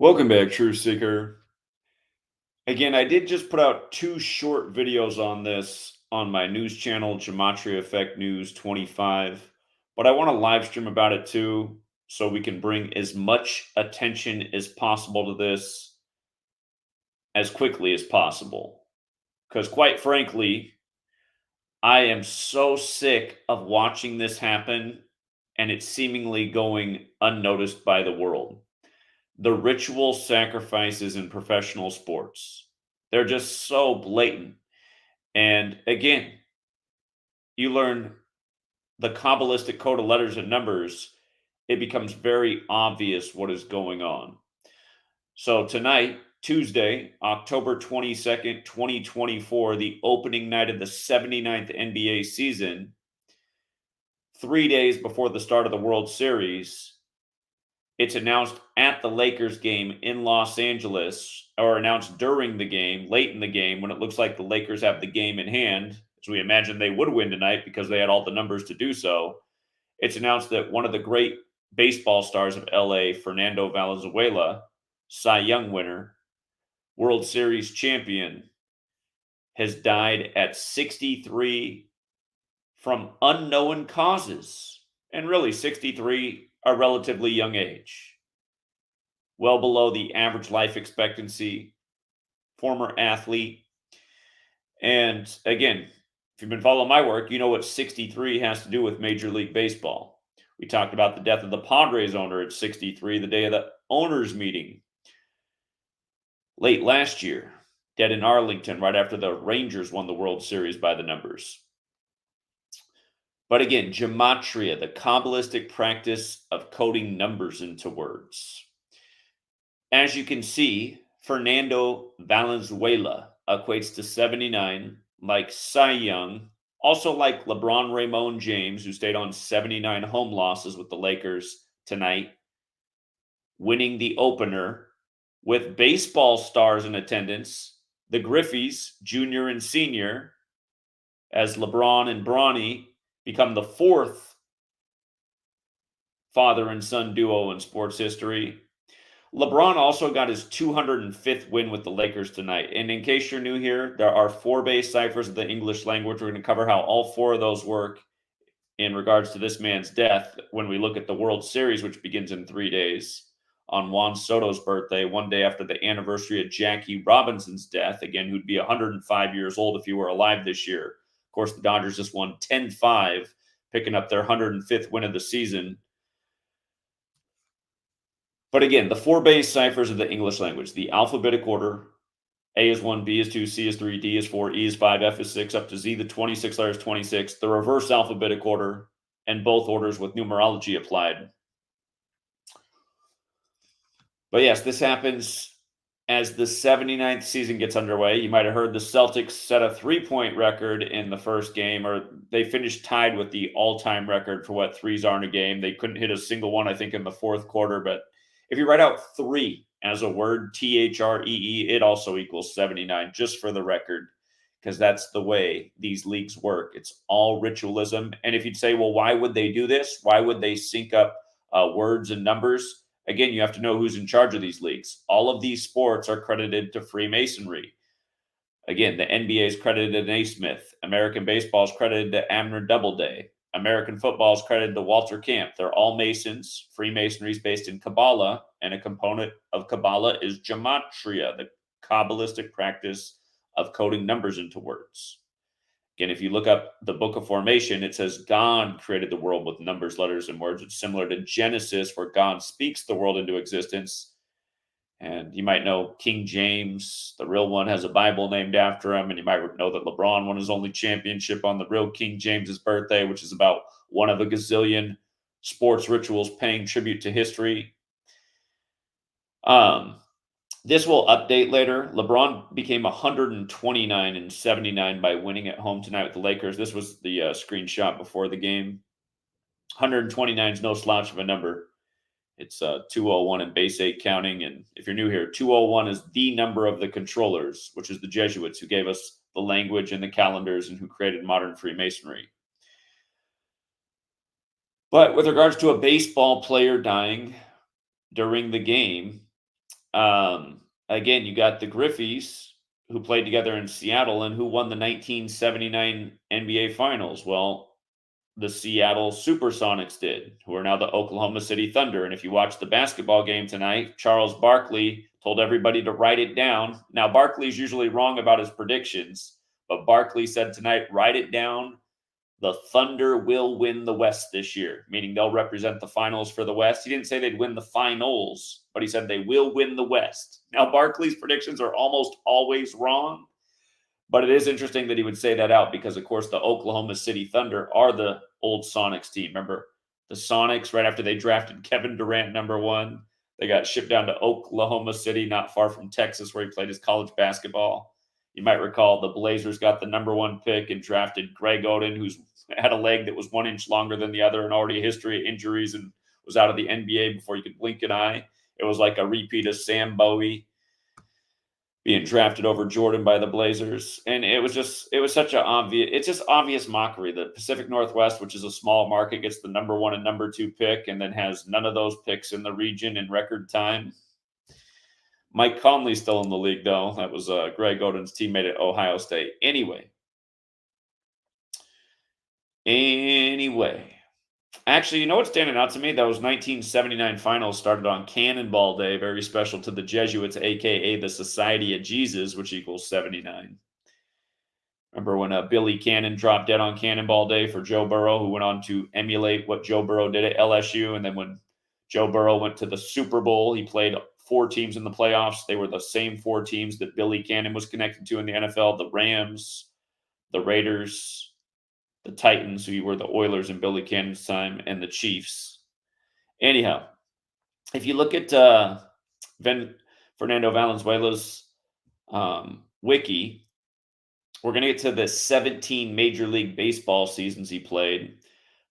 Welcome back, True Seeker. Again, I did just put out two short videos on this on my news channel, GematriaEffectNews 25, but I want to live stream about it too, so we can bring as much attention as possible to this as quickly as possible. Because quite frankly, I am so sick of watching this happen and it's seemingly going unnoticed by the world. The ritual sacrifices in professional sports. They're just so blatant. And again, you learn the Cabalistic code of letters and numbers, it becomes very obvious what is going on. So tonight, Tuesday, October 22nd, 2024, the opening night of the 79th NBA season, 3 days before the start of the World Series, it's announced at the Lakers game in Los Angeles, or announced during the game, late in the game, when it looks like the Lakers have the game in hand, as we imagine they would win tonight because they had all the numbers to do so. It's announced that one of the great baseball stars of LA, Fernando Valenzuela, Cy Young winner, World Series champion, has died at 63 from unknown causes. And really, 63, a relatively young age. Well below the average life expectancy, former athlete. And again, if you've been following my work, you know what 63 has to do with Major League Baseball. We talked about the death of the Padres owner at 63, the day of the owners' meeting late last year, dead in Arlington right after the Rangers won the World Series by the numbers. But again, gematria, the Kabbalistic practice of coding numbers into words. As you can see, Fernando Valenzuela equates to 79, like Cy Young, also like LeBron Raymond James, who stayed on 79 home losses with the Lakers tonight, winning the opener with baseball stars in attendance, the Griffeys, junior and senior, as LeBron and Bronny become the fourth father and son duo in sports history. LeBron also got his 205th win with the Lakers tonight. And in case you're new here, there are 4 base ciphers of the English language. We're going to cover how all 4 of those work in regards to this man's death when we look at the World Series, which begins in 3 days on Juan Soto's birthday, one day after the anniversary of Jackie Robinson's death, again, who'd be 105 years old if he were alive this year. Of course, the Dodgers just won 10-5, picking up their 105th win of the season. But again, the 4 base ciphers of the English language, the alphabetic order, A is 1, B is 2, C is 3, D is 4, E is 5, F is 6, up to Z, the 26 letters, 26, the reverse alphabetic order, and both orders with numerology applied. But yes, this happens as the 79th season gets underway. You might have heard the Celtics set a 3-point record in the first game, or they finished tied with the all-time record for what threes are in a game. They couldn't hit a single one, I think, in the fourth quarter, but if you write out 3 as a word, THREE, it also equals 79, just for the record, because that's the way these leagues work. It's all ritualism. And if you'd say, well, why would they do this? Why would they sync up words and numbers? Again, you have to know who's in charge of these leagues. All of these sports are credited to Freemasonry. Again, the NBA is credited to Naismith. American baseball is credited to Abner Doubleday. American football is credited to Walter Camp. They're all Masons. Freemasonry is based in Kabbalah, and a component of Kabbalah is gematria, the Kabbalistic practice of coding numbers into words. Again, if you look up the Book of Formation, it says God created the world with numbers, letters, and words. It's similar to Genesis, where God speaks the world into existence. And you might know King James, the real one, has a Bible named after him. And you might know that LeBron won his only championship on the real King James's birthday, which is about one of a gazillion sports rituals paying tribute to history. This will update later. LeBron became 129 and 79 by winning at home tonight with the Lakers. This was the screenshot before the game. 129 is no slouch of a number. It's 201 in base 8 counting. And if you're new here, 201 is the number of the controllers, which is the Jesuits who gave us the language and the calendars and who created modern Freemasonry. But with regards to a baseball player dying during the game, Again, you got the Griffeys, who played together in Seattle and who won the 1979 NBA Finals. Well, the Seattle Supersonics did, who are now the Oklahoma City Thunder. And if you watch the basketball game tonight, Charles Barkley told everybody to write it down. Now, Barkley's usually wrong about his predictions, but Barkley said tonight, write it down. The Thunder will win the West this year, meaning they'll represent the finals for the West. He didn't say they'd win the finals, but he said they will win the West. Now, Barkley's predictions are almost always wrong, but it is interesting that he would say that out because, of course, the Oklahoma City Thunder are the old Sonics team. Remember, the Sonics, right after they drafted Kevin Durant #1, they got shipped down to Oklahoma City, not far from Texas, where he played his college basketball. You might recall the Blazers got the #1 pick and drafted Greg Oden, who's had a leg that was 1 inch longer than the other and already a history of injuries and was out of the NBA before you could blink an eye. It was like a repeat of Sam Bowie being drafted over Jordan by the Blazers. And it was such an obvious mockery. The Pacific Northwest, which is a small market, gets the #1 and #2 pick and then has none of those picks in the region in record time. Mike Conley's still in the league, though. That was Greg Oden's teammate at Ohio State. Anyway, actually, you know what's standing out to me? Those 1979 finals started on Cannonball Day, very special to the Jesuits, a.k.a. the Society of Jesus, which equals 79. Remember when Billy Cannon dropped dead on Cannonball Day for Joe Burrow, who went on to emulate what Joe Burrow did at LSU? And then when Joe Burrow went to the Super Bowl, he played 4 teams in the playoffs. They were the same 4 teams that Billy Cannon was connected to in the NFL: the Rams, the Raiders, the Titans, who were the Oilers in Billy Cannon's time, and the Chiefs. Anyhow, if you look at Fernando Valenzuela's wiki, we're going to get to the 17 Major League Baseball seasons he played.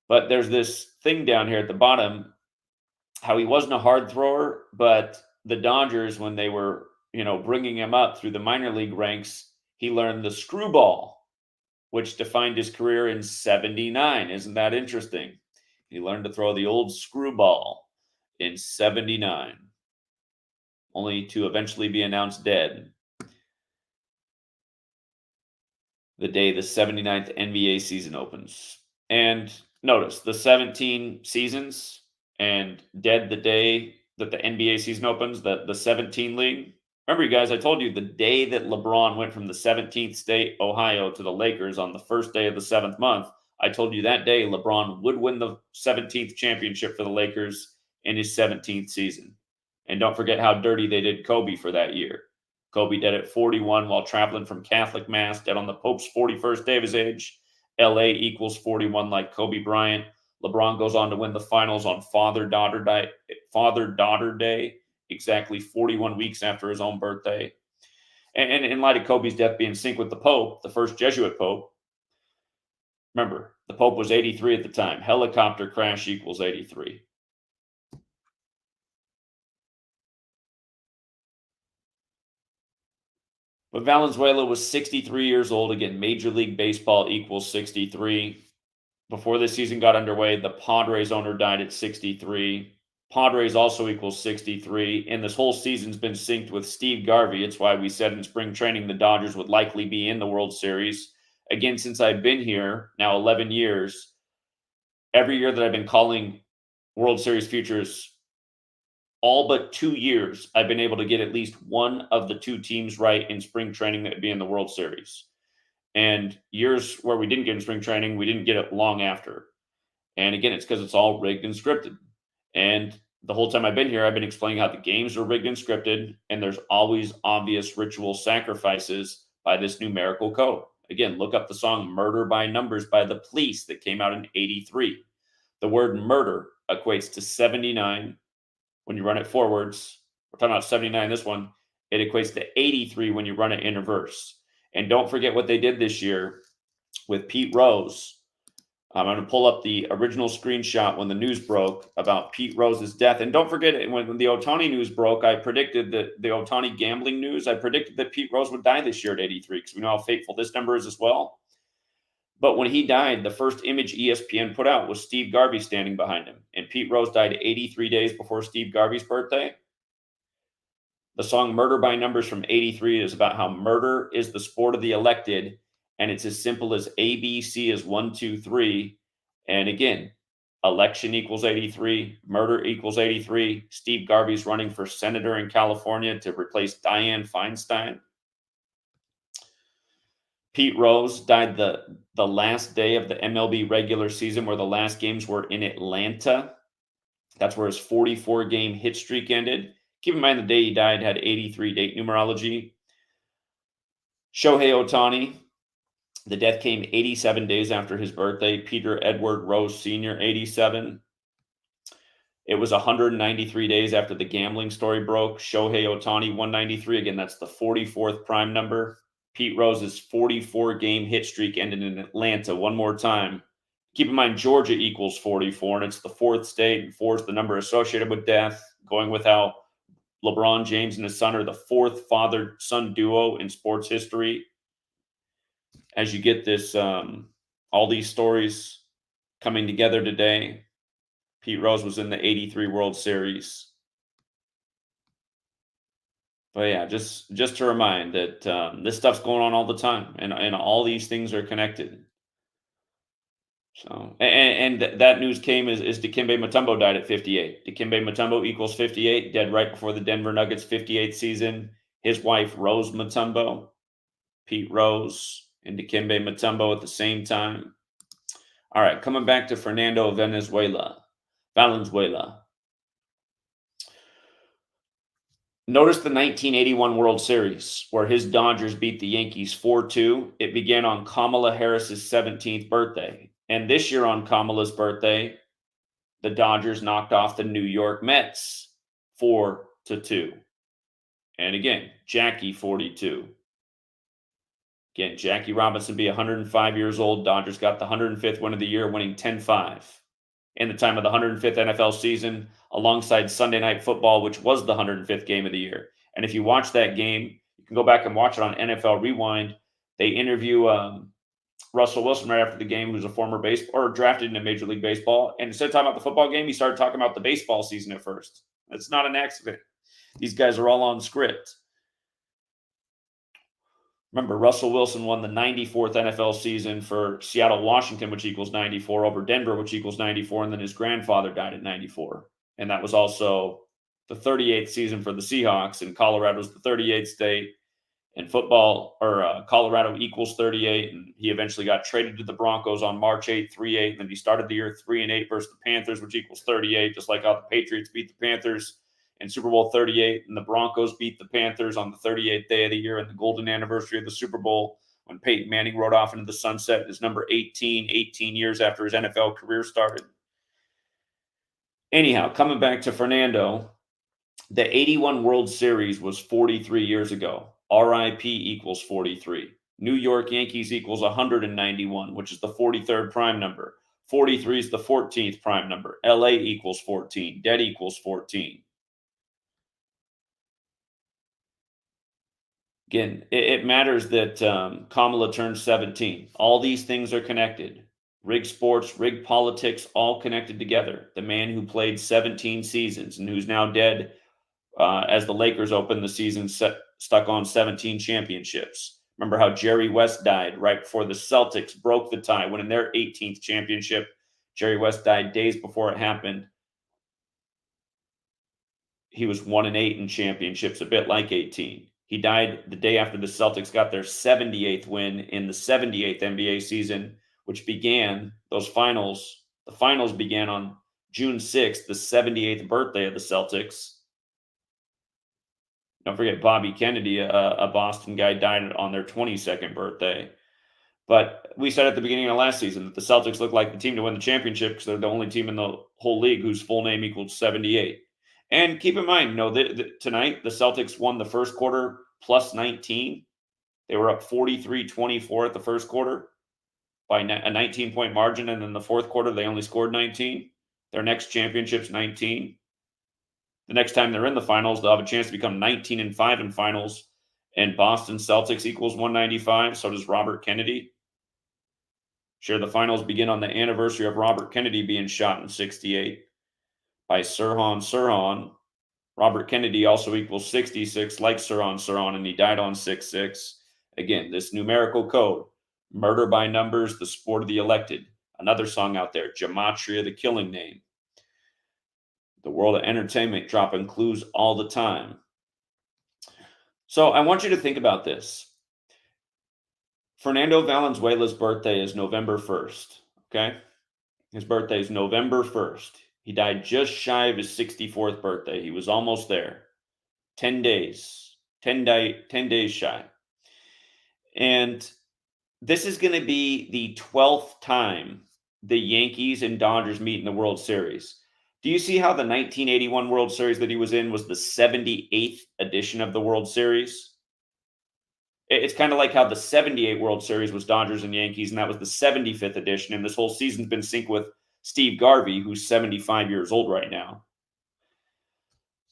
But there's this thing down here at the bottom, how he wasn't a hard thrower, but the Dodgers, when they were, bringing him up through the minor league ranks, he learned the screwball, which defined his career in 79. Isn't that interesting? He learned to throw the old screwball in 79, only to eventually be announced dead the day the 79th NBA season opens. And notice, the 17 seasons and dead the day that the NBA season opens, the 17 league. Remember, you guys, I told you the day that LeBron went from the 17th state, Ohio, to the Lakers on the first day of the 7th month, I told you that day LeBron would win the 17th championship for the Lakers in his 17th season. And don't forget how dirty they did Kobe for that year. Kobe dead at 41 while traveling from Catholic Mass, dead on the Pope's 41st day of his age. LA equals 41 like Kobe Bryant. LeBron goes on to win the finals on Father-Daughter Day, exactly 41 weeks after his own birthday. And in light of Kobe's death being synced with the Pope, the first Jesuit Pope, remember, the Pope was 83 at the time. Helicopter crash equals 83. But Valenzuela was 63 years old. Again, Major League Baseball equals 63. Before the season got underway, the Padres owner died at 63. Padres also equals 63. And this whole season's been synced with Steve Garvey. It's why we said in spring training the Dodgers would likely be in the World Series. Again, since I've been here, now 11 years, every year that I've been calling World Series futures, all but 2 years, I've been able to get at least one of the 2 teams right in spring training that would be in the World Series. And years where we didn't get in spring training, we didn't get it long after. And again, it's because it's all rigged and scripted. And the whole time I've been here, I've been explaining how the games are rigged and scripted, and there's always obvious ritual sacrifices by this numerical code. Again, look up the song Murder by Numbers by the Police that came out in 83. The word murder equates to 79 when you run it forwards. We're talking about 79 this one. It equates to 83 when you run it in reverse. And don't forget what they did this year with Pete Rose. I'm going to pull up the original screenshot when the news broke about Pete Rose's death. And don't forget, when the Ohtani news broke, I predicted that the Ohtani gambling news, I predicted that Pete Rose would die this year at 83 because we know how fateful this number is as well. But when he died, the first image ESPN put out was Steve Garvey standing behind him. And Pete Rose died 83 days before Steve Garvey's birthday. The song Murder by Numbers from 83 is about how murder is the sport of the elected, and it's as simple as ABC is 1, 2, 3. And again, election equals 83, murder equals 83. Steve Garvey's running for senator in California to replace Dianne Feinstein. Pete Rose died the last day of the MLB regular season, where the last games were in Atlanta. That's where his 44-game hit streak ended. Keep in mind the day he died had 83 date numerology. Shohei Ohtani, the death came 87 days after his birthday. Peter Edward Rose Sr., 87. It was 193 days after the gambling story broke. Shohei Ohtani, 193. Again, that's the 44th prime number. Pete Rose's 44-game hit streak ended in Atlanta. One more time. Keep in mind, Georgia equals 44, and it's the fourth state, and 4 is the number associated with death, going with how LeBron James and his son are the fourth father-son duo in sports history. As you get this, all these stories coming together today, Pete Rose was in the 83 World Series. But yeah, just to remind that this stuff's going on all the time, and all these things are connected. So, and that news came as Dikembe Mutombo died at 58. Dikembe Mutombo equals 58, dead right before the Denver Nuggets' 58th season. His wife, Rose Mutombo, Pete Rose, and Dikembe Mutombo at the same time. All right, coming back to Fernando Valenzuela. Notice the 1981 World Series, where his Dodgers beat the Yankees 4-2. It began on Kamala Harris's 17th birthday. And this year on Kamala's birthday, the Dodgers knocked off the New York Mets 4-2. And again, Jackie 42. Again, Jackie Robinson be 105 years old. Dodgers got the 105th win of the year, winning 10-5. In the time of the 105th NFL season, alongside Sunday Night Football, which was the 105th game of the year. And if you watch that game, you can go back and watch it on NFL Rewind. They interview Russell Wilson right after the game, who's a former drafted into Major League Baseball. And instead of talking about the football game, he started talking about the baseball season at first. That's not an accident. These guys are all on script. Remember, Russell Wilson won the 94th NFL season for Seattle, Washington, which equals 94, over Denver, which equals 94, and then his grandfather died at 94. And that was also the 38th season for the Seahawks, and Colorado's the 38th state. And football, Colorado equals 38, and he eventually got traded to the Broncos on March 8th, 3-8, and then he started the year 3-8 versus the Panthers, which equals 38, just like how the Patriots beat the Panthers in Super Bowl 38, and the Broncos beat the Panthers on the 38th day of the year and the golden anniversary of the Super Bowl, when Peyton Manning rode off into the sunset, his number 18 years after his NFL career started. Anyhow, coming back to Fernando, the 81 World Series was 43 years ago. RIP equals 43. New York Yankees equals 191, which is the 43rd prime number. 43 is the 14th prime number. LA equals 14. Dead equals 14. Again, it matters that Kamala turned 17. All these things are connected. Rigged sports, rigged politics, all connected together. The man who played 17 seasons and who's now dead as the Lakers opened the season stuck on 17 championships. Remember how Jerry West died right before the Celtics broke the tie, winning their 18th championship. Jerry West died days before it happened. He was 1-8 in championships, a bit like 18. He died the day after the Celtics got their 78th win in the 78th NBA season, which began those finals. The finals began on June 6th, the 78th birthday of the Celtics. Don't forget Bobby Kennedy, a Boston guy, died on their 22nd birthday. But we said at the beginning of last season that the Celtics look like the team to win the championship because they're the only team in the whole league whose full name equals 78. And keep in mind, tonight the Celtics won the first quarter plus 19. They were up 43-24 at the first quarter by a 19-point margin, and then the fourth quarter they only scored 19. Their next championship's 19. The next time they're in the finals, they'll have a chance to become 19-5 in finals. And Boston Celtics equals 195. So does Robert Kennedy. Sure, the finals begin on the anniversary of Robert Kennedy being shot in 68 by Sirhan Sirhan. Robert Kennedy also equals 66, like Saran, and he died on 6/6. Again, this numerical code, murder by numbers, the sport of the elected. Another song out there, Gematria, the killing name. The world of entertainment dropping clues all the time. So I want you to think about this. Fernando Valenzuela's birthday is November 1st, okay? His birthday is November 1st. He died just shy of his 64th birthday. He was almost there. 10 days. 10 days shy. And this is going to be the 12th time the Yankees and Dodgers meet in the World Series. Do you see how the 1981 World Series that he was in was the 78th edition of the World Series? It's kind of like how the 78 World Series was Dodgers and Yankees, and that was the 75th edition. And this whole season's been synced with Steve Garvey, who's 75 years old right now.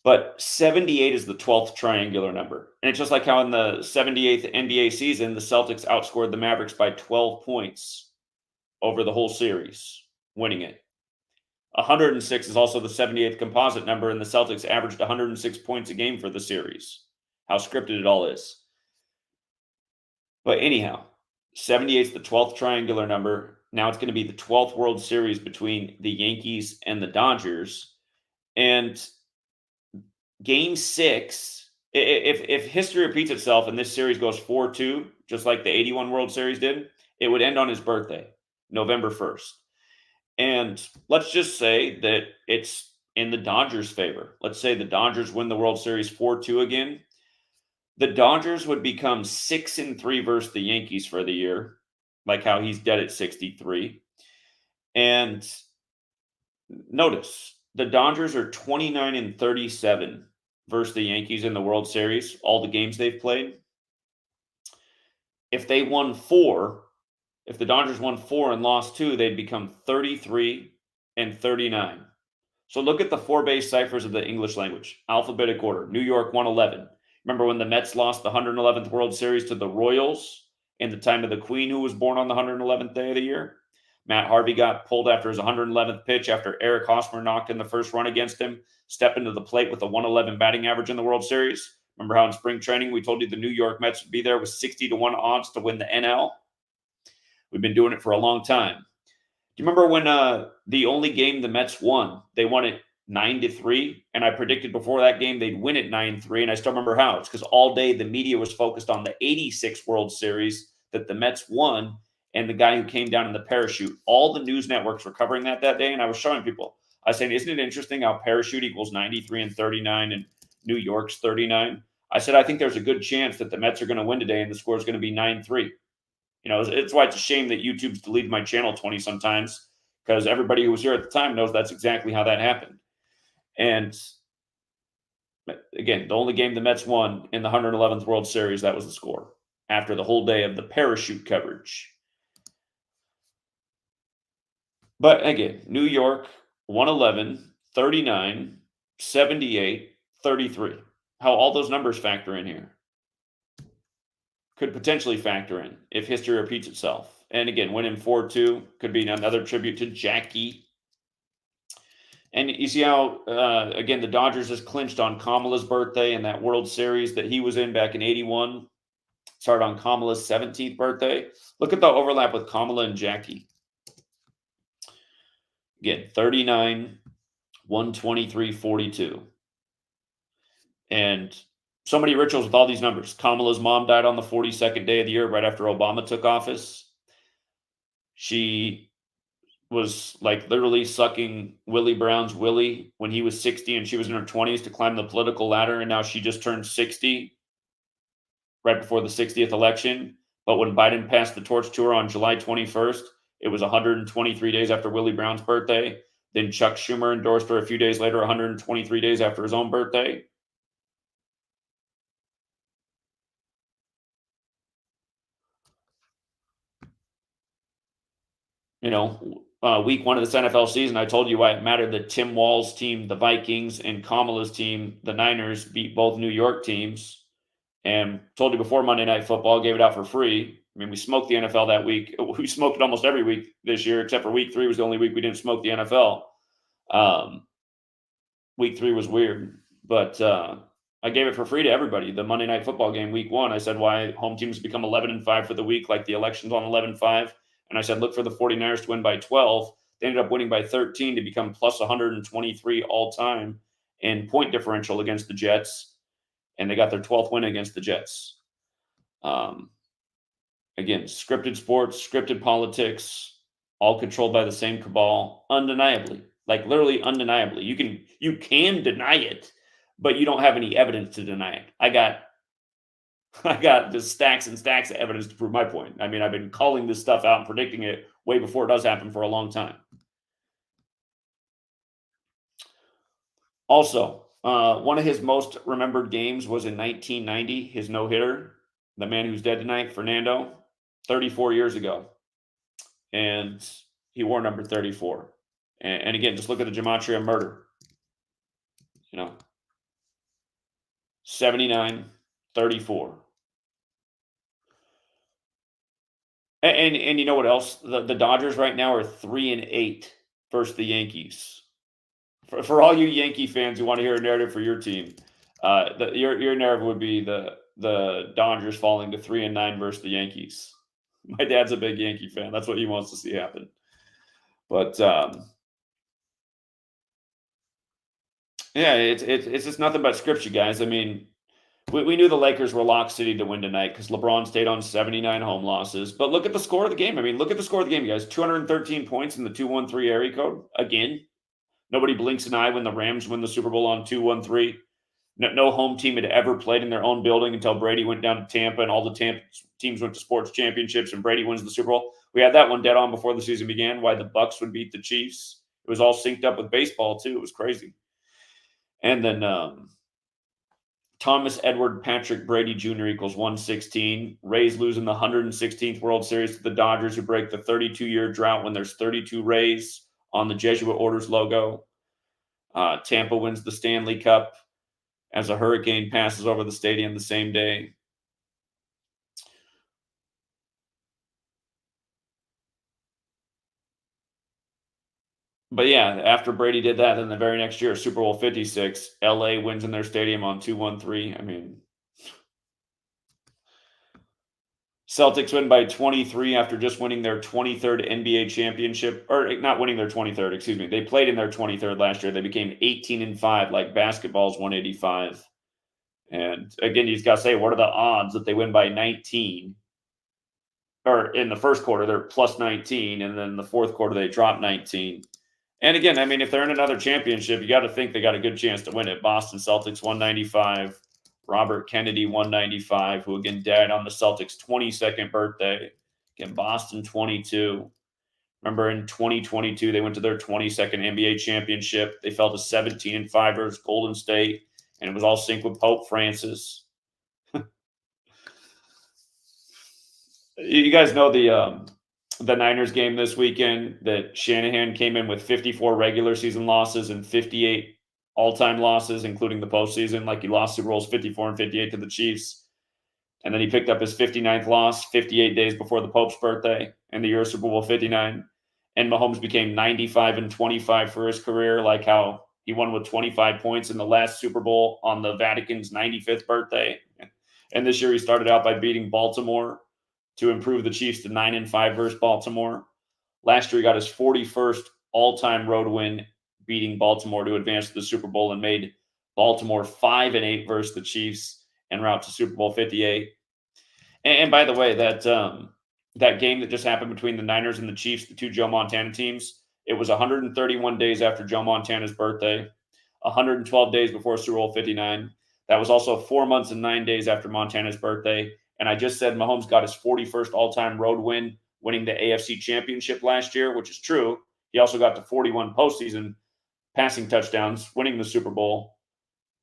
But 78 is the 12th triangular number. And it's just like how in the 78th NBA season, the Celtics outscored the Mavericks by 12 points over the whole series, winning it. 106 is also the 78th composite number, and the Celtics averaged 106 points a game for the series. How scripted it all is. But anyhow, 78 is the 12th triangular number. Now it's going to be the 12th World Series between the Yankees and the Dodgers. And Game 6, if history repeats itself and this series goes 4-2, just like the 81 World Series did, it would end on his birthday, November 1st. And let's just say that it's in the Dodgers' favor. Let's say the Dodgers win the World Series 4-2 again. The Dodgers would become 6-3 versus the Yankees for the year, like how he's dead at 63. And notice, the Dodgers are 29-37 versus the Yankees in the World Series, all the games they've played. If they won 4, if the Dodgers won 4 and lost 2, they'd become 33-39. So look at the 4 base ciphers of the English language, alphabetic order. New York 111. Remember when the Mets lost the 111th World Series to the Royals in the time of the Queen, who was born on the 111th day of the year? Matt Harvey got pulled after his 111th pitch after Eric Hosmer knocked in the first run against him, stepped into the plate with a 111 batting average in the World Series. Remember how in spring training we told you the New York Mets would be there with 60-1 odds to win the NL? We've been doing it for a long time. Do you remember when the only game the Mets won, they won it 9-3, and I predicted before that game they'd win it 9-3, and I still remember how. It's because all day the media was focused on the 86 World Series that the Mets won, and the guy who came down in the parachute. All the news networks were covering that day, and I was showing people. I was saying, isn't it interesting how parachute equals 93-39 and New York's 39? I said, I think there's a good chance that the Mets are going to win today, and the score is going to be 9-3. You know, it's why it's a shame that YouTube's deleted my channel 20 sometimes, because everybody who was here at the time knows that's exactly how that happened. And again, the only game the Mets won in the 111th World Series, that was the score after the whole day of the parachute coverage. But again, New York, 111, 39, 78, 33. How all those numbers factor in here could potentially factor in if history repeats itself. And again, winning 4-2 could be another tribute to Jackie. And you see how, again, the Dodgers has clinched on Kamala's birthday and that World Series that he was in back in 81 started on Kamala's 17th birthday. Look at the overlap with Kamala and Jackie. Again, 39, 123, 42. And so many rituals with all these numbers. Kamala's mom died on the 42nd day of the year right after Obama took office. She was like literally sucking Willie Brown's willy when he was 60 and she was in her 20s to climb the political ladder, and now she just turned 60 right before the 60th election. But when Biden passed the torch to her on July 21st, it was 123 days after Willie Brown's birthday. Then Chuck Schumer endorsed her a few days later, 123 days after his own birthday. You know, week 1 of this NFL season, I told you why it mattered that Tim Wall's team, the Vikings, and Kamala's team, the Niners, beat both New York teams. And told you before Monday Night Football, gave it out for free. I mean, we smoked the NFL that week. We smoked it almost every week this year, except for week 3 was the only week we didn't smoke the NFL. Week 3 was weird. But I gave it for free to everybody. The Monday Night Football game, week 1, I said why home teams become 11-5 for the week, like the election's on 11-5. And I said, look for the 49ers to win by 12. They ended up winning by 13 to become plus 123 all time in point differential against the Jets. And they got their 12th win against the Jets. Again, scripted sports, scripted politics, all controlled by the same cabal, undeniably. Like literally undeniably. You can deny it, but you don't have any evidence to deny it. I got just stacks and stacks of evidence to prove my point. I mean, I've been calling this stuff out and predicting it way before it does happen for a long time. Also, one of his most remembered games was in 1990, his no-hitter, the man who's dead tonight, Fernando, 34 years ago. And he wore number 34. And again, just look at the gematria murder. 79, 34. And you know what else? The Dodgers right now are 3-8 versus the Yankees. For all you Yankee fans who want to hear a narrative for your team, your narrative would be the Dodgers falling to 3-9 versus the Yankees. My dad's a big Yankee fan. That's what he wants to see happen. But yeah, it's just nothing but scripture, guys. I mean, we knew the Lakers were lock city to win tonight because LeBron stayed on 79 home losses. But look at the score of the game. I mean, look at the score of the game, guys. 213 points in the 2-1-3 area code. Again, nobody blinks an eye when the Rams win the Super Bowl on 2-1-3. No home team had ever played in their own building until Brady went down to Tampa and all the Tampa teams went to sports championships and Brady wins the Super Bowl. We had that one dead on before the season began, why the Bucks would beat the Chiefs. It was all synced up with baseball, too. It was crazy. And then Thomas Edward Patrick Brady Jr. equals 116. Rays losing the 116th World Series to the Dodgers, who break the 32-year drought when there's 32 Rays on the Jesuit Orders logo. Tampa wins the Stanley Cup as a hurricane passes over the stadium the same day. But yeah, after Brady did that, then the very next year, Super Bowl 56, LA wins in their stadium on 2-1-3. I mean, Celtics win by 23 after just winning their 23rd NBA championship, or not winning their 23rd, excuse me. They played in their 23rd last year. They became 18-5, like basketball's 185. And again, you just got to say, what are the odds that they win by 19? Or in the first quarter, they're plus 19, and then the fourth quarter, they drop 19. And again, I mean, if they're in another championship, you got to think they got a good chance to win it. Boston Celtics 195, Robert Kennedy 195, who again died on the Celtics' 22nd birthday. Again, Boston 22. Remember in 2022, they went to their 22nd NBA championship. They fell to 17-5 versus Golden State, and it was all synced with Pope Francis. You guys know the Niners game this weekend that Shanahan came in with 54 regular season losses and 58 all-time losses, including the postseason. Like he lost Super Bowls 54 and 58 to the Chiefs. And then he picked up his 59th loss 58 days before the Pope's birthday in the year of Super Bowl 59. And Mahomes became 95-25 for his career, like how he won with 25 points in the last Super Bowl on the Vatican's 95th birthday. And this year he started out by beating Baltimore to improve the Chiefs to 9-5 versus Baltimore. Last year, he got his 41st all-time road win, beating Baltimore to advance to the Super Bowl and made Baltimore 5-8 versus the Chiefs en route to Super Bowl 58. And by the way, that game that just happened between the Niners and the Chiefs, the two Joe Montana teams, it was 131 days after Joe Montana's birthday, 112 days before Super Bowl 59. That was also 4 months and 9 days after Montana's birthday. And I just said Mahomes got his 41st all-time road win, winning the AFC Championship last year, which is true. He also got to 41 postseason passing touchdowns, winning the Super Bowl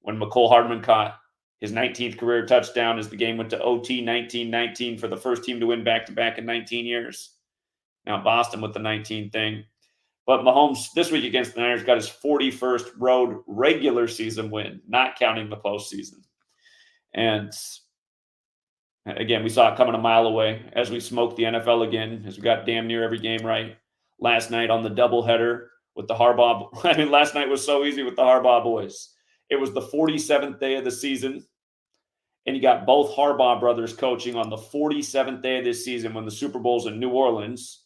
when McCole Hardman caught his 19th career touchdown as the game went to OT 19-19 for the first team to win back-to-back in 19 years. Now Boston with the 19 thing. But Mahomes this week against the Niners got his 41st road regular season win, not counting the postseason. And again, we saw it coming a mile away as we smoked the NFL again, as we got damn near every game right. Last night on the doubleheader with the Harbaugh. I mean, last night was so easy with the Harbaugh boys. It was the 47th day of the season, and you got both Harbaugh brothers coaching on the 47th day of this season when the Super Bowl's in New Orleans.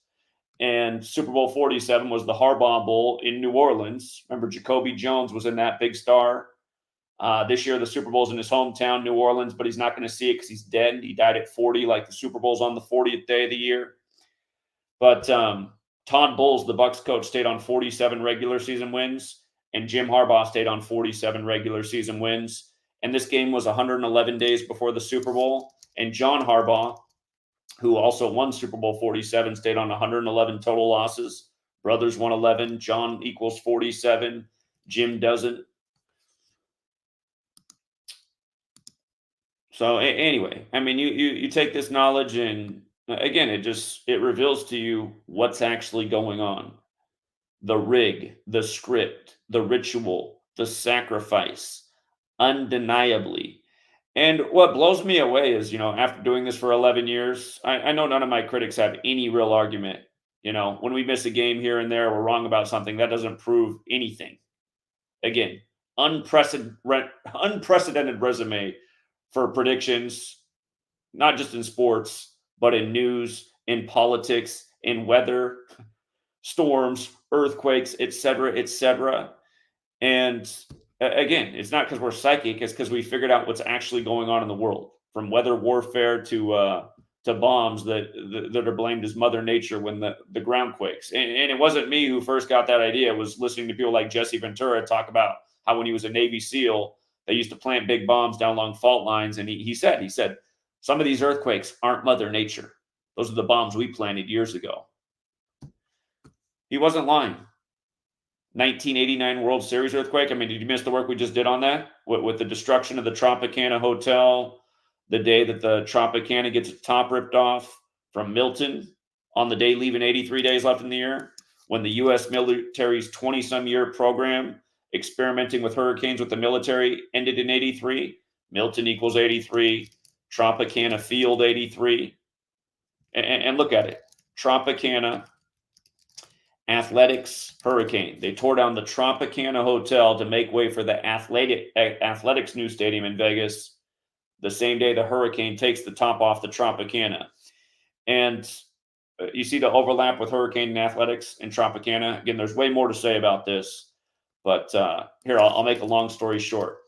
And Super Bowl 47 was the Harbaugh Bowl in New Orleans. Remember, Jacoby Jones was in that, big star. This year, the Super Bowl's in his hometown, New Orleans, but he's not going to see it because he's dead. He died at 40, like the Super Bowl's on the 40th day of the year. But Todd Bowles, the Bucs coach, stayed on 47 regular season wins, and Jim Harbaugh stayed on 47 regular season wins. And this game was 111 days before the Super Bowl. And John Harbaugh, who also won Super Bowl 47, stayed on 111 total losses. Brothers won 11. John equals 47. Jim doesn't. So anyway, I mean, you take this knowledge, and again, it reveals to you what's actually going on. The rig, the script, the ritual, the sacrifice, undeniably. And what blows me away is, after doing this for 11 years, I know none of my critics have any real argument. When we miss a game here and there, we're wrong about something, that doesn't prove anything. Again, unprecedented resume for predictions, not just in sports, but in news, in politics, in weather, storms, earthquakes, etc., etc. And again, it's not because we're psychic; it's because we figured out what's actually going on in the world, from weather warfare to bombs that are blamed as Mother Nature when the ground quakes. And it wasn't me who first got that idea. It was listening to people like Jesse Ventura talk about how when he was a Navy SEAL, they used to plant big bombs down along fault lines. And he said, some of these earthquakes aren't Mother Nature. Those are the bombs we planted years ago. He wasn't lying. 1989 World Series earthquake. I mean, did you miss the work we just did on that? With the destruction of the Tropicana Hotel, the day that the Tropicana gets its top ripped off from Milton, on the day leaving 83 days left in the year, when the U.S. military's 20-some-year program experimenting with hurricanes with the military ended in 83. Milton equals 83. Tropicana Field 83. And look at it. Tropicana Athletics Hurricane. They tore down the Tropicana Hotel to make way for the Athletics new stadium in Vegas the same day the hurricane takes the top off the Tropicana. And you see the overlap with hurricane and athletics and Tropicana. Again, there's way more to say about this. But here, I'll make a long story short.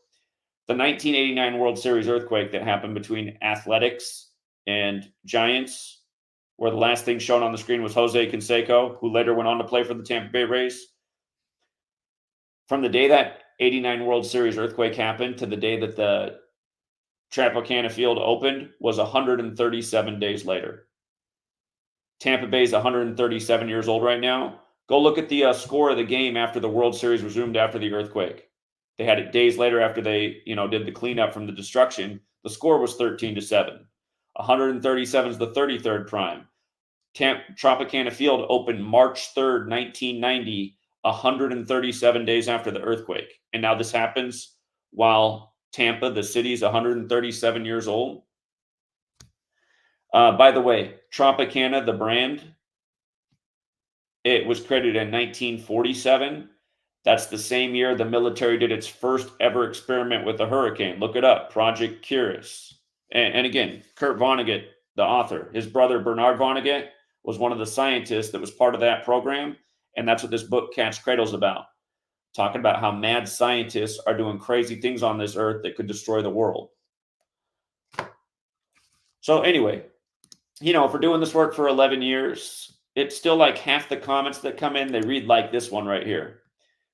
The 1989 World Series earthquake that happened between Athletics and Giants, where the last thing shown on the screen was Jose Canseco, who later went on to play for the Tampa Bay Rays. From the day that 89 World Series earthquake happened to the day that the Tropicana Field opened was 137 days later. Tampa Bay's 137 years old right now. Go look at the score of the game after the World Series resumed after the earthquake. They had it days later after they, did the cleanup from the destruction. The score was 13-7. 137 is the 33rd prime. Tropicana Field opened March 3rd, 1990, 137 days after the earthquake. And now this happens while Tampa, the city, is 137 years old. By the way, Tropicana, the brand, it was created in 1947. That's the same year the military did its first ever experiment with a hurricane. Look it up, Project Curious. And again, Kurt Vonnegut, the author, his brother Bernard Vonnegut was one of the scientists that was part of that program. And that's what this book, Cat's Cradle's about. Talking about how mad scientists are doing crazy things on this earth that could destroy the world. So anyway, if we're doing this work for 11 years, it's still like half the comments that come in, they read like this one right here.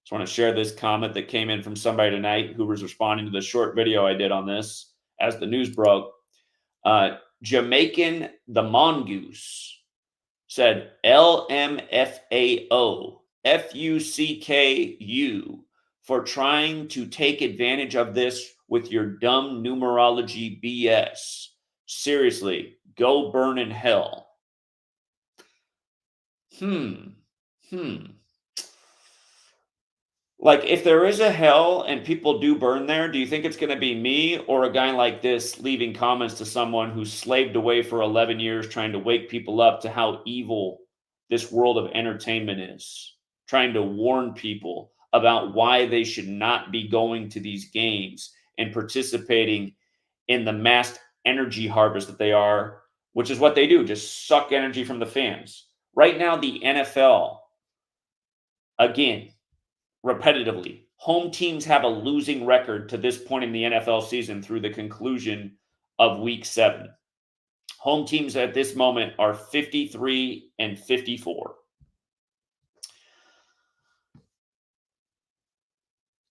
Just want to share this comment that came in from somebody tonight who was responding to the short video I did on this as the news broke. Jamaican the Mongoose said, LMFAO, FUCKU, for trying to take advantage of this with your dumb numerology BS. Seriously, go burn in hell. Like, if there is a hell and people do burn there, do you think it's going to be me or a guy like this leaving comments to someone who slaved away for 11 years trying to wake people up to how evil this world of entertainment is, trying to warn people about why they should not be going to these games and participating in the mass energy harvest that they are, which is what they do, just suck energy from the fans. Right now, the NFL, again, repetitively, home teams have a losing record to this point in the NFL season through the conclusion of week 7. Home teams at this moment are 53-54.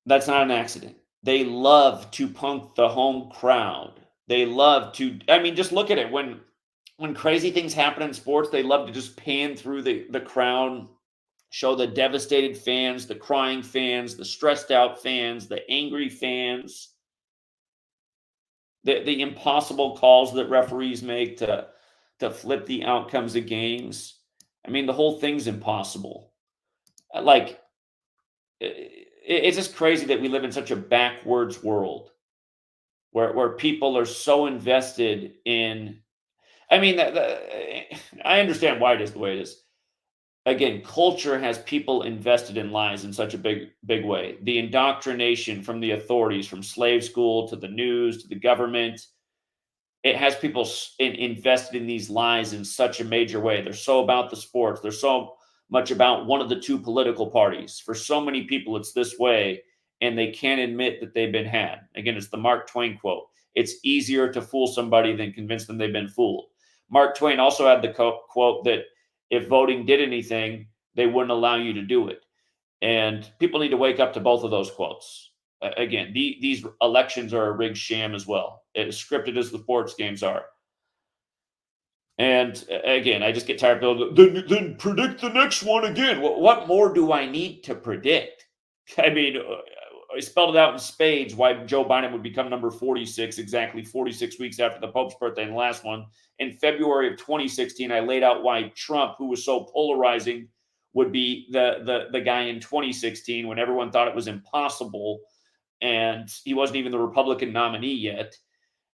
That's not an accident. They love to punk the home crowd. They love to, I mean, just look at it. When crazy things happen in sports, they love to just pan through the crowd, show the devastated fans, the crying fans, the stressed out fans, the angry fans, the impossible calls that referees make to flip the outcomes of games. I mean, the whole thing's impossible. Like, it's just crazy that we live in such a backwards world where people are so invested in. I mean, I understand why it is the way it is. Again, culture has people invested in lies in such a big way. The indoctrination from the authorities, from slave school to the news to the government, it has people invested in these lies in such a major way. They're so about the sports. They're so much about one of the two political parties. For so many people, it's this way, and they can't admit that they've been had. Again, it's the Mark Twain quote. It's easier to fool somebody than convince them they've been fooled. Mark Twain also had the quote that if voting did anything, they wouldn't allow you to do it. And people need to wake up to both of those quotes. Again, these elections are a rigged sham as well, as scripted as the sports games are. And again, I just get tired of people. Then predict the next one again. What more do I need to predict? I mean, I spelled it out in spades why Joe Biden would become number 46 exactly 46 weeks after the Pope's birthday in the last one. In February of 2016, I laid out why Trump, who was so polarizing, would be the guy in 2016 when everyone thought it was impossible, and he wasn't even the Republican nominee yet.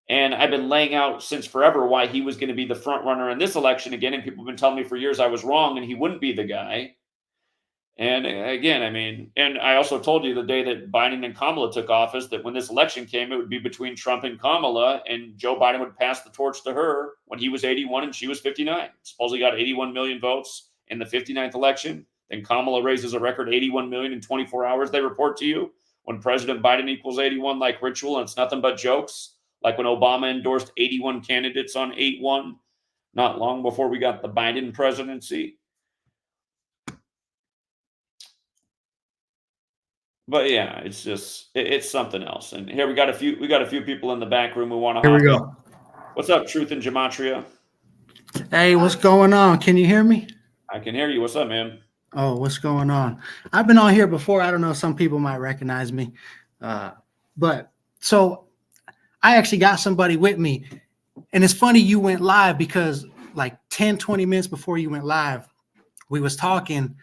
And I've been laying out since forever why he was going to be the front runner in this election again, and people have been telling me for years I was wrong and he wouldn't be the guy. And again, I mean, and I also told you the day that Biden and Kamala took office that when this election came, it would be between Trump and Kamala, and Joe Biden would pass the torch to her when he was 81 and she was 59. Suppose he got 81 million votes in the 59th election. Then Kamala raises a record 81 million in 24 hours, they report to you. When President Biden equals 81 like ritual, and it's nothing but jokes, like when Obama endorsed 81 candidates on 8-1, not long before we got the Biden presidency. But yeah, it's just it's something else. And here we got a few people in the back room who want to. Here we go. What's up, Truth in Gematria? Hey, what's going on? Can you hear me? I can hear you. What's up, man? Oh, what's going on? I've been on here before. I don't know. Some people might recognize me. But so I actually got somebody with me. And it's funny you went live because like 10, 20 minutes before you went live, we was talking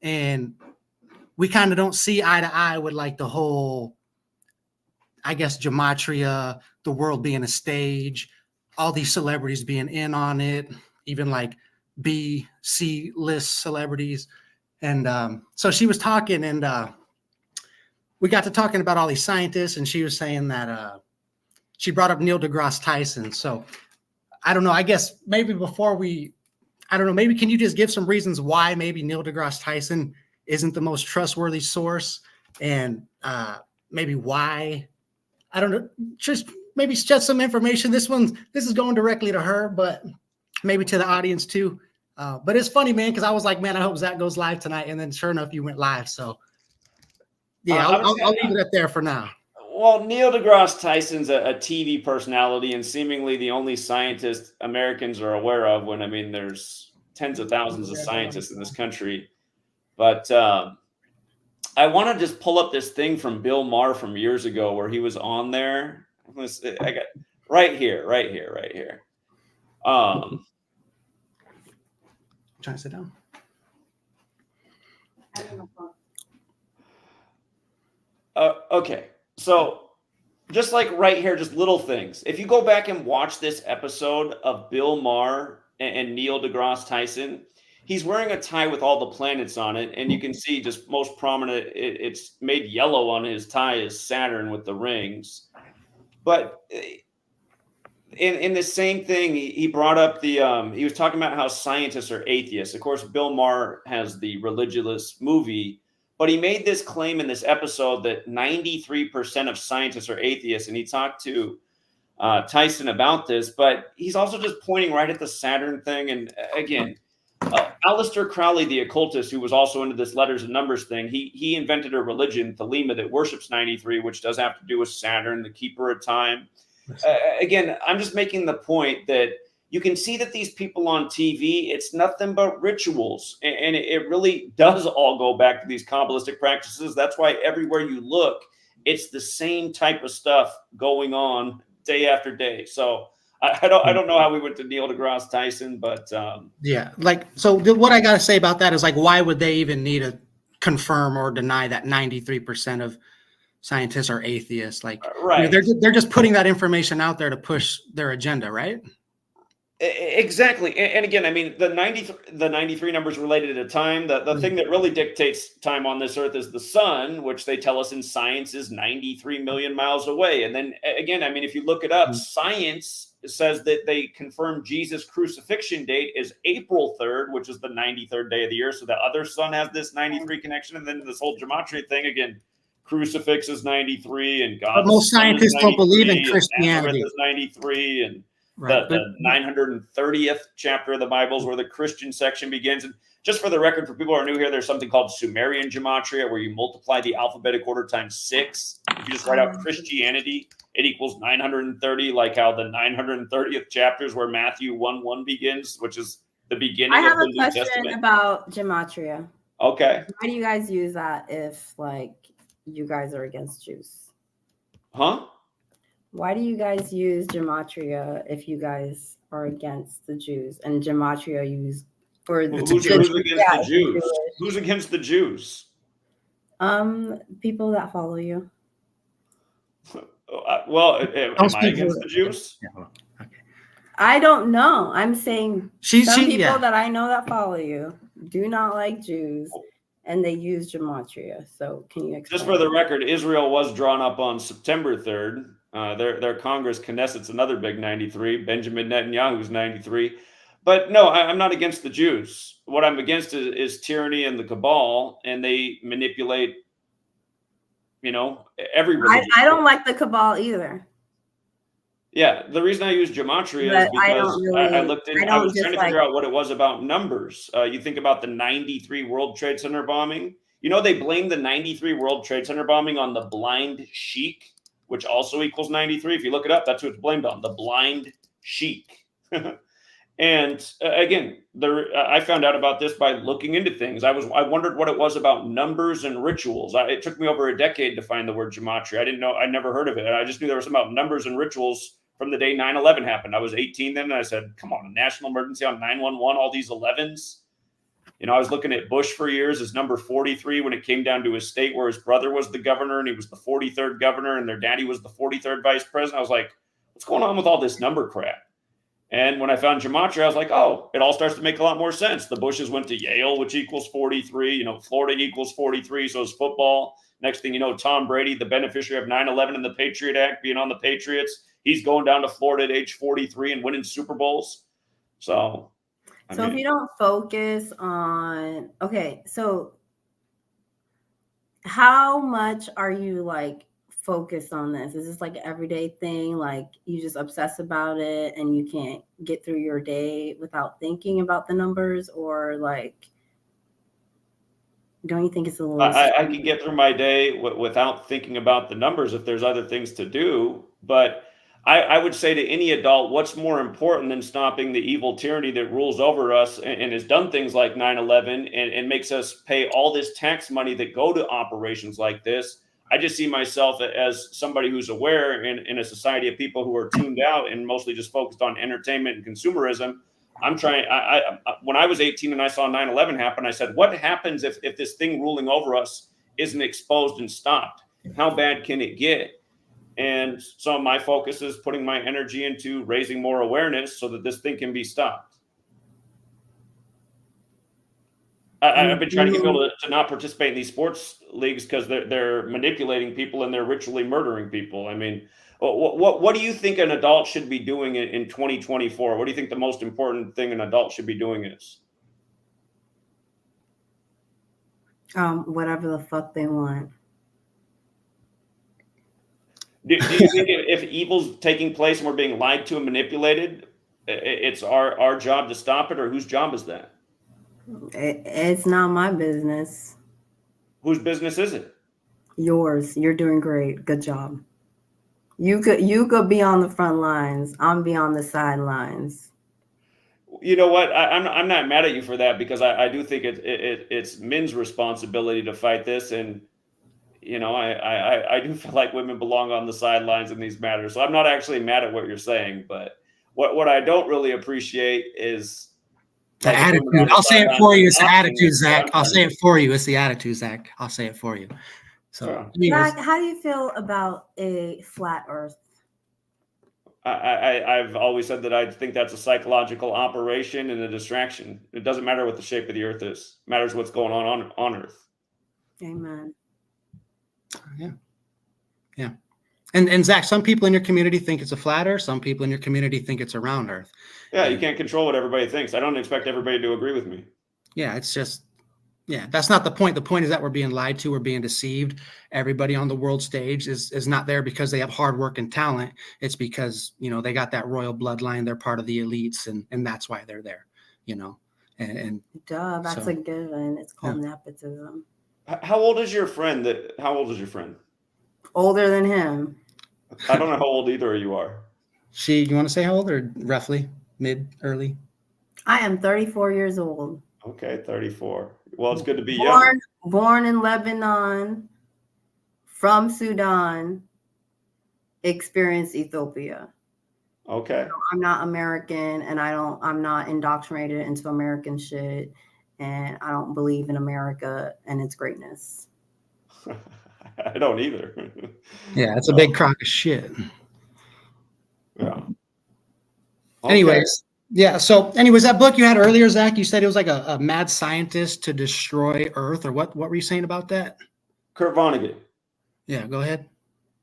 and we kind of don't see eye to eye with like the whole, I guess, gematria, the world being a stage, all these celebrities being in on it, even like B, C list celebrities. And so she was talking and we got to talking about all these scientists, and she was saying that she brought up Neil deGrasse Tyson. So I don't know, I guess maybe before I don't know, maybe can you just give some reasons why maybe Neil deGrasse Tyson isn't the most trustworthy source, and maybe why? I don't know, just maybe shed some information. This is going directly to her, but maybe to the audience too. But it's funny, man, because I was like, man, I hope Zach goes live tonight, and then sure enough, you went live. So yeah, I'll leave it up there for now. Well, Neil deGrasse Tyson's a TV personality and seemingly the only scientist Americans are aware of. When I mean, there's tens of thousands of scientists in this country. But I want to just pull up this thing from Bill Maher from years ago where he was on there. I got right here. Trying to sit down. Okay, so just like right here, just little things. If you go back and watch this episode of Bill Maher and Neil deGrasse Tyson, he's wearing a tie with all the planets on it, and you can see just most prominent, it's made yellow on his tie is Saturn with the rings. But in the same thing, he brought up he was talking about how scientists are atheists. Of course, Bill Maher has the religious movie, but he made this claim in this episode that 93% of scientists are atheists, and he talked to Tyson about this, but he's also just pointing right at the Saturn thing. And again, Aleister Crowley, the occultist, who was also into this letters and numbers thing, he invented a religion, Thelema, that worships 93, which does have to do with Saturn, the keeper of time. Again, I'm just making the point that you can see that these people on TV, it's nothing but rituals. And it really does all go back to these Kabbalistic practices. That's why everywhere you look, it's the same type of stuff going on day after day. So I don't know how we went to Neil deGrasse Tyson, but yeah, like, so what I got to say about that is, like, why would they even need to confirm or deny that 93% of scientists are atheists? Like, right. They're just putting that information out there to push their agenda, right? Exactly. And again, I mean, the 93 numbers related to time. The thing that really dictates time on this earth is the sun, which they tell us in science is 93 million miles away. And then again, I mean, if you look it up, science says that they confirmed Jesus' crucifixion date is April 3rd, which is the 93rd day of the year. So the other sun has this 93 connection. And then this whole gematria thing, again, crucifix is 93 and God. But most scientists don't believe in Christianity. Is 93 and right, the 930th chapter of the Bible is where the Christian section begins. And just for the record, for people who are new here, there's something called Sumerian gematria, where you multiply the alphabetic order times 6. If you just write out Christianity, it equals 930, like how the 930th chapter is where Matthew 1:1 begins, which is the beginning of the New Testament. I have a question about gematria. Okay. Why do you guys use that if, like, you guys are against Jews? Huh? Why do you guys use gematria if you guys are against the Jews? And gematria use for who's against the Jews? Who's against the Jews? People that follow you. Well, am I against the Jews? I don't know. I'm saying some people that I know that follow you do not like Jews, and they use gematria. So can you explain? Just for the record, Israel was drawn up on September 3rd. Their Congress, Knesset's another big 93. Benjamin Netanyahu's 93. But no, I'm not against the Jews. What I'm against is tyranny and the cabal, and they manipulate, every religion. I don't like the cabal either. Yeah, the reason I use gematria is because I looked in. I was trying to figure out what it was about numbers. You think about the 93 World Trade Center bombing. They blamed the 93 World Trade Center bombing on the blind sheik, which also equals 93. If you look it up, that's what it's blamed on, the blind sheik. And again, I found out about this by looking into things. I wondered what it was about numbers and rituals. It took me over a decade to find the word gematria. I didn't know. I never heard of it. I just knew there was something about numbers and rituals from the day 9/11 happened. I was 18 then, and I said, come on, a national emergency on 911, all these 11s. I was looking at Bush for years as number 43 when it came down to his state where his brother was the governor and he was the 43rd governor and their daddy was the 43rd vice president. I was like, what's going on with all this number crap? And when I found gematria, I was like, oh, it all starts to make a lot more sense. The Bushes went to Yale, which equals 43. Florida equals 43. So is football. Next thing you know, Tom Brady, the beneficiary of 9/11 and the Patriot Act, being on the Patriots, he's going down to Florida at age 43 and winning Super Bowls. So if you don't focus on, so how much are you focused on this? Is this like an everyday thing? Like you just obsess about it and you can't get through your day without thinking about the numbers, or don't you think it's a little? I can get through my day without thinking about the numbers if there's other things to do. But I would say to any adult, what's more important than stopping the evil tyranny that rules over us and has done things like 9/11 and makes us pay all this tax money that go to operations like this? I just see myself as somebody who's aware in a society of people who are tuned out and mostly just focused on entertainment and consumerism. I'm trying. When I was 18 and I saw 9/11 happen, I said, what happens if this thing ruling over us isn't exposed and stopped? How bad can it get? And so my focus is putting my energy into raising more awareness so that this thing can be stopped. I've been trying to get people to not participate in these sports leagues because they're manipulating people and they're ritually murdering people. I mean, what do you think an adult should be doing in 2024? What do you think the most important thing an adult should be doing is? Whatever the fuck they want. Do you think if evil's taking place and we're being lied to and manipulated, it's our job to stop it, or whose job is that? It's not my business. Whose business is it? Yours. You're doing great. Good job. You could be on the front lines. I'm be on the sidelines. You know what? I'm not mad at you for that, because I do think it's men's responsibility to fight this, and you know, I do feel like women belong on the sidelines in these matters. So I'm not actually mad at what you're saying, but what I don't really appreciate is the like, attitude. I'll say it for you. It's the attitude, Zach. I'll say it for you. It's the attitude, Zach. I'll say it for you. So, Zach, how do you feel about a flat Earth? I've always said that I think that's a psychological operation and a distraction. It doesn't matter what the shape of the Earth is. It matters what's going on Earth. Amen. Yeah. And Zach, some people in your community think it's a flat Earth. Some people in your community think it's a round Earth. Yeah, you can't control what everybody thinks. I don't expect everybody to agree with me. Yeah, it's just, that's not the point. The point is that we're being lied to. We're being deceived. Everybody on the world stage is not there because they have hard work and talent. It's because, they got that royal bloodline. They're part of the elites, and that's why they're there, and duh, that's a given. It's called nepotism. How old is your friend? Older than him. I don't know how old either of you are. You want to say how old, or roughly mid, early? I am 34 years old. Okay, 34. Well, it's good to be young. Born in Lebanon, from Sudan, experienced Ethiopia. Okay. So I'm not American, and I'm not indoctrinated into American shit, and I don't believe in America and its greatness. I don't either. Yeah, it's a big crock of shit. Yeah. Okay. Anyways, that book you had earlier, Zach, you said it was like a mad scientist to destroy Earth, or what were you saying about that? Kurt Vonnegut. Yeah, go ahead.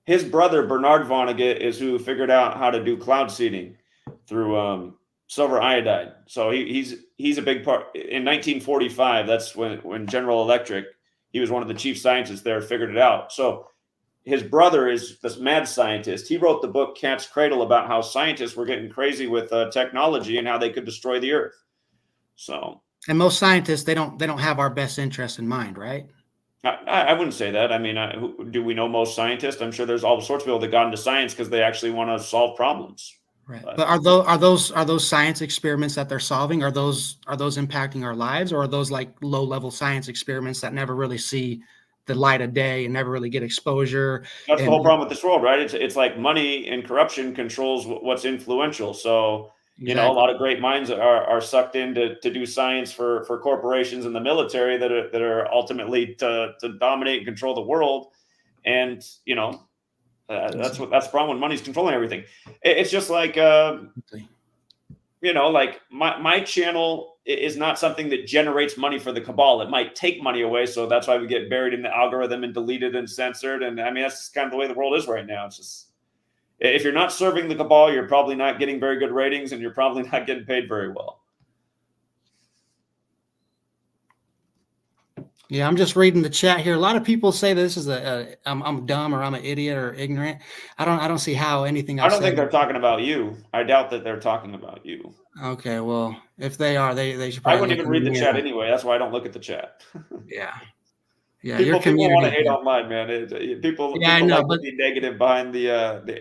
His brother, Bernard Vonnegut, is who figured out how to do cloud seeding through silver iodide. So he's a big part. In 1945, that's when General Electric, he was one of the chief scientists there, figured it out. So his brother is this mad scientist. He wrote the book Cat's Cradle about how scientists were getting crazy with technology and how they could destroy the Earth. So, and most scientists, they don't have our best interest in mind, right? I wouldn't say that. I mean, do we know most scientists? I'm sure there's all sorts of people that got into science because they actually want to solve problems. Right. But are those science experiments that they're solving, are those impacting our lives, or are those like low level science experiments that never really see the light of day and never really get exposure? That's the whole problem with this world, right? It's like money and corruption controls what's influential. So, a lot of great minds are sucked in to do science for corporations and the military that are ultimately to dominate and control the world. And, that's the problem when money's controlling everything. It's just like, like my channel is not something that generates money for the cabal. It might take money away. So that's why we get buried in the algorithm and deleted and censored. And I mean, that's kind of the way the world is right now. It's just, if you're not serving the cabal, you're probably not getting very good ratings, and you're probably not getting paid very well. Yeah, I'm just reading the chat here. A lot of people say this is I'm dumb, or I'm an idiot, or ignorant. I don't see how anything else. I don't think they're talking about you. I doubt that they're talking about you. Okay, well, if they are, they should probably. I wouldn't even read the chat anyway. That's why I don't look at the chat. Yeah. People want to hate online, man. People I know, like to be negative behind the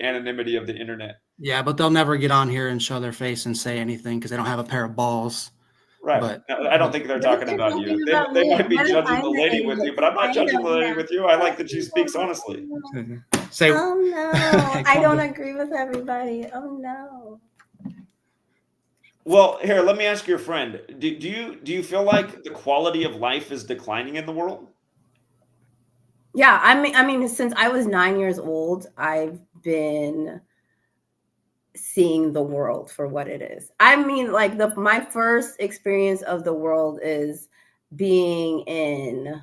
anonymity of the internet. Yeah, but they'll never get on here and show their face and say anything because they don't have a pair of balls. Right. But I don't think they're talking about you. They might be judging the lady with you, but I'm not judging the lady with you. I like that she speaks honestly. Oh no, I don't agree with everybody. Oh no. Well, here, let me ask your friend. Do you feel like the quality of life is declining in the world? Yeah, I mean, since I was 9 years old, I've been seeing the world for what it is. I mean, like my first experience of the world is being in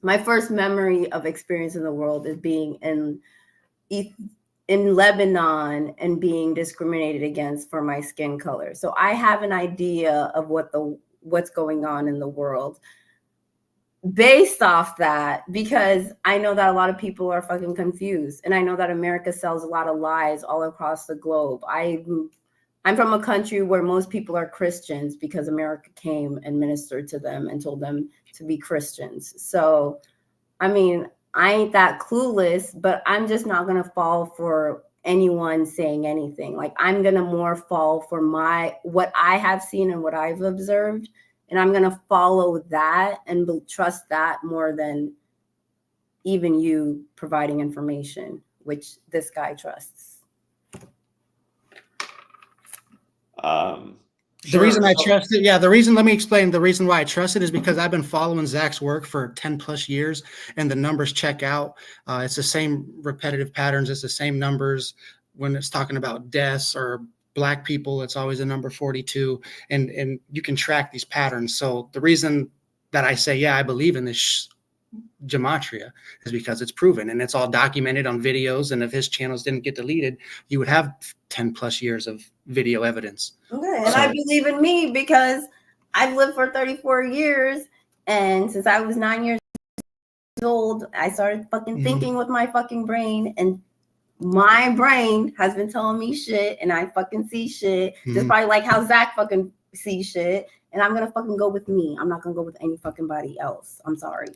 my first memory of experience in the world is being in Lebanon and being discriminated against for my skin color. So I have an idea of what's going on in the world based off that, because I know that a lot of people are fucking confused, and I know that America sells a lot of lies all across the globe. I'm from a country where most people are Christians because America came and ministered to them and told them to be Christians. So, I mean, I ain't that clueless, but I'm just not going to fall for anyone saying anything. Like, I'm going to more fall for what I have seen and what I've observed. And I'm going to follow that and trust that more than even you providing information, which this guy trusts. The reason I trust it, let me explain the reason why I trust it is because I've been following Zach's work for 10 plus years, and the numbers check out. It's the same repetitive patterns. It's the same numbers when it's talking about deaths or Black people. It's always a number 42, and you can track these patterns. So the reason that I say, yeah, I believe in this Gematria is because it's proven and it's all documented on videos. And if his channels didn't get deleted, you would have 10 plus years of video evidence. Okay, and I believe in me because I've lived for 34 years, and since I was 9 years old, I started fucking thinking with my fucking brain, and my brain has been telling me shit, and I fucking see shit. Just probably like how Zach fucking sees shit, and I'm gonna fucking go with me. I'm not gonna go with any fucking body else. I'm sorry.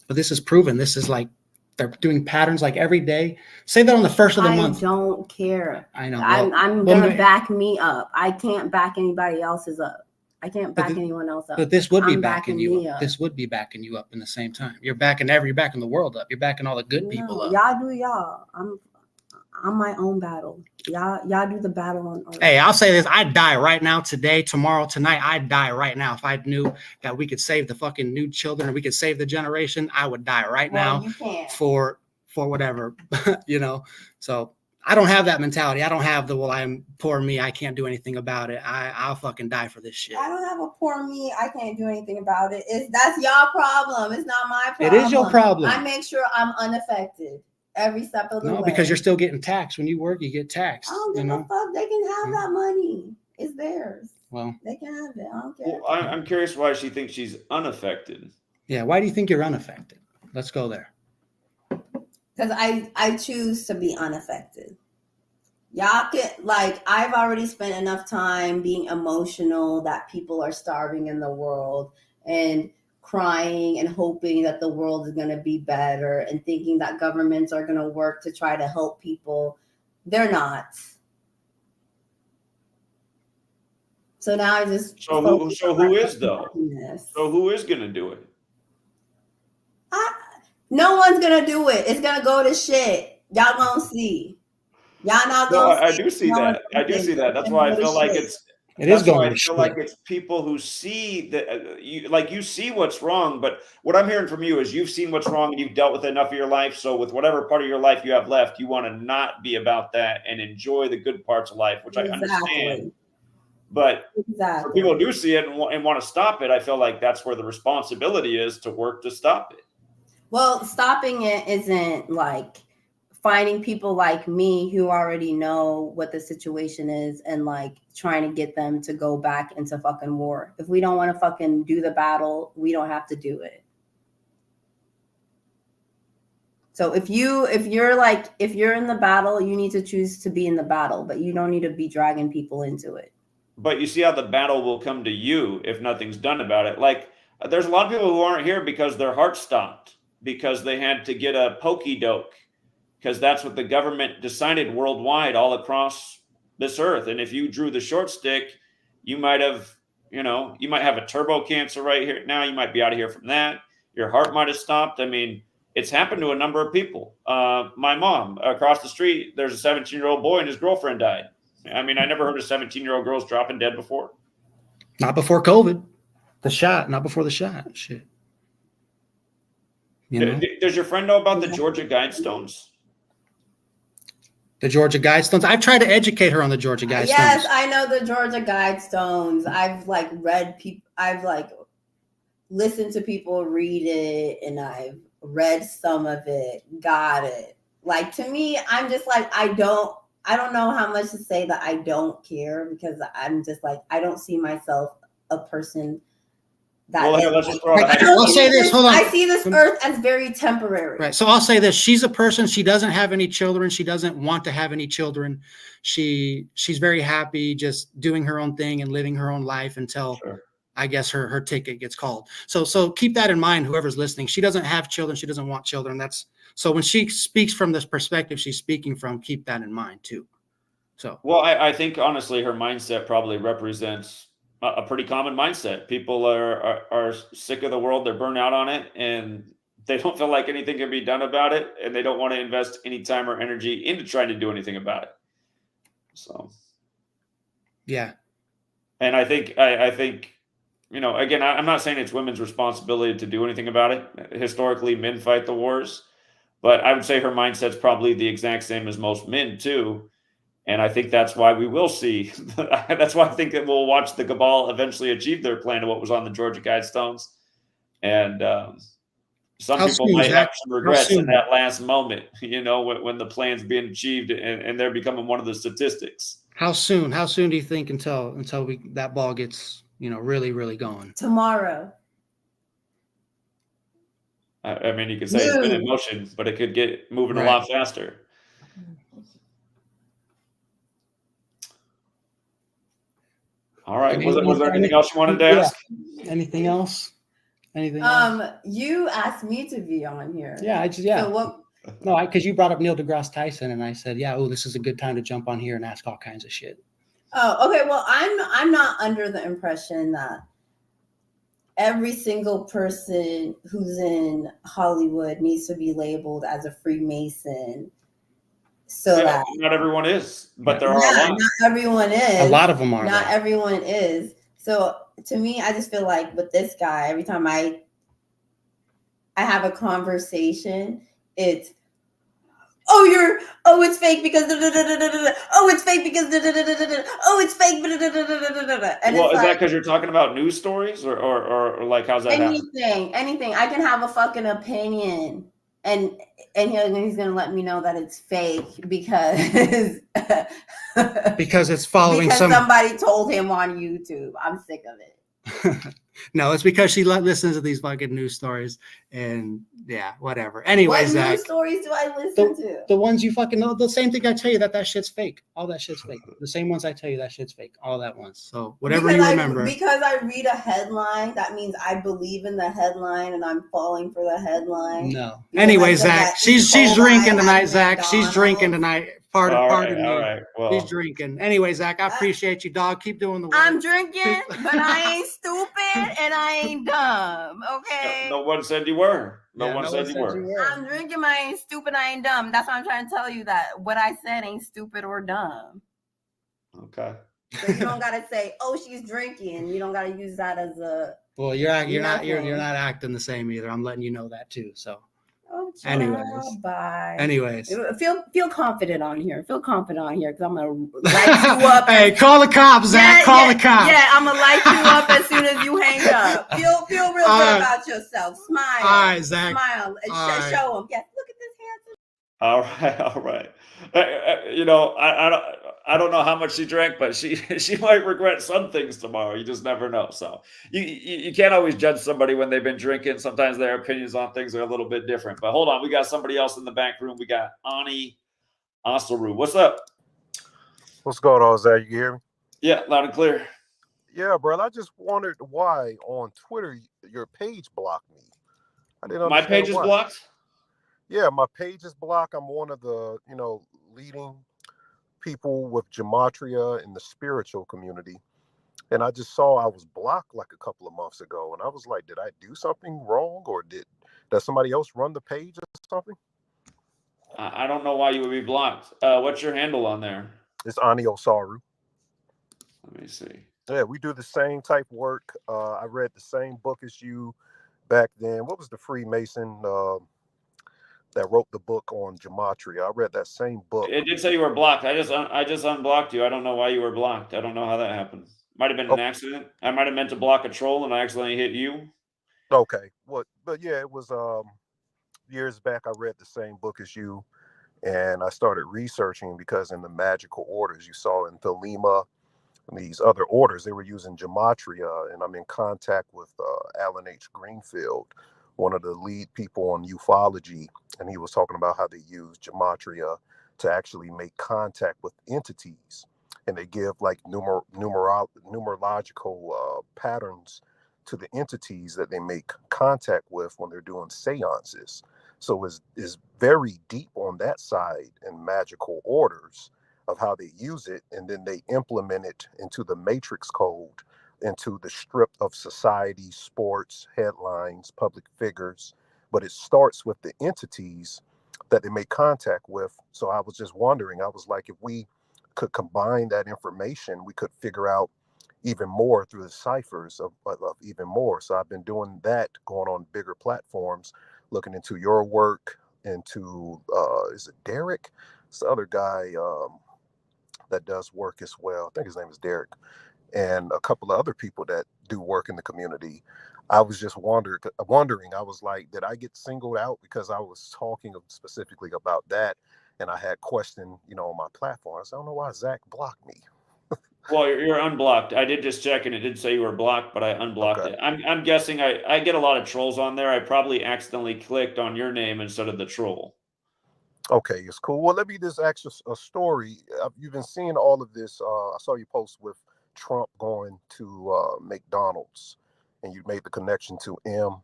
But this is proven. This is like they're doing patterns like every day. Say that on the first of the month. I don't care. I know. I'm gonna back me up. I can't back anybody else's up. I can't back anyone else up. But this would be backing you up. This would be backing you up in the same time. You're backing the world up. You're backing all the good people up. Y'all do y'all. I'm my own battle. Y'all do the battle on earth. Hey, I'll say this. I'd die right now, today, tomorrow, tonight. I'd die right now. If I knew that we could save the fucking new children and we could save the generation, I would die right now for whatever, you know? So I don't have that mentality. I don't have the, well, I'm poor me. I can't do anything about it. I'll fucking die for this shit. I don't have a poor me. I can't do anything about it. That's y'all problem. It's not my problem. It is your problem. I make sure I'm unaffected every step of the way. No, because you're still getting taxed. When you work, you get taxed. I don't give a fuck. They can have that money. It's theirs. Well, they can have it. I don't care. Well, I'm curious why she thinks she's unaffected. Yeah, why do you think you're unaffected? Let's go there. Because I choose to be unaffected. Y'all can, like, I've already spent enough time being emotional that people are starving in the world and crying and hoping that the world is going to be better and thinking that governments are going to work to try to help people. They're not. So now I just so who is though? So who is going to do it? No one's going to do it. It's going to go to shit. Y'all going to see. Y'all not going to see. I do see that. I do see that. That's why I feel like it's like it's people who see that you see what's wrong, but what I'm hearing from you is you've seen what's wrong and you've dealt with enough of your life. So with whatever part of your life you have left, you want to not be about that and enjoy the good parts of life, which I understand. But for people who do see it and want to stop it, I feel like that's where the responsibility is to work to stop it. Well, stopping it isn't like finding people like me who already know what the situation is and like trying to get them to go back into fucking war. If we don't want to fucking do the battle, we don't have to do it. So if you're in the battle, you need to choose to be in the battle, but you don't need to be dragging people into it. But you see how the battle will come to you if nothing's done about it. Like there's a lot of people who aren't here because their heart stopped, because they had to get a pokey doke, because that's what the government decided worldwide all across this earth. And if you drew the short stick, you might have, you might have a turbo cancer right here now. You might be out of here from that. Your heart might have stopped. I mean, it's happened to a number of people. My mom across the street, there's a 17-year-old boy and his girlfriend died. I mean, I never heard of 17-year-old girls dropping dead before. Not before COVID. Not before the shot. Shit. Does your friend know about the Georgia Guidestones? The Georgia Guidestones. I've tried to educate her on the Georgia Guidestones. Yes, I know the Georgia Guidestones. I've like read people. listened to people read it, and I've read some of it, got it. Like, to me, I'm just like, I don't know how much to say that I don't care, because I'm just like, I don't see myself a person that. Well, here, let's just throw out I'll say this. Hold on. I see this earth as very temporary. Right. So I'll say this. She's a person. She doesn't have any children. She doesn't want to have any children. She's very happy just doing her own thing and living her own life until I guess her ticket gets called. So keep that in mind, whoever's listening. She doesn't have children. She doesn't want children. So when she speaks from this perspective she's speaking from, keep that in mind too. So, well, I think honestly her mindset probably represents a pretty common mindset. People are sick of the world, they're burnt out on it, and they don't feel like anything can be done about it, and they don't want to invest any time or energy into trying to do anything about it. So, yeah. And I think, you know, again, I'm not saying it's women's responsibility to do anything about it. Historically, men fight the wars, but I would say her mindset's probably the exact same as most men too. And I think that's why we will see. That's why I think that we'll watch the cabal eventually achieve their plan of what was on the Georgia Guidestones. And some people might have some regrets in that last moment, you know, when the plan's being achieved and they're becoming one of the statistics. How soon? How soon do you think until that ball gets, you know, really, really going? Tomorrow. I mean, you could say it's been in motion, but it could get moving a lot faster. All right. Was there anything else you wanted to ask? Anything else? Anything else? You asked me to be on here. Yeah, So what? No, because you brought up Neil deGrasse Tyson, and I said, yeah, oh, this is a good time to jump on here and ask all kinds of shit. Oh, okay. Well, I'm not under the impression that every single person who's in Hollywood needs to be labeled as a Freemason. So that not everyone is, but there are a lot. Not everyone is. A lot of them are. Not everyone is. So to me, I just feel like with this guy, every time I have a conversation, it's it's fake because it's fake because it's fake. And well, is that because you're talking about news stories or like how's that anything? I can have a fucking opinion. And he's gonna let me know that it's fake because it's following somebody told him on YouTube. I'm sick of it. No, it's because she listens to these fucking news stories and yeah, whatever. Anyways, what news stories do I listen to? The ones you fucking know. The same thing I tell you that shit's fake. All that shit's fake. The same ones I tell you that shit's fake. All that ones. So whatever you remember. Because I read a headline, that means I believe in the headline and I'm falling for the headline. No. Anyway, Zach, she's drinking tonight. Zach, she's drinking tonight. Pardon me. All right. Well, he's drinking. Anyway, Zach, I appreciate you, dog. Keep doing the work. I'm drinking, but I ain't stupid and I ain't dumb. Okay. No one said you were. No one said you were. I'm drinking, but I ain't stupid. I ain't dumb. That's why I'm trying to tell you that what I said ain't stupid or dumb. Okay. So you don't gotta say, "Oh, she's drinking." You don't gotta use that as a. Well, you're not acting the same either. I'm letting you know that too. So. Oh, bye. Anyways, feel confident on here. Feel confident on here because I'm gonna light you up. Hey, call the cops, Zach. Call the cops. Yeah, I'm gonna light you up as soon as you hang up. Feel real good about yourself. Smile. All right, Zach. Smile and show them. Yes, look at this handsome. All right. You know, I don't know how much she drank, but she might regret some things tomorrow. You just never know. So you can't always judge somebody when they've been drinking. Sometimes their opinions on things are a little bit different. But hold on, we got somebody else in the back room. We got Ani Asaru. What's up? What's going on, Zach? You hear me? Yeah, loud and clear. Yeah, brother. I just wondered why on Twitter your page blocked me. I didn't understand my page is blocked. Yeah, my page is blocked. I'm one of the leading people with Gematria in the spiritual community, and I just saw I was blocked like a couple of months ago, and I was like, did I do something wrong, or did somebody else run the page or something? I don't know why you would be blocked. What's your handle on there? It's Ani Osaru. Let me see. Yeah, we do the same type work. I read the same book as you back then. What was the Freemason that wrote the book on Gematria? I read that same book. It did say you were blocked. I just unblocked you. I don't know why you were blocked. I don't know how that happened. Might have been an accident. I might have meant to block a troll and I accidentally hit you. Okay. What? But yeah, it was years back. I read the same book as you, and I started researching because in the magical orders you saw in Thelema and these other orders, they were using gematria, and I'm in contact with Alan H. Greenfield, one of the lead people on ufology, and he was talking about how they use gematria to actually make contact with entities, and they give like numerological patterns to the entities that they make contact with when they're doing seances. So is very deep on that side in magical orders of how they use it, and then they implement it into the matrix code, into the strip of society, sports, headlines, public figures. But it starts with the entities that they make contact with. So I was just wondering, I was like, if we could combine that information, we could figure out even more through the ciphers of even more. So I've been doing that, going on bigger platforms, looking into your work, into is it Derek? It's the other guy that does work as well. I think his name is Derek, and a couple of other people that do work in the community. I was just wondering. I was like, did I get singled out because I was talking specifically about that, and I had question, on my platform. I said, I don't know why Zach blocked me. Well, you're unblocked. I did just check, and it did say you were blocked, but I unblocked Okay. it. I'm guessing I get a lot of trolls on there. I probably accidentally clicked on your name instead of the troll. Okay, it's cool. Well, let me just ask you a story. You've been seeing all of this. I saw you post with Trump going to McDonald's, and you made the connection to M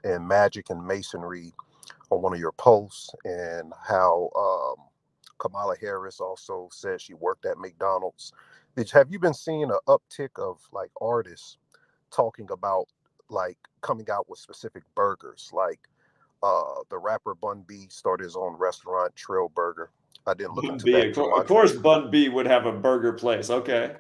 and magic and masonry on one of your posts, and how Kamala Harris also said she worked at McDonald's. Have you been seeing an uptick of like artists talking about like coming out with specific burgers, like the rapper Bun B started his own restaurant, Trail Burger. I didn't look Bun into B, that of gematria. course, Bun B would have a burger place. Okay.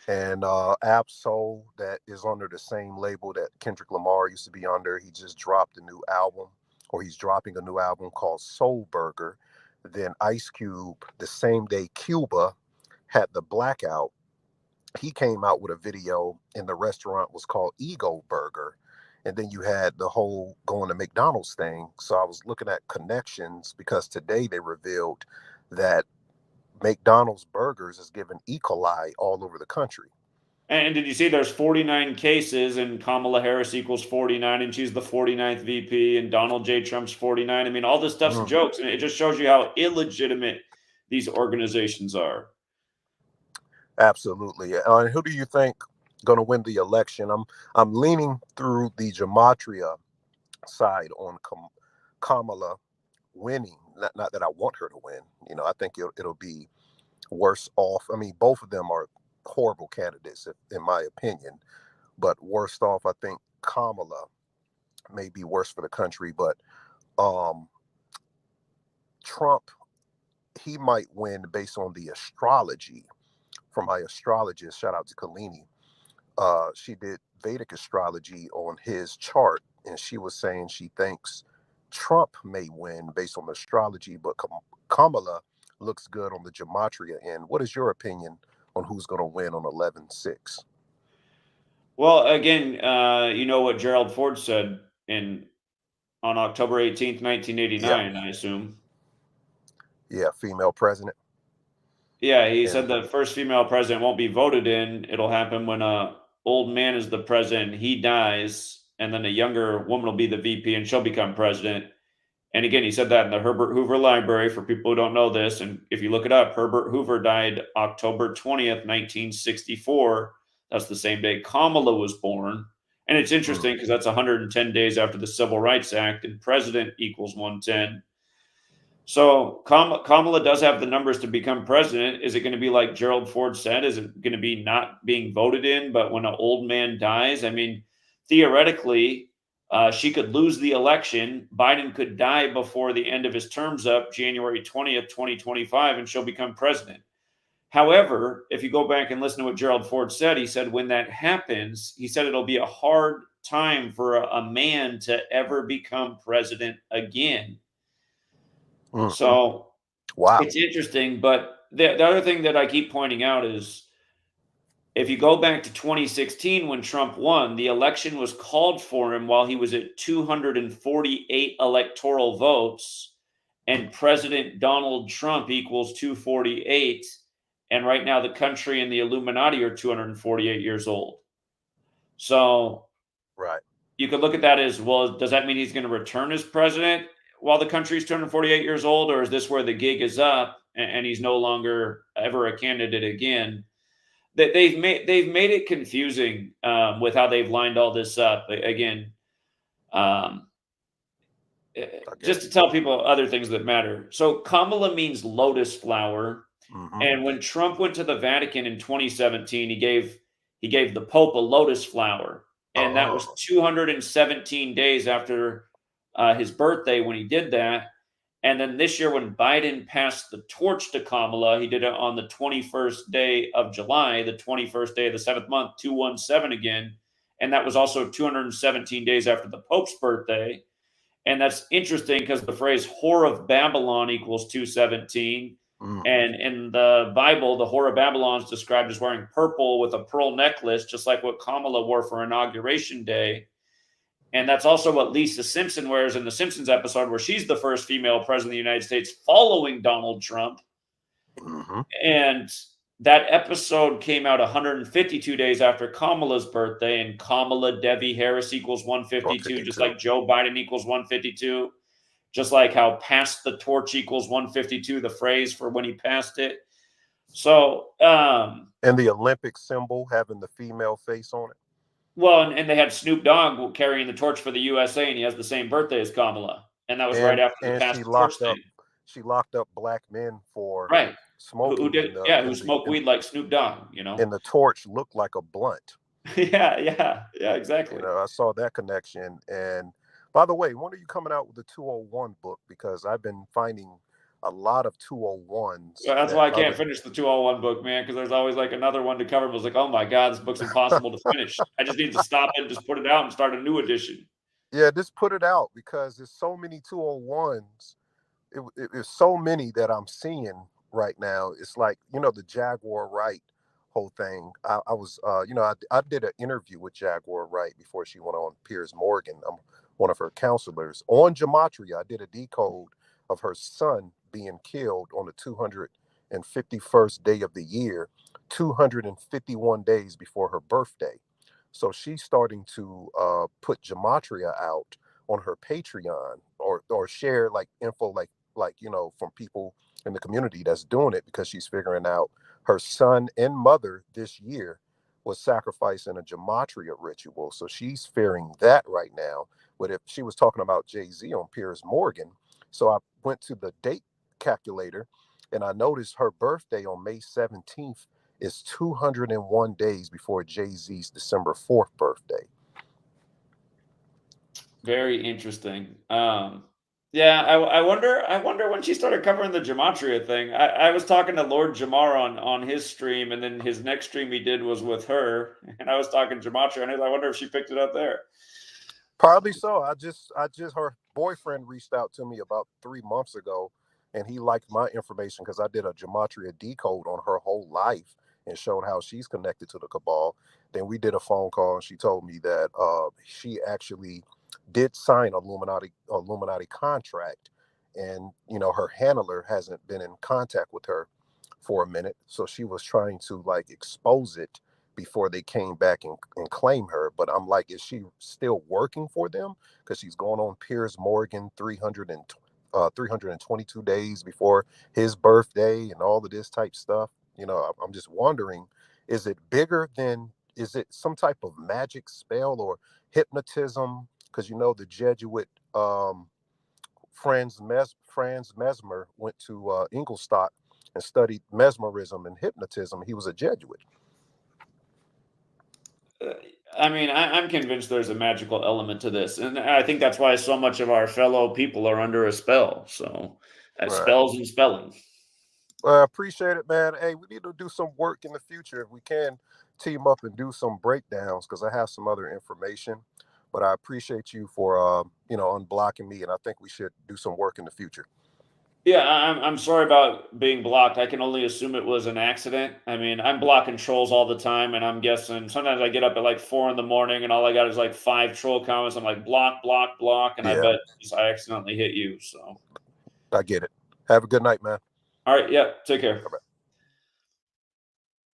And Absol, that is under the same label that Kendrick Lamar used to be under. He just dropped a new album, or he's dropping a new album called Soul Burger. Then Ice Cube, the same day Cuba had the blackout, he came out with a video, and the restaurant was called Ego Burger. And then you had the whole going to McDonald's thing. So I was looking at connections because today they revealed that McDonald's burgers is given E. coli all over the country. And did you see there's 49 cases and Kamala Harris equals 49 and she's the 49th VP and Donald J. Trump's 49? I mean, all this stuff's Mm, jokes, and it just shows you how illegitimate these organizations are. absolutely. And who do you think going to win the election? I'm leaning through the gematria side on Kamala winning. Not that I want her to win. I think it'll be worse off. I mean, both of them are horrible candidates, in my opinion. But worst off, I think Kamala may be worse for the country. But um, Trump, he might win based on the astrology from my astrologist. Shout out to Kalini. She did Vedic astrology on his chart, and she was saying she thinks Trump may win based on the astrology, but Kamala looks good on the gematria end. What is your opinion on who's going to win on 11/6? Well, again, you know what Gerald Ford said in on October 18th, Yeah, 1989, I assume. yeah, female president. Yeah, he And said the first female president won't be voted in. It'll happen when a old man is the president, he dies, and then a younger woman will be the VP and she'll become president. And again, he said that in the Herbert Hoover Library for people who don't know this. And if you look it up, Herbert Hoover died October 20th, 1964. That's the same day Kamala was born. And it's mm, interesting because that's 110 days after the Civil Rights Act, and president equals 110. So Kamala does have the numbers to become president. Is it going to be like Gerald Ford said? Is it going to be not being voted in, but when an old man dies? I mean, theoretically, she could lose the election. Biden could die before the end of his term's up, January 20th, 2025, and she'll become president. However, if you go back and listen to what Gerald Ford said, he said when that happens, he said it'll be a hard time for a man to ever become president again. mm. So Wow. it's interesting, but the other thing that I keep pointing out is If you go back to 2016 when Trump won, the election was called for him while he was at 248 electoral votes, and President Donald Trump equals 248. And right now, the country and the Illuminati are 248 years old. So Right. you could look at that as, well, does that mean he's going to return as president while the country's 248 years old? Or is this where the gig is up and he's no longer ever a candidate again? That they've made it confusing with how they've lined all this up. Again, just to tell people other things that matter. So Kamala means lotus flower, and when Trump went to the Vatican in 2017, he gave the Pope a lotus flower, and that was 217 days after his birthday when he did that. And then this year, when Biden passed the torch to Kamala, he did it on the 21st day of July, the 21st day of the 7th month, 217 again. And that was also 217 days after the Pope's birthday. And that's interesting because the phrase whore of Babylon equals 217. And in the Bible, the whore of Babylon is described as wearing purple with a pearl necklace, just like what Kamala wore for Inauguration Day. And that's also what Lisa Simpson wears in the Simpsons episode, where she's the first female president of the United States following Donald Trump. And that episode came out 152 days after Kamala's birthday, and Kamala Devi Harris equals 152, just like Joe Biden equals 152, just like how pass the torch equals 152, the phrase for when he passed it. So, and the Olympic symbol having the female face on it. Well, and they had Snoop Dogg carrying the torch for the USA, and he has the same birthday as Kamala, and that was right after the past torch thing. She locked up black men for Who smoking. who smoked weed like Snoop Dogg, you know. And the torch looked like a blunt. yeah, exactly. You know, I saw that connection. And by the way, when are you coming out with the 201 book? Because I've been finding a lot of 201s. Well, that's why I can't finish the 201 book, man, because there's always like another one to cover. I was like, oh my God, this book's impossible to finish. I just need to stop it and just put it out and start a new edition. Yeah, just put it out, because there's so many 201s. It's so many that I'm seeing right now. It's like, you know, the Jaguar Wright whole thing. I was, you know, I did an interview with Jaguar Wright before she went on Piers Morgan. I'm one of her counselors. On Gematria, I did a decode of her son being killed on the 251st day of the year, 251 days before her birthday. So she's starting to put Gematria out on her Patreon, or share like info, like you know, from people in the community that's doing it, because she's figuring out her son and mother this year was sacrificed in a Gematria ritual. So she's fearing that right now. But if she was talking about Jay-Z on Piers Morgan, so I went to the date calculator and I noticed her birthday on May 17th is 201 days before Jay-Z's December 4th birthday. Very interesting. Yeah, I wonder when she started covering the Gematria thing. I was talking to Lord Jamar on his stream, and then his next stream he did was with her, and I was talking Gematria, and I wonder if she picked it up there. Probably so. I just her boyfriend reached out to me about 3 months ago, and he liked my information because I did a Gematria decode on her whole life and showed how she's connected to the cabal. Then we did a phone call, and she told me that she actually did sign a Illuminati contract, and you know, her handler hasn't been in contact with her for a minute, so she was trying to like expose it before they came back and claim her. But I'm like, is she still working for them? Because she's going on Piers Morgan 322 days before his birthday and all of this type stuff. You know, I'm just wondering, is it bigger than, is it some type of magic spell or hypnotism? Because you know, the Jesuit Franz Mesmer went to Ingolstadt and studied mesmerism and hypnotism. He was a Jesuit. I mean, I'm convinced there's a magical element to this, and I think that's why so much of our fellow people are under a spell. So, spells and spelling. I appreciate it, man. Hey, we need to do some work in the future if we can team up and do some breakdowns, because I have some other information. But I appreciate you for you know, unblocking me, and I think we should do some work in the future. Yeah, I'm sorry about being blocked. I can only assume it was an accident. I mean, I'm blocking trolls all the time, and I'm guessing sometimes I get up at like 4 in the morning, and all I got is like 5 troll comments. I'm like block, block, block, and I Yeah, bet just I accidentally hit you. So, I get it. Have a good night, man. all right, yeah, take care.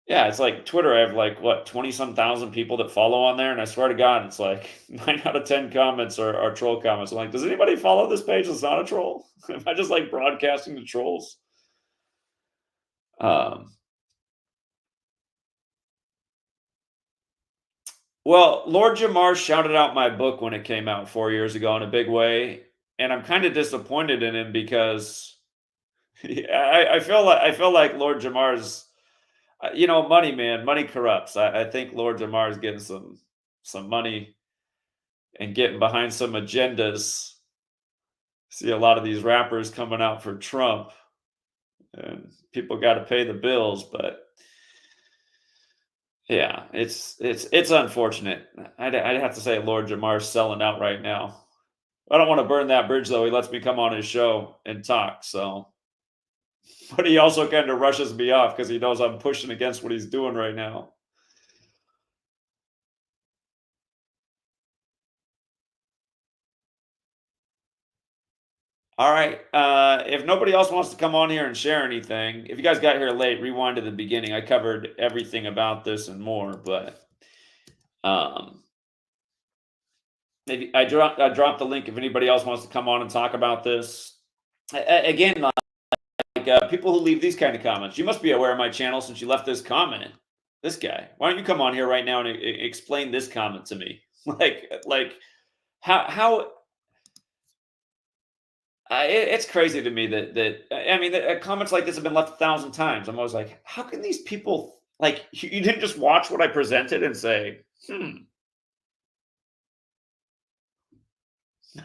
Yeah, it's like Twitter. I have like what 20 some thousand people that follow on there, and I swear to God, it's like 9 out of 10 comments are troll comments. I'm like, does anybody follow this page that's not a troll? Am I just like broadcasting to trolls? Um, well, Lord Jamar shouted out my book when it came out 4 years ago in a big way, and I'm kind of disappointed in him because I feel like Lord Jamar's, money, man, money corrupts. I think Lord Jamar is getting some money and getting behind some agendas. See a lot of these rappers coming out for Trump, and people got to pay the bills, but yeah, it's unfortunate. I'd have to say Lord Jamar's selling out right now. I don't want to burn that bridge though. He lets me come on his show and talk. So, but he also kind of rushes me off because he knows I'm pushing against what he's doing right now. All right. If nobody else wants to come on here and share anything, if you guys got here late, rewind to the beginning. I covered everything about this and more, but maybe I dropped the link if anybody else wants to come on and talk about this. Again, people who leave these kind of comments, you must be aware of my channel since you left this comment. This guy, why don't you come on here right now and explain this comment to me? like how it's crazy to me that I mean that comments like this have been left 1,000 times. I'm always like, how can these people like you didn't just watch what I presented and say,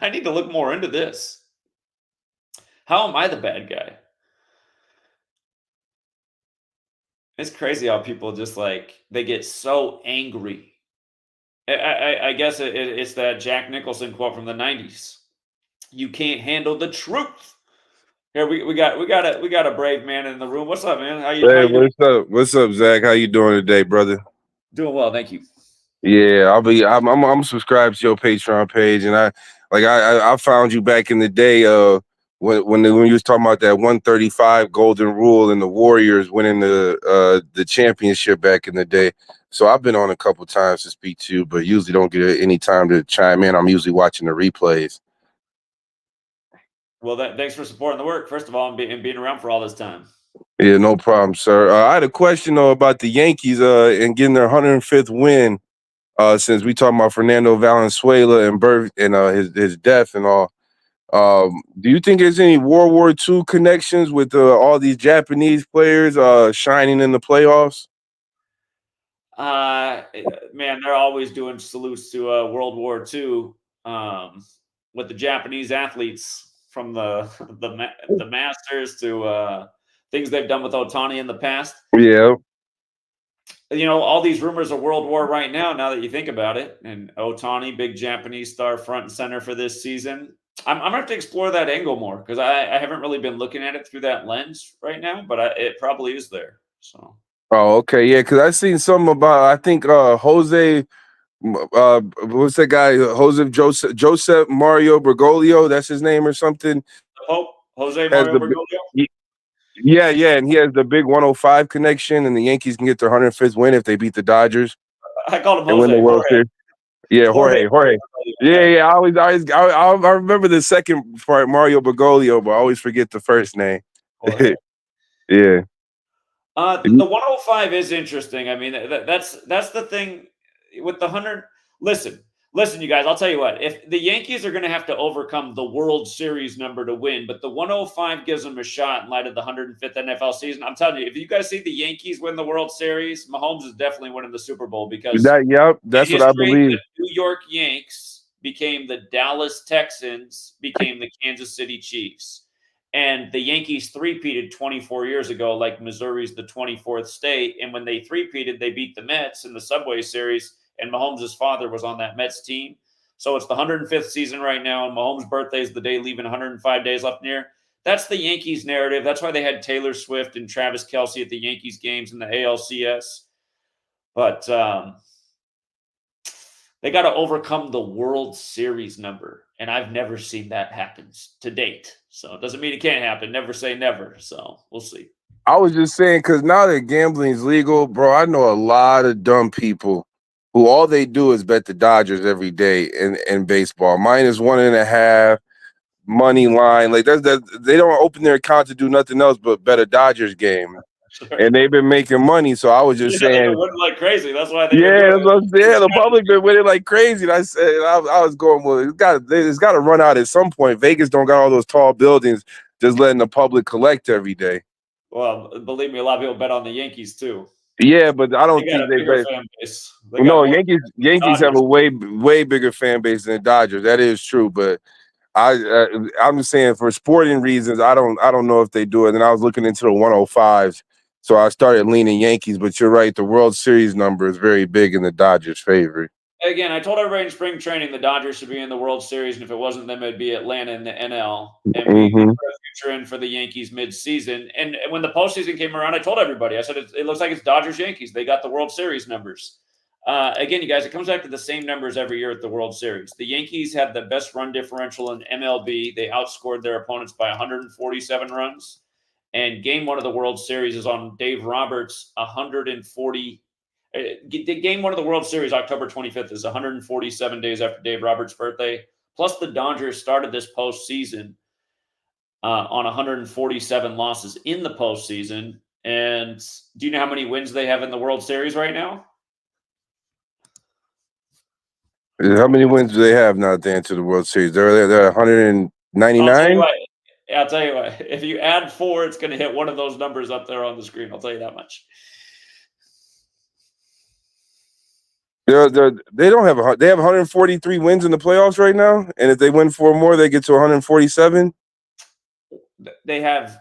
I need to look more into this. How am I the bad guy? It's crazy how people just like they get so angry. I guess it's that Jack Nicholson quote from the '90s. You can't handle the truth. Here we got a brave man in the room. What's up, man? How Hey, you doing? what's up? What's up, Zach? How you doing today, brother? Doing well, thank you. Yeah, I'm subscribed to your Patreon page, and I found you back in the day, when you was talking about that 135 golden rule and the Warriors winning the championship back in the day. So I've been on a couple times to speak to you, but usually don't get any time to chime in. I'm usually watching the replays. Well, thanks for supporting the work, first of all, and being around for all this time. Yeah, no problem, sir. I had a question though about the Yankees and getting their 105th win. Since we talking about Fernando Valenzuela and birth and his death and all, do you think there's any World War II connections with all these Japanese players shining in the playoffs? Man, they're always doing salutes to World War II with the Japanese athletes from the Masters to things they've done with Otani in the past. Yeah, All these rumors of World War right now, now that you think about it, and Otani, big Japanese star front and center for this season. I'm going to have to explore that angle more because I haven't really been looking at it through that lens right now, but it probably is there. So. Oh, okay, yeah, because I seen something about I think Jose, what's that guy? Joseph Mario Bergoglio, that's his name or something. Pope, Jose Has Mario the Bergoglio. yeah, and he has the big 105 connection, and the Yankees can get their 105th win if they beat the Dodgers I called him and win the Jose. World Series. Yeah, Jorge. Yeah. I remember the second part, Mario Bergoglio, but I always forget the first name. Jorge. Yeah. The 105 is interesting. I mean, that's the thing with the 100. Listen, you guys. I'll tell you what. If the Yankees are going to have to overcome the World Series number to win, but the 105 gives them a shot in light of the 105th NFL season. I'm telling you, if you guys see the Yankees win the World Series, Mahomes is definitely winning the Super Bowl because That's in what I history, believe. the New York Yanks became the Dallas Texans, became the Kansas City Chiefs. And the Yankees three-peated 24 years ago, like Missouri's the 24th state. And when they three-peated, they beat the Mets in the Subway Series, and Mahomes' father was on that Mets team. So it's the 105th season right now, and Mahomes' birthday is the day leaving 105 days left in the year. That's the Yankees narrative. That's why they had Taylor Swift and Travis Kelce at the Yankees games in the ALCS. But they got to overcome the World Series number. And I've never seen that happen to date. So it doesn't mean it can't happen. Never say never. So we'll see. I was just saying, because now that gambling's legal, bro, I know a lot of dumb people who all they do is bet the Dodgers every day in baseball. -1.5, money line. Like they don't open their account to do nothing else but bet a Dodgers game. Sure. And they've been making money. So I was just They've saying, been winning like crazy. That's why they've yeah, been doing it. the public been winning like crazy. And I said, I was going, well, it's got to run out at some point. Vegas don't got all those tall buildings just letting the public collect every day. Well, believe me, a lot of people bet on the Yankees too. Yeah, but I don't They got think a they bigger bet. fan base. They got No, more Yankees have a Dodgers. way bigger fan base than the Dodgers. That is true, but I'm just saying for sporting reasons, I don't know if they do it. And I was looking into the 105s, so I started leaning Yankees. But you're right, the World Series number is very big in the Dodgers' favor. Again, I told everybody in spring training the Dodgers should be in the World Series, and if it wasn't them, it'd be Atlanta in the NL. And we put a future in for the Yankees mid-season. And when the postseason came around, I told everybody, I said, it looks like it's Dodgers-Yankees. They got the World Series numbers. Again, you guys, it comes back to the same numbers every year at the World Series. The Yankees had the best run differential in MLB. They outscored their opponents by 147 runs. And game one of the World Series is on Dave Roberts' 140. Game one of the World Series, October 25th, is 147 days after Dave Roberts' birthday. Plus, the Dodgers started this postseason on 147 losses in the postseason. And do you know how many wins they have in the World Series right now? How many wins do they have now at the end of the World Series? They're 199. I'll tell you what. If you add 4, it's going to hit one of those numbers up there on the screen. I'll tell you that much. They don't have they have 143 wins in the playoffs right now, and if they win 4 more, they get to 147. They have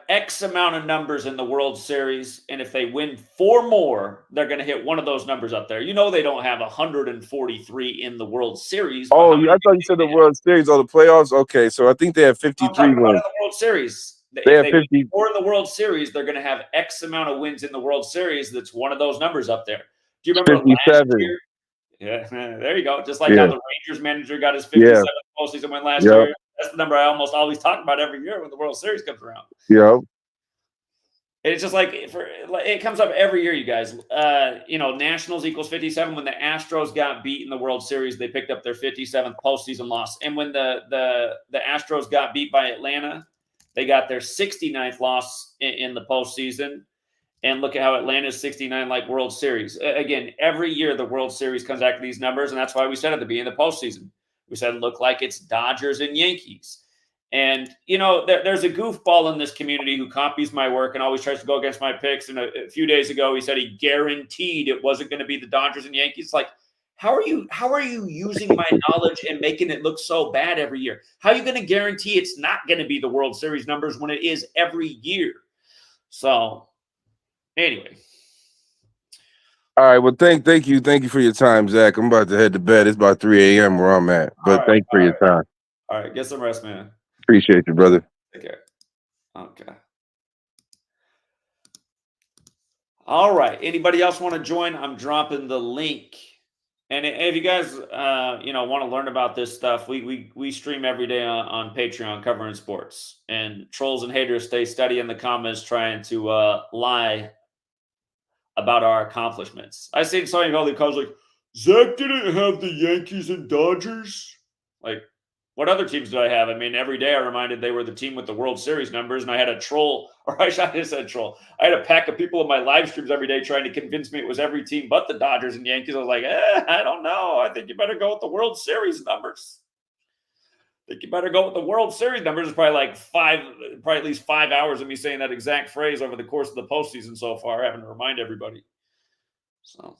X amount of numbers in the World Series, and if they win 4 more, they're going to hit one of those numbers up there. You know they don't have 143 in the World Series. Oh, I thought you said the World Series or the playoffs. Okay, so I think they have 53 wins. In the World Series. They have 50. Or in the World Series, they're going to have X amount of wins in the World Series. That's one of those numbers up there. Do you remember 57. last year? Yeah, there you go. Just like how the Rangers manager got his 57th postseason win last year. That's the number I almost always talk about every year when the World Series comes around. Yeah. It's just like it comes up every year, you guys. Nationals equals 57. When the Astros got beat in the World Series, they picked up their 57th postseason loss. And when the Astros got beat by Atlanta, they got their 69th loss in the postseason. And look at how Atlanta's 69 like World Series. Again, every year the World Series comes back to these numbers, and that's why we said at the beginning of the postseason, we said look like it's Dodgers and Yankees. And, there's a goofball in this community who copies my work and always tries to go against my picks. And a few days ago, he said he guaranteed it wasn't going to be the Dodgers and Yankees. Like, how are you using my knowledge and making it look so bad every year? How are you going to guarantee it's not going to be the World Series numbers when it is every year? So, anyway. All right. Well, thank you for your time, Zach. I'm about to head to bed. It's about 3 a.m. where I'm at. But thanks for your time. All right, get some rest, man. Appreciate you, brother. Take care. Okay. All right. Anybody else want to join? I'm dropping the link. And if you guys, want to learn about this stuff, we stream every day on Patreon covering sports. And trolls and haters stay steady in the comments trying to lie about our accomplishments. I seen so many other comments like, Zach didn't have the Yankees and Dodgers. Like, what other teams did I have? I mean, every day I reminded they were the team with the World Series numbers, and I had a troll, or I just said troll. I had a pack of people in my live streams every day trying to convince me it was every team but the Dodgers and Yankees. I was like, I don't know. I think you better go with the World Series numbers. I think you better go with the World Series numbers. It's probably at least 5 hours of me saying that exact phrase over the course of the postseason so far, having to remind everybody. So.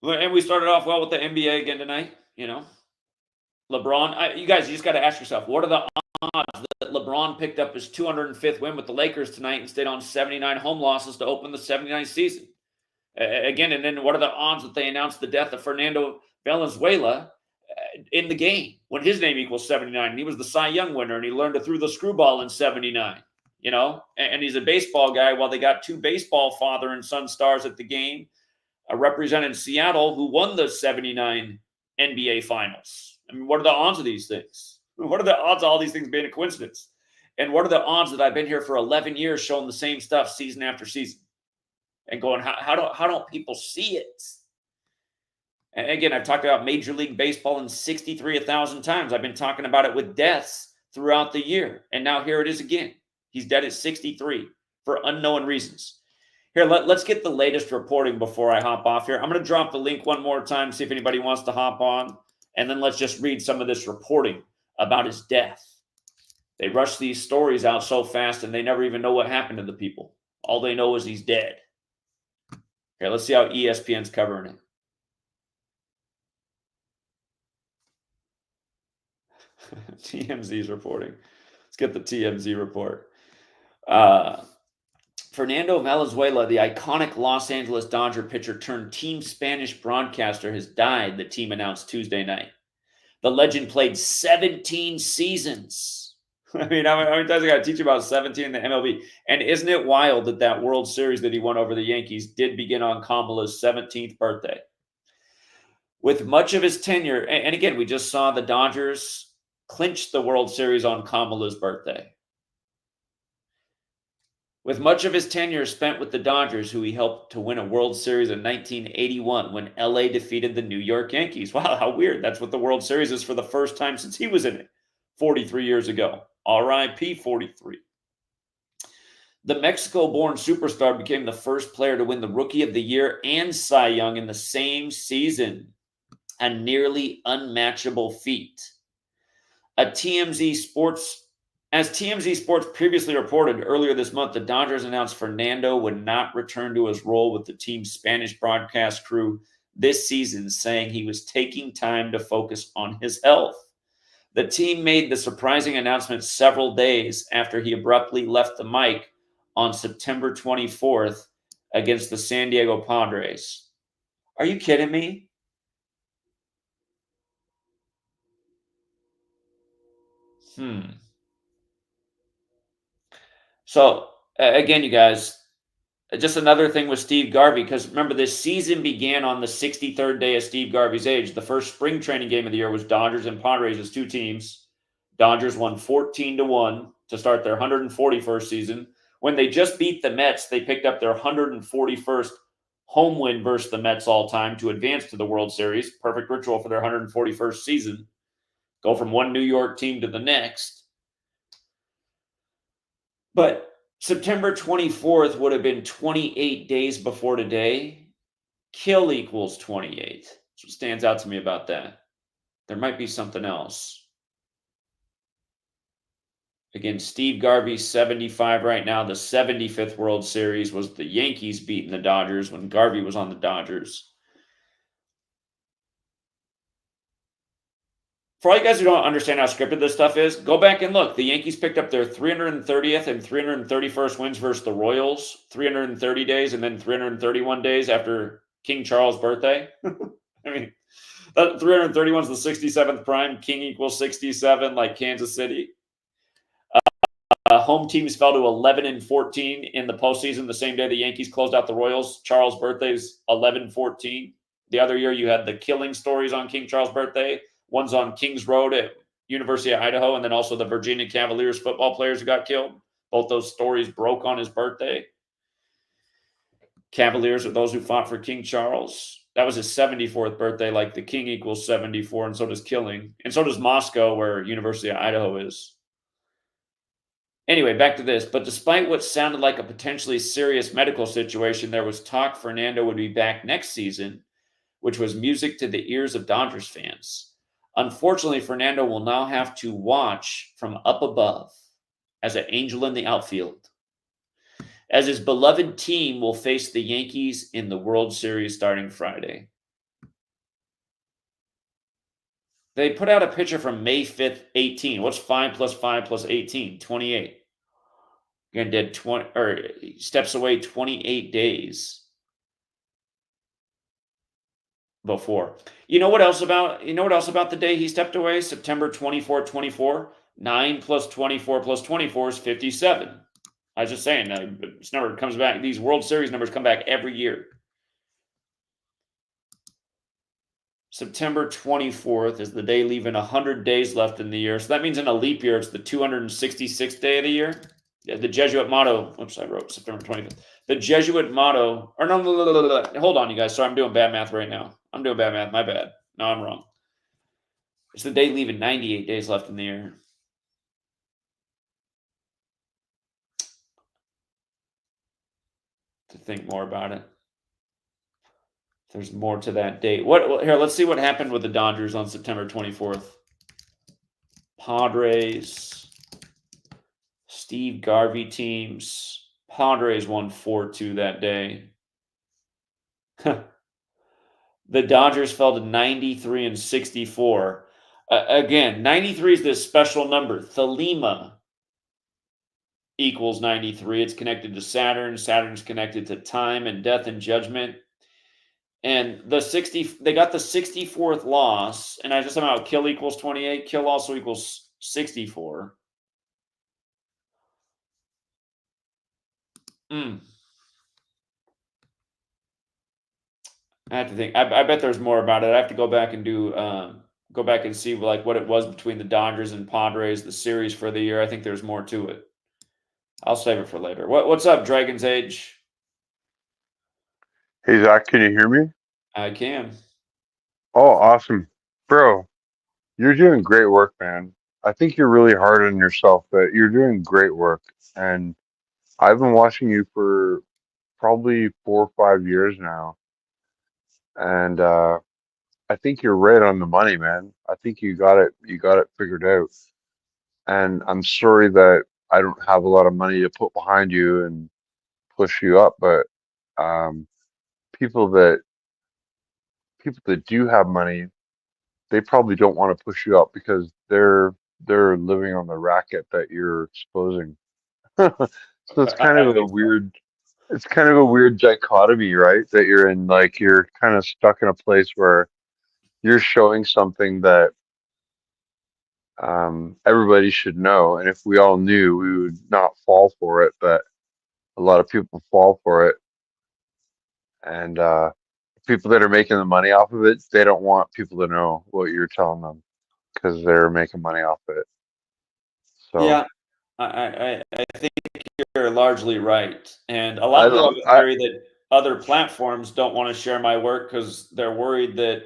And we started off well with the NBA again tonight. LeBron. You guys, you just got to ask yourself, what are the odds that LeBron picked up his 205th win with the Lakers tonight and stayed on 79 home losses to open the 79th season? Again, and then what are the odds that they announced the death of Fernando Valenzuela in the game when his name equals 79, and he was the Cy Young winner, and he learned to throw the screwball in 79. You know, and he's a baseball guy. While they got two baseball father and son stars at the game, represented Seattle, who won the 79 NBA Finals. I mean, what are the odds of these things? What are the odds of all these things being a coincidence? And what are the odds that I've been here for 11 years showing the same stuff season after season and going, how don't people see it? And again, I've talked about Major League Baseball in 63,000 times. I've been talking about it with deaths throughout the year. And now here it is again. He's dead at 63 for unknown reasons. Here, let's get the latest reporting before I hop off here. I'm going to drop the link one more time, see if anybody wants to hop on. And then let's just read some of this reporting about his death. They rush these stories out so fast, and they never even know what happened to the people. All they know is he's dead. Here, let's see how ESPN's covering it. TMZ's reporting. Let's get the TMZ report. Fernando Valenzuela, the iconic Los Angeles Dodger pitcher turned team Spanish broadcaster, has died, the team announced Tuesday night. The legend played 17 seasons. I mean, how many times I got to teach you about 17 in the MLB? And isn't it wild that that World Series that he won over the Yankees did begin on Kamala's 17th birthday? With much of his tenure, and again, we just saw the Dodgers clinch the World Series on Kamala's birthday. With much of his tenure spent with the Dodgers, who he helped to win a World Series in 1981 when LA defeated the New York Yankees. Wow, how weird. That's what the World Series is for the first time since he was in it 43 years ago. RIP 43. The Mexico-born superstar became the first player to win the Rookie of the Year and Cy Young in the same season, a nearly unmatchable feat. As TMZ Sports previously reported earlier this month, the Dodgers announced Fernando would not return to his role with the team's Spanish broadcast crew this season, saying he was taking time to focus on his health. The team made the surprising announcement several days after he abruptly left the mic on September 24th against the San Diego Padres. Are you kidding me? So, again, you guys, just another thing with Steve Garvey, because remember, this season began on the 63rd day of Steve Garvey's age. The first spring training game of the year was Dodgers and Padres as two teams. Dodgers won 14-1 to start their 141st season. When they just beat the Mets, they picked up their 141st home win versus the Mets all time to advance to the World Series. Perfect ritual for their 141st season. Go from one New York team to the next. But September 24th would have been 28 days before today. Kill equals 28. That's what stands out to me about that. There might be something else. Again, Steve Garvey's 75 right now. The 75th World Series was the Yankees beating the Dodgers when Garvey was on the Dodgers. For all you guys who don't understand how scripted this stuff is, go back and look. The Yankees picked up their 330th and 331st wins versus the Royals, 330 days and then 331 days after King Charles' birthday. I mean, that 331 is the 67th prime. King equals 67, like Kansas City. Home teams fell to 11-14 in the postseason the same day the Yankees closed out the Royals. Charles' birthday is 11-14. The other year, you had the killing stories on King Charles' birthday. One's on Kings Road at University of Idaho, and then also the Virginia Cavaliers football players who got killed. Both those stories broke on his birthday. Cavaliers are those who fought for King Charles. That was his 74th birthday, like the king equals 74, and so does killing. And so does Moscow, where University of Idaho is. Anyway, back to this. But despite what sounded like a potentially serious medical situation, there was talk Fernando would be back next season, which was music to the ears of Dodgers fans. Unfortunately, Fernando will now have to watch from up above as an angel in the outfield, as his beloved team will face the Yankees in the World Series starting Friday. They put out a picture from May 5th, 18. What's 5 plus 5 plus 18? 28. Again, did 20 or steps away 28 days. before. You know what else about the day he stepped away? September 24, 24. 9 plus 24 plus 24 is 57. I was just saying, this number comes back. These World Series numbers come back every year. September 24th is the day leaving 100 days left in the year. So that means in a leap year, it's the 266th day of the year. Yeah, the Jesuit motto. Oops, I wrote September 25th. The Jesuit motto. Or no, hold on, you guys. Sorry, I'm doing bad math right now. I'm doing bad math. My bad. No, I'm wrong. It's the day leaving 98 days left in the year. To think more about it. There's more to that date. Here, let's see what happened with the Dodgers on September 24th. Padres, Steve Garvey teams. Padres won 4-2 that day. The Dodgers fell to 93 and 64. Again, 93 is this special number. Thelema equals 93. It's connected to Saturn. Saturn's connected to time and death and judgment. And they got the 64th loss, and I just somehow kill equals 28. Kill also equals 64. I have to think. I bet there's more about it. I have to go back and go back and see like what it was between the Dodgers and Padres, the series for the year. I think there's more to it. I'll save it for later. What's up, Dragon's Age? Hey, Zach, can you hear me? I can. Oh, awesome. Bro, you're doing great work, man. I think you're really hard on yourself, but you're doing great work. And I've been watching you for probably 4 or 5 years now. And I think you're right on the money, man. I think you got it figured out. And I'm sorry that I don't have a lot of money to put behind you and push you up, but um, people that do have money, they probably don't want to push you up because they're living on the racket that you're exposing. So it's kind of a weird dichotomy, right? That you're in, like you're kind of stuck in a place where you're showing something that everybody should know, and if we all knew, we would not fall for it. But a lot of people fall for it, and people that are making the money off of it, they don't want people to know what you're telling them because they're making money off it. So Yeah, I think you're largely right, and a lot I of people love have a theory that other platforms don't want to share my work because they're worried that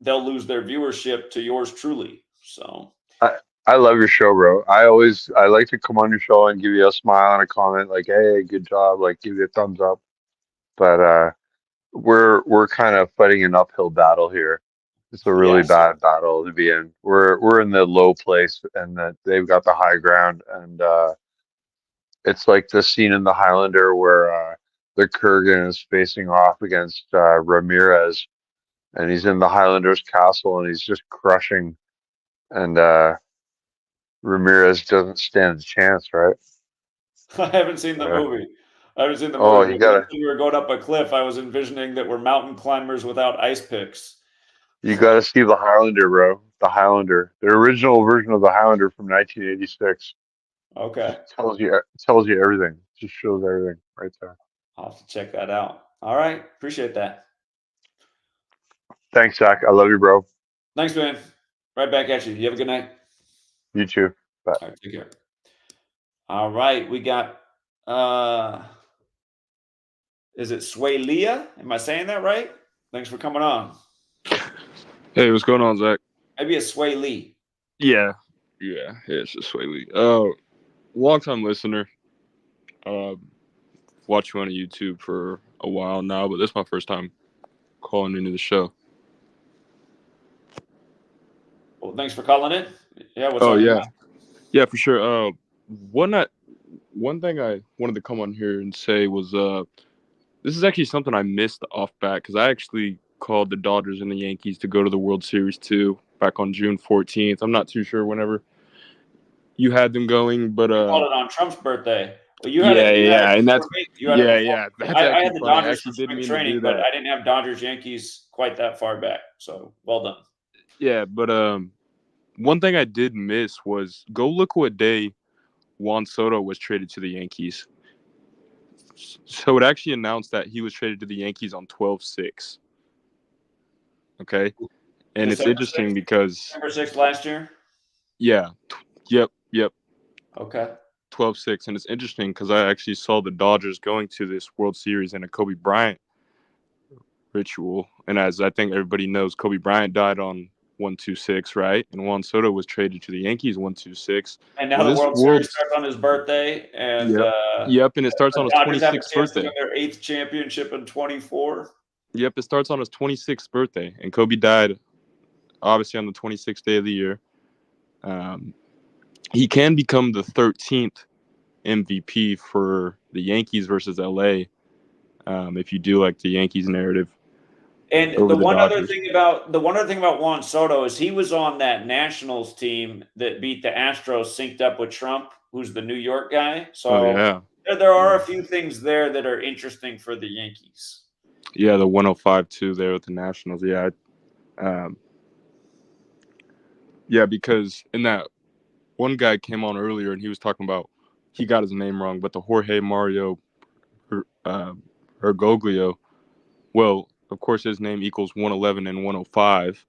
they'll lose their viewership to yours truly. So I love your show, bro. I like to come on your show and give you a smile and a comment like, "Hey, good job," like give you a thumbs up. But we're kind of fighting an uphill battle here. It's a really yeah, bad battle to be in. We're in the low place, and that they've got the high ground, and it's like the scene in The Highlander where the Kurgan is facing off against Ramirez, and he's in the Highlander's castle, and he's just crushing, and Ramirez doesn't stand a chance, right? I haven't seen the Uh, movie. I haven't seen the oh, movie. you But when gotta we were going up a cliff, I was envisioning that we're mountain climbers without ice picks. you gotta see the Highlander, bro. The Highlander, the original version of the Highlander from 1986. Okay, Just tells you everything. Just shows everything right there. I'll have to check that out. All right, appreciate that. Thanks, Zach. I love you, bro. Thanks, man. Right back at you. You have a good night. You too. Bye. All right, take care. All right, we got is it Sway Leah? Am I saying that right? Thanks for coming on. Hey, what's going on, Zach? Maybe it's Sway Lee. Yeah, it's just Swaley. Long time listener. Watch you on YouTube for a while now, but this is my first time calling into the show. Well, thanks for calling in. Yeah, what's Oh up? yeah, for sure. One thing I wanted to come on here and say was this is actually something I missed off bat because I actually called the Dodgers and the Yankees to go to the World Series too back on June 14th. I'm not too sure whenever you had them going, but You called it on Trump's birthday. Well, you had it and before that's me. You had it before. that's I actually had the funny. I Dodgers actually for didn't spring mean to do training, but that. I didn't have Dodgers Yankees quite that far back. So well done. Yeah, but one thing I did miss was go look what day Juan Soto was traded to the Yankees. So it actually announced that he was traded to the Yankees on 12/6. Okay, and it's December interesting 6th, because December 6th last year. yeah, yep, Okay. 12/6, and it's interesting because I actually saw the Dodgers going to this World Series in a Kobe Bryant ritual, and as I think everybody knows, Kobe Bryant died on 1/26, right? And Juan Soto was traded to the Yankees 1/26. And now Well, the this World World, Series starts on his birthday, and yep, and it starts the on his Dodgers have a 26th chance to birthday. win their 8th championship in 24. Yep, it starts on his 26th birthday, and Kobe died obviously on the 26th day of the year. He can become the 13th MVP for the Yankees versus LA if you do like the Yankees narrative. And Over the the one other Dodgers. thing about Juan Soto is he was on that Nationals team that beat the Astros, synced up with Trump, who's the New York guy. So Oh yeah, there are a few things there that are interesting for the Yankees. yeah, the 105 too there with the Nationals. Yeah, yeah, because in that one guy came on earlier and he was talking about he got his name wrong, but the Jorge Mario Bergoglio. Well, of course, his name equals 111 and 105.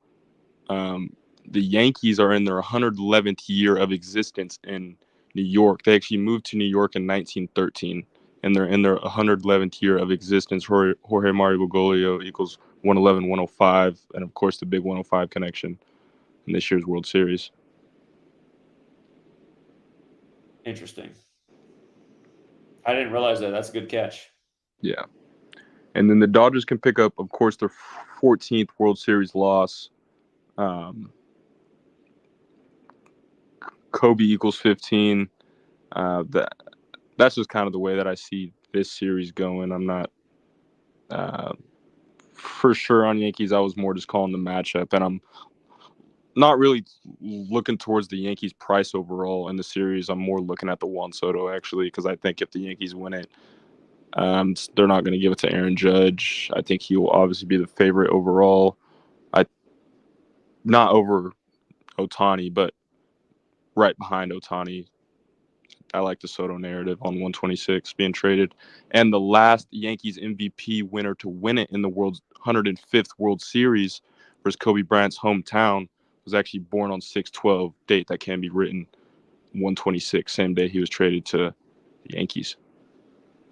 The Yankees are in their 111th year of existence in New York. They actually moved to New York in 1913, and they're in their 111th year of existence. Jorge Mario Bergoglio equals 111, 105, and of course the big 105 connection in this year's World Series. Interesting. I didn't realize that. That's a good catch. Yeah. And then the Dodgers can pick up, of course, their 14th World Series loss. Kobe equals 15. That's just kind of the way that I see this series going. I'm not for sure on Yankees. I was more just calling the matchup, and I'm not really looking towards the Yankees' price overall in the series. I'm more looking at the Juan Soto, actually, because I think if the Yankees win it, they're not going to give it to Aaron Judge. I think he will obviously be the favorite overall. Not over Ohtani, but right behind Ohtani. I like the Soto narrative on 126 being traded. And the last Yankees MVP winner to win it in the world's 105th World Series versus Kobe Bryant's hometown was actually born on 6/12, date that can be written 126, same day he was traded to the Yankees.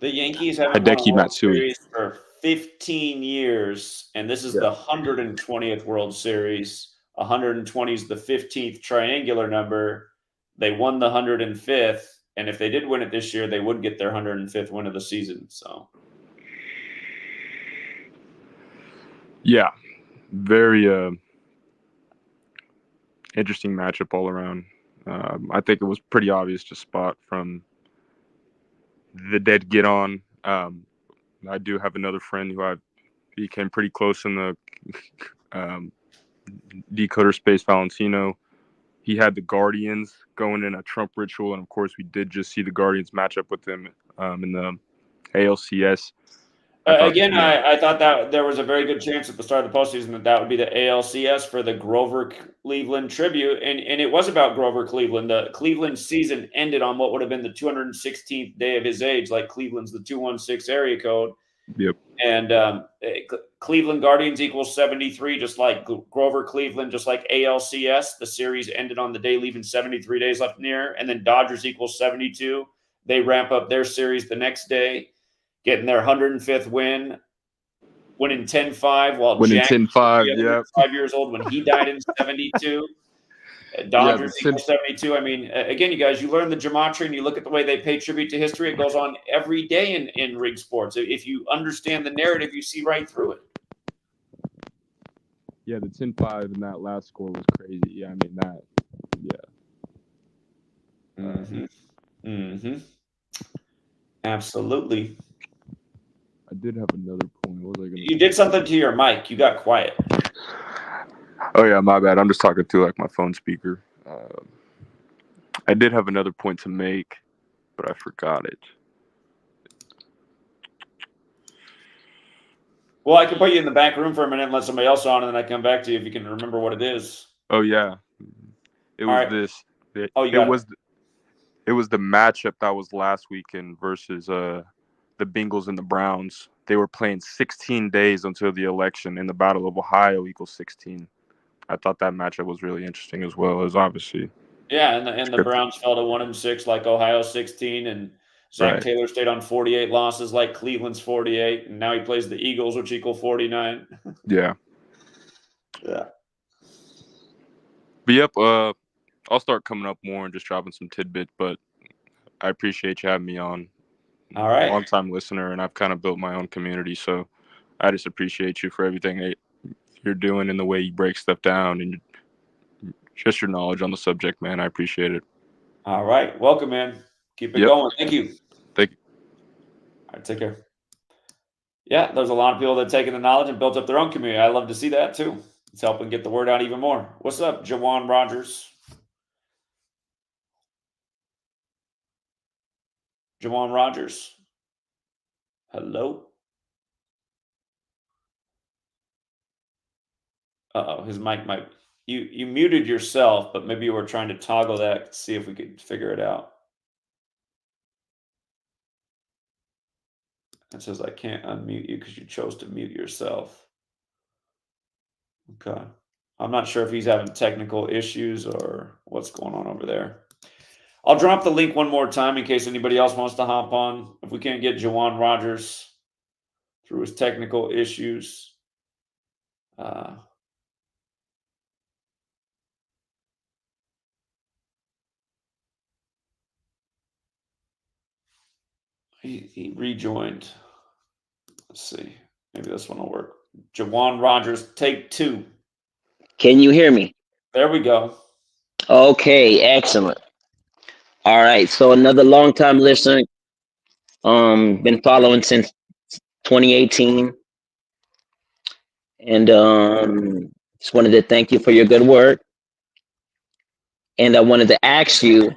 The Yankees haven't won a Hideki World Matsui. Series for 15 years, and this is the 120th World Series. 120 is the 15th triangular number. They won the 105th, and if they did win it this year, they would get their 105th win of the season. So, yeah, very interesting matchup all around. I think it was pretty obvious to spot from the dead get on. I do have another friend who I became pretty close in the decoder space, Valentino. He had the Guardians going in a Trump ritual, and of course, we did just see the Guardians match up with them in the ALCS. I thought that there was a very good chance at the start of the postseason that would be the ALCS for the Grover Cleveland tribute, and it was about Grover Cleveland. The Cleveland season ended on what would have been the 216th day of his age, like Cleveland's the 216 area code. Yep. And Cleveland Guardians equals 73, just like Grover Cleveland, just like ALCS. The series ended on the day, leaving 73 days left in the year. And then Dodgers equals 72. They ramp up their series the next day, getting their 105th win, winning 10-5 while winning Jack 10-5, yeah, 5 years old when he died in 72. Dodgers equals 72. I mean, again, you guys, you learn the gematria and you look at the way they pay tribute to history. It goes on every day in rig sports. If you understand the narrative, you see right through it. Yeah, the 10-5 in that last score was crazy. Yeah, I mean that. Yeah. Absolutely. I did have another point. What was I gonna You did something to your mic. You got quiet. Oh yeah, my bad. I'm just talking through like my phone speaker. I did have another point to make, but I forgot it. Well, I can put you in the back room for a minute and let somebody else on, and then I come back to you if you can remember what it is. Oh yeah, it All was right. this. Oh, you got it. It was the matchup that was last weekend versus the Bengals and the Browns. They were playing 16 days until the election in the Battle of Ohio equals 16. I thought that matchup was really interesting as well as obviously. Yeah, and the Scripted. Browns fell to 1-6 like Ohio 16, and Zach Right. Taylor stayed on 48 losses like Cleveland's 48, and now he plays the Eagles, which equal 49. Yeah. Yeah. But yep, I'll start coming up more and just dropping some tidbits, but I appreciate you having me on. All right. Long time listener, and I've kind of built my own community, so I just appreciate you for everything that you're doing and the way you break stuff down and just your knowledge on the subject, man. I appreciate it. All right. Welcome, man. Keep it Yep. going. Thank you. Thank you. All right, take care. Yeah, there's a lot of people that have taken the knowledge and built up their own community. I love to see that too. It's helping get the word out even more. What's up, Jawan Rogers? Jawan Rogers? Hello? Uh-oh, his mic might... You muted yourself, but maybe you were trying to toggle that to see if we could figure it out. It says I can't unmute you because you chose to mute yourself. Okay. I'm not sure if he's having technical issues or what's going on over there. I'll drop the link one more time in case anybody else wants to hop on. If we can't get Jawan Rogers through his technical issues. He rejoined. Let's see. Maybe this one will work. Jawan Rogers, take 2. Can you hear me? There we go. Okay, excellent. All right, so another long-time listener, been following since 2018, and just wanted to thank you for your good work. And I wanted to ask you,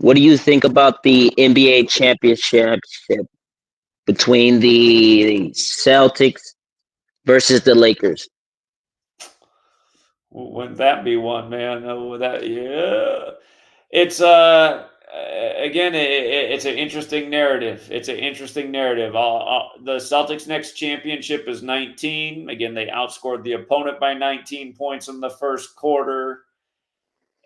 what do you think about the NBA championship between the Celtics versus the Lakers? Wouldn't that be one, man? Oh, yeah. It's again, it's an interesting narrative. It's an interesting narrative. The Celtics' next championship is 19. Again, they outscored the opponent by 19 points in the first quarter,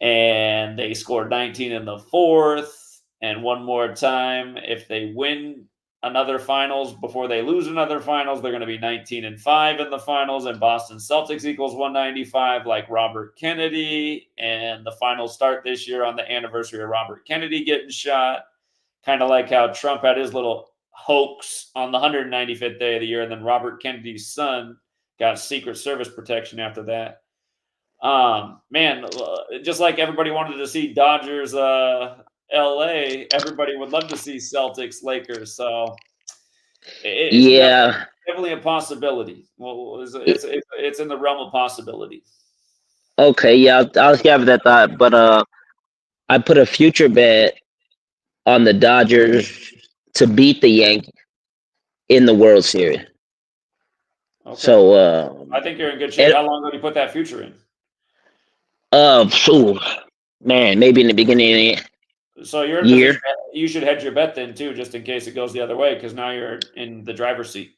and they scored 19 in the fourth. And one more time, if they win another finals before they lose another finals, they're going to be 19-5 in the finals, and Boston Celtics equals 195 like Robert Kennedy. And the finals start this year on the anniversary of Robert Kennedy getting shot, kind of like how Trump had his little hoax on the 195th day of the year, and then Robert Kennedy's son got Secret Service protection after that. Man, just like everybody wanted to see Dodgers LA, everybody would love to see Celtics Lakers. So it's Yeah. definitely a possibility. Well, it's in the realm of possibility. Okay, yeah, I'll have that thought, but I put a future bet on the Dodgers to beat the Yankees in the World Series. Okay. So I think you're in good shape. How long ago did you put that future in? Man, maybe in the beginning of the year. So you're in position. You should hedge your bet then too, just in case it goes the other way, because now you're in the driver's seat.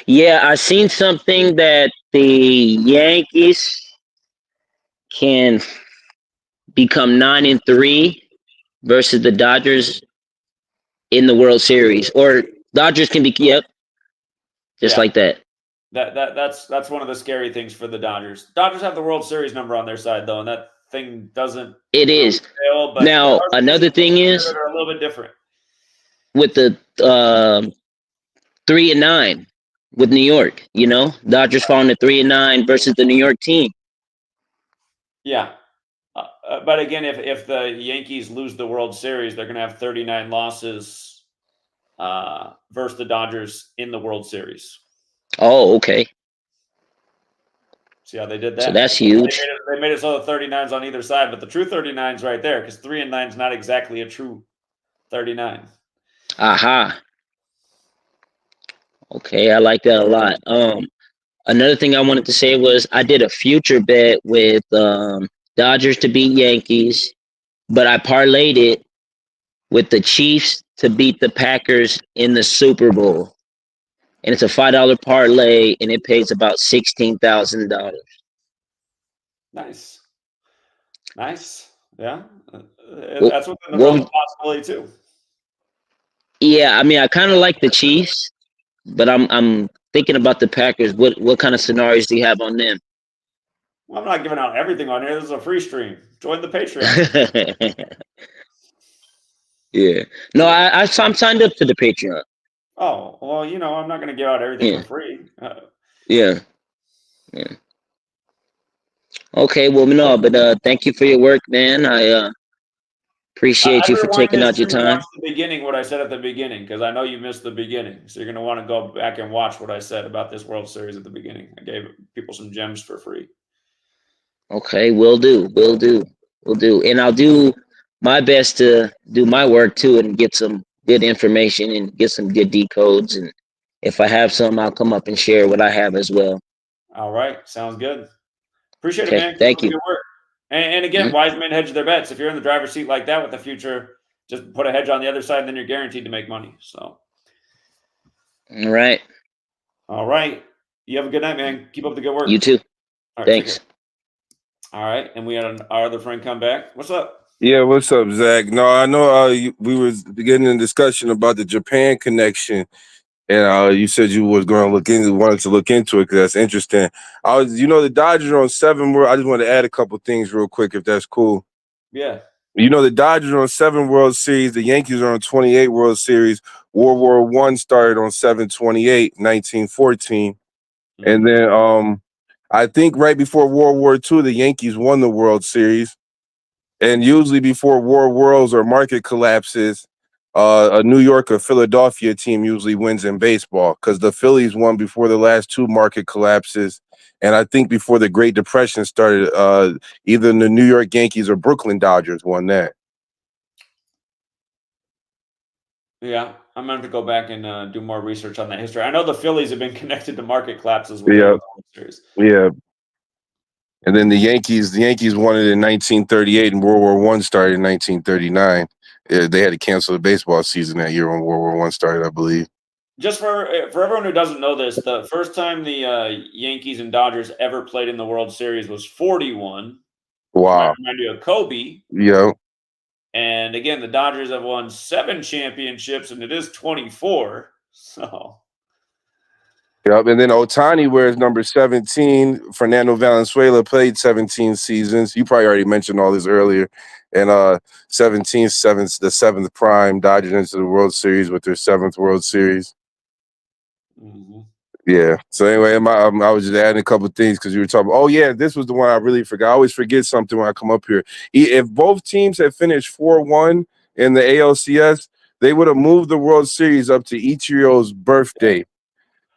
Yeah, I seen something that the Yankees can become 9-3 versus the Dodgers in the World Series, or Dodgers can be just like that. That's one of the scary things for the Dodgers. Dodgers have the World Series number on their side though, and that thing doesn't. It is. Fail, but Now another thing is that are a little bit different with the 3-9 with New York. You know, Dodgers falling to 3-9 versus the New York team. Yeah. But again, if the Yankees lose the World Series, they're going to have 39 losses versus the Dodgers in the World Series. Oh, okay. See how they did that? So that's huge. They made it so the 39's on either side, but the true 39's right there, because 3-9 is not exactly a true 39. Aha. Okay, I like that a lot. Another thing I wanted to say was I did a future bet with Dodgers to beat Yankees, but I parlayed it with the Chiefs to beat the Packers in the Super Bowl. And it's a $5 parlay, and it pays about $16,000. Nice. Nice. Yeah. What, That's within the realm what? of possibility too. Yeah, I mean, I kind of like the Chiefs, but I'm thinking about the Packers. What kind of scenarios do you have on them? Well, I'm not giving out everything on here. This is a free stream. Join the Patreon. Yeah. No, I'm signed up to the Patreon. Oh, well, I'm not going to give out everything Yeah. for free. Yeah. Yeah. Okay. Well, no, but thank you for your work, man. I appreciate I'd you for rewind taking this out your stream and watch time. the beginning, what I said at the beginning, because I know you missed the beginning. So you're going to want to go back and watch what I said about this World Series at the beginning. I gave people some gems for free. Okay, will do. Will do. Will do. And I'll do my best to do my work too and get some good information and get some good decodes. And if I have some, I'll come up and share what I have as well. All right. Sounds good. Appreciate it, Okay. man. Keep up Thank the you. good work. And again, Mhm. wise men hedge their bets. If you're in the driver's seat like that with the future, just put a hedge on the other side, and then you're guaranteed to make money. So, All right. all right. You have a good night, man. Keep up the good You work. too. All right. Take care. Thanks. All right. And we had our other friend come back. What's up? Yeah, what's up, Zach? No, I know we was getting in discussion about the Japan connection, and you said you was going to wanted to look into it because that's interesting. The Dodgers are on 7 world. I just want to add a couple things real quick, if that's cool. Yeah. The Dodgers are on 7 World Series. The Yankees are on 28 World Series. World War I started on 7/28, 1914, and then I think right before World War II, the Yankees won the World Series. And usually before war worlds or market collapses, a New York or Philadelphia team usually wins in baseball because the Phillies won before the last 2 market collapses. And I think before the Great Depression started, either the New York Yankees or Brooklyn Dodgers won that. Yeah. I'm going to have to go back and do more research on that history. I know the Phillies have been connected to market collapses with their Yeah, World Series. yeah. And then the Yankees won it in 1938, and World War One started in 1939. They had to cancel the baseball season that year when World War One started, I believe. Just for everyone who doesn't know this, the first time the Yankees and Dodgers ever played in the World Series was 41. Might Wow. remind you of Kobe. Yeah. And again, the Dodgers have won 7 championships, and it is 24. So, Yep. And then Otani wears number 17. Fernando Valenzuela played 17 seasons. You probably already mentioned all this earlier. And 17, the 7th prime, Dodgers into the World Series with their 7th World Series. mhm. Yeah. So anyway, I was just adding a couple of things because you were talking. Oh yeah, this was the one I really forgot. I always forget something when I come up here. If both teams had finished 4-1 in the ALCS, they would have moved the World Series up to Ichiro's birthday.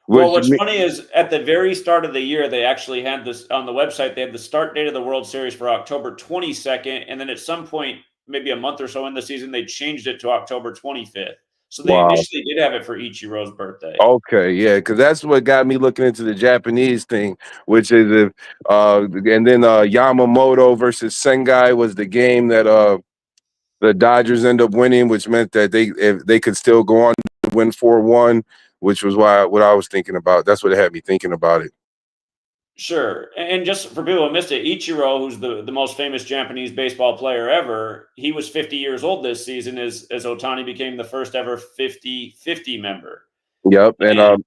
Well, Which what's funny is at the very start of the year, they actually had this on the website. They had the start date of the World Series for October 22nd. And then at some point, maybe a month or so in the season, they changed it to October 25th. So they wow. initially did have it for Ichiro's birthday. Okay, yeah, because that's what got me looking into the Japanese thing, which is if and then Yamamoto versus Sengai was the game that the Dodgers end up winning, which meant that if they could still go on to win 4-1, which was what I was thinking about. That's what had me thinking about it. Sure. And just for people who missed it, Ichiro, who's the most famous Japanese baseball player ever, he was 50 years old this season as Otani became the first ever 50-50 member. Yep, and And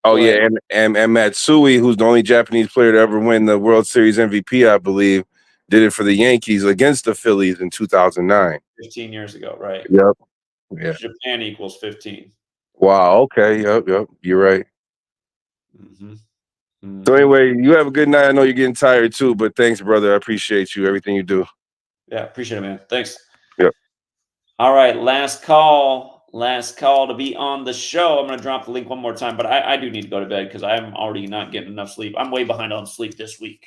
oh go ahead. yeah, and Matsui, who's the only Japanese player to ever win the World Series MVP, I believe, did it for the Yankees against the Phillies in 2009. 15 years ago, right? Yep. Yeah. Japan equals 15. Wow. Okay. Yep. You're right. Mm-hmm. So Mm-hmm. anyway, you have a good night. I know you're getting tired too, but thanks, brother. I appreciate you, everything you do. Yeah, appreciate it, man. Thanks. Yep. All right, last call. Last call to be on the show. I'm going to drop the link one more time, but I do need to go to bed because I'm already not getting enough sleep. I'm way behind on sleep this week.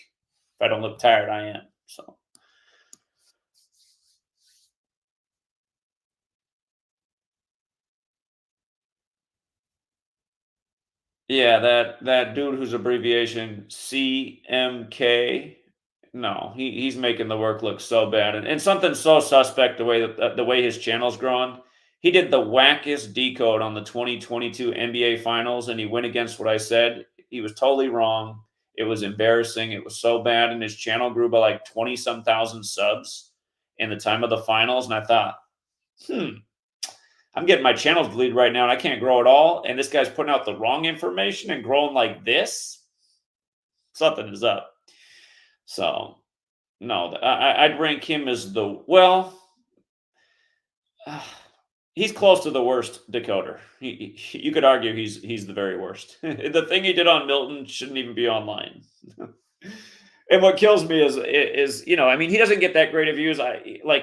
If I don't look tired, I am. So. Yeah, that dude whose abbreviation CMK. No, he's making the work look so bad, and something so suspect the way that the way his channel's growing. He did the wackest decode on the 2022 NBA Finals, and he went against what I said. He was totally wrong. It was embarrassing. It was so bad, and his channel grew by like 20 some thousand subs in the time of the finals. And I thought, I'm getting my channels deleted right now, and I can't grow at all. And this guy's putting out the wrong information and growing like this. Something is up. So, no, I'd rank him as the he's close to the worst decoder. You could argue he's the very worst. The thing he did on Milton shouldn't even be online. And what kills me is I mean, he doesn't get that great of views.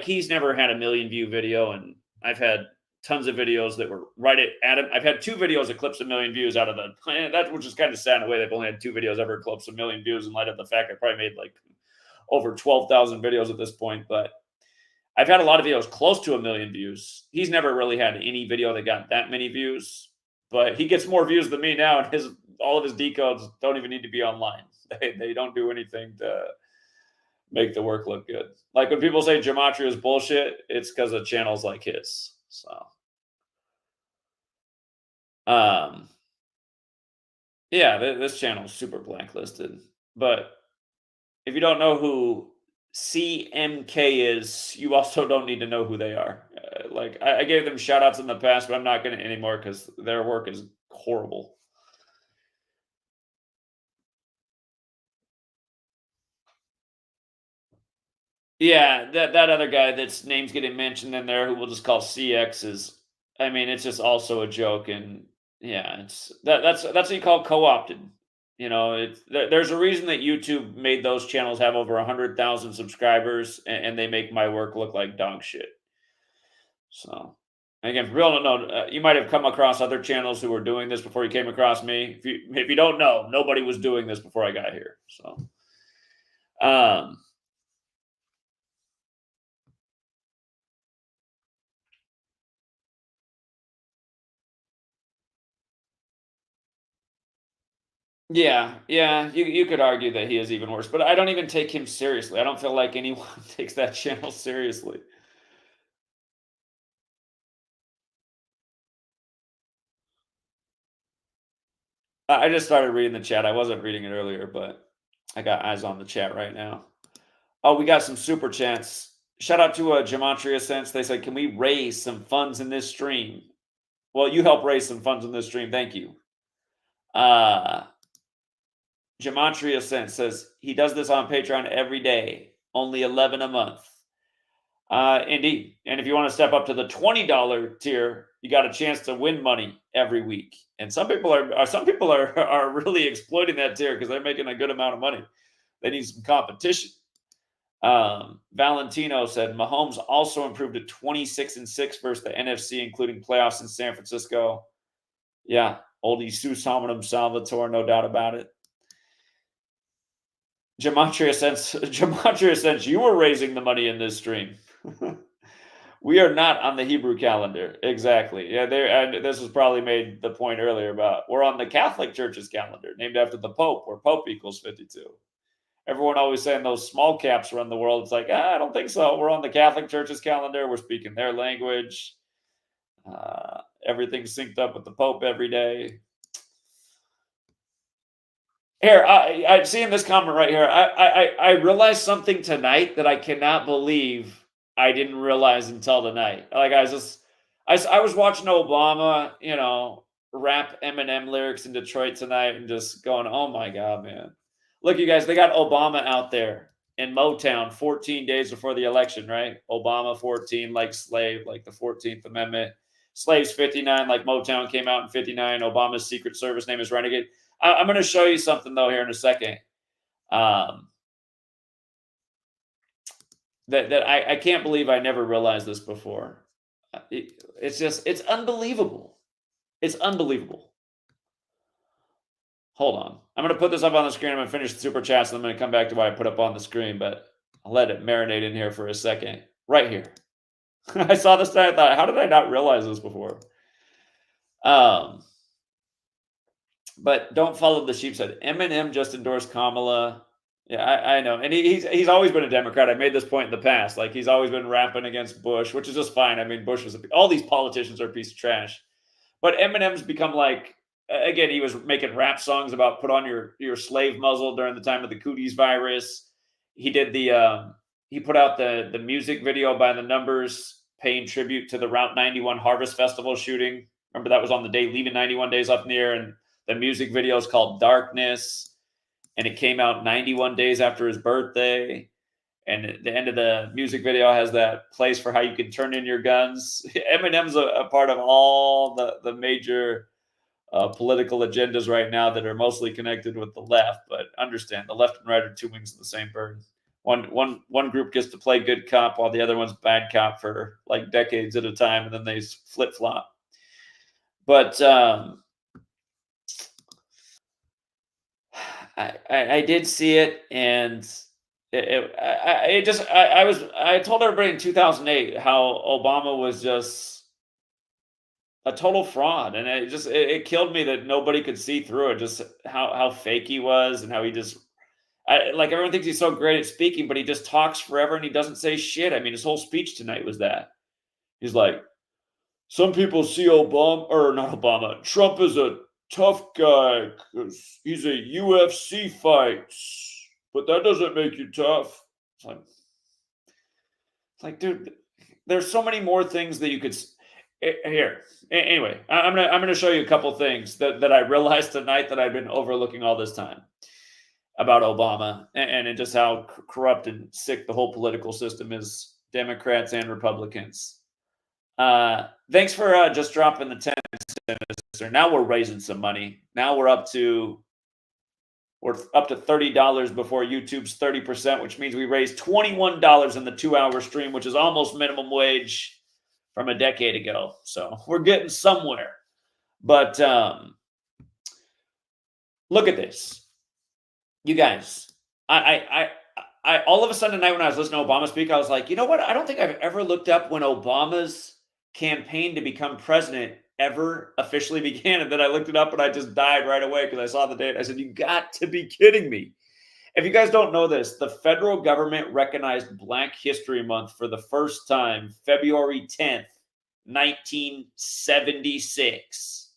He's never had a 1,000,000 view video, and I've had tons of videos that were right at him. I've had 2 videos that clips 1,000,000 views out of that, which is kind of sad in a way. They've only had 2 videos ever clips 1,000,000 views in light of the fact I probably made like over 12,000 videos at this point. But I've had a lot of videos close to 1,000,000 views. He's never really had any video that got that many views, but he gets more views than me now, and all of his decodes don't even need to be online. They don't do anything to make the work look good. Like when people say Gematria is bullshit, it's because of channels like his. So, yeah, this channel is super blacklisted. But if you don't know who CMK is, you also don't need to know who they are. I gave them shout outs in the past, but I'm not going to anymore because their work is horrible. Yeah, that other guy that's name's getting mentioned in there, who we'll just call CX, is. I mean, it's just also a joke, and yeah, that's what you call co-opted. There's a reason that YouTube made those channels have over 100,000 subscribers, and they make my work look like dog shit. So, again, for real, no, you might have come across other channels who were doing this before you came across me. If you don't know, nobody was doing this before I got here. So, yeah, you could argue that he is even worse, but I don't even take him seriously. I don't feel like anyone takes that channel seriously. I just started reading the chat. I wasn't reading it earlier, but I got eyes on the chat right now. Oh, we got some super chats. Shout out to Gematria Sense. They said, "Can we raise some funds in this stream?" Well, you help raise some funds in this stream. Thank you. Gematria Sense says he does this on Patreon every day, only 11 a month. Indeed. And if you want to step up to the $20 tier, you got a chance to win money every week. And some people are really exploiting that tier because they're making a good amount of money. They need some competition. Valentino said Mahomes also improved to 26-6 versus the NFC, including playoffs in San Francisco. Yeah, old Jesus hominum Salvatore, no doubt about it. Gematria sense you were raising the money in this stream. We are not on the Hebrew calendar. Exactly. Yeah, and this was probably made the point earlier about we're on the Catholic Church's calendar, named after the Pope, where Pope equals 52. Everyone always saying those small caps run the world. It's like, I don't think so. We're on the Catholic Church's calendar. We're speaking their language. Everything's synced up with the Pope every day. Here, I see in this comment right here. I realized something tonight that I cannot believe I didn't realize until tonight. Like I was watching Obama, rap Eminem lyrics in Detroit tonight, and just going, "Oh my God, man! Look, you guys, they got Obama out there in Motown 14 days before the election, right? Obama 14, like slave, like the 14th Amendment. Slaves 59, like Motown came out in 59. Obama's Secret Service name is Renegade." I'm going to show you something, though, here in a second. That I can't believe I never realized this before. It's unbelievable. It's unbelievable. Hold on. I'm going to put this up on the screen. I'm going to finish the super chats, and I'm going to come back to what I put up on the screen, but I'll let it marinate in here for a second. Right here. I saw this and I thought, how did I not realize this before? But don't follow the sheep said. Eminem just endorsed Kamala. Yeah, I know. And he's always been a Democrat. I made this point in the past. Like, he's always been rapping against Bush, which is just fine. I mean, Bush was all these politicians are a piece of trash. But Eminem's become like, again, he was making rap songs about put on your slave muzzle during the time of the cooties virus. He did he put out the music video by the Numbers paying tribute to the Route 91 Harvest Festival shooting. Remember, that was on the day leaving 91 days up in the air, and the music video is called Darkness, and it came out 91 days after his birthday. And at the end of the music video has that place for how you can turn in your guns. Eminem's a part of all the major political agendas right now that are mostly connected with the left. But understand, the left and right are two wings of the same bird. One group gets to play good cop while the other one's bad cop for like decades at a time, and then they flip flop. But I did see it, and I told everybody in 2008 how Obama was just a total fraud, and it killed me that nobody could see through it. Just how fake he was, and how he just like everyone thinks he's so great at speaking, but he just talks forever and he doesn't say shit. I mean, his whole speech tonight was that. He's like, some people see Trump is a tough guy because he's a UFC fights, but that doesn't make you tough. It's like, dude, there's so many more things that you could here. Anyway, I'm gonna show you a couple things that I realized tonight that I've been overlooking all this time about Obama and just how corrupt and sick the whole political system is, Democrats and Republicans. Thanks for just dropping the 10 cents. Now we're raising some money. Now we're up to $30 before YouTube's 30%, which means we raised $21 in the 2-hour stream, which is almost minimum wage from a decade ago. So we're getting somewhere. But look at this, you guys. I all of a sudden tonight when I was listening to Obama speak, I was like, you know what? I don't think I've ever looked up when Obama's campaign to become president ever officially began. And then I looked it up and I just died right away because I saw the date. I said, you got to be kidding me. If you guys don't know this, the federal government recognized Black History Month for the first time February 10th, 1976.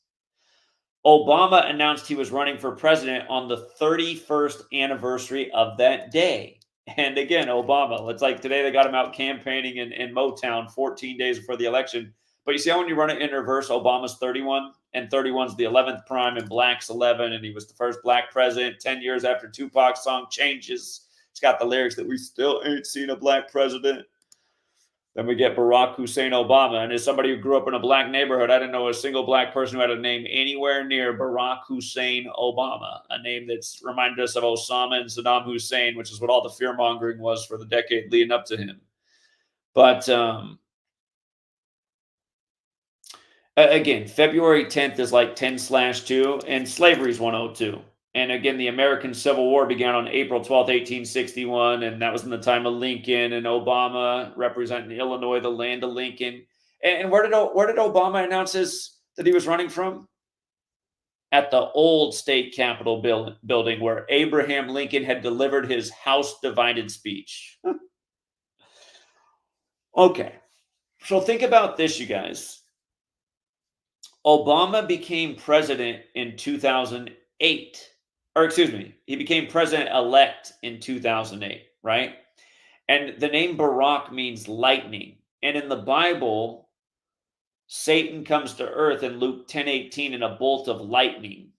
Obama announced he was running for president on the 31st anniversary of that day. And again, Obama, it's like today they got him out campaigning in Motown 14 days before the election. But you see how when you run it in reverse, Obama's 31, and 31's the 11th prime, and Black's 11, and he was the first Black president 10 years after Tupac's song Changes. It's got the lyrics that we still ain't seen a Black president. Then we get Barack Hussein Obama. And as somebody who grew up in a Black neighborhood, I didn't know a single Black person who had a name anywhere near Barack Hussein Obama, a name that's reminded us of Osama and Saddam Hussein, which is what all the fear-mongering was for the decade leading up to him. But again, February 10th is like 10/2, and slavery is 102. And again, the American Civil War began on April 12th, 1861, and that was in the time of Lincoln and Obama representing Illinois, the land of Lincoln. And where did Obama announce that he was running from? At the old state capitol building where Abraham Lincoln had delivered his House Divided speech. Okay, so think about this, you guys. Obama became president in 2008. Or excuse me, he became president-elect in 2008, right? And the name Barack means lightning. And in the Bible, Satan comes to earth in Luke 10:18 in a bolt of lightning.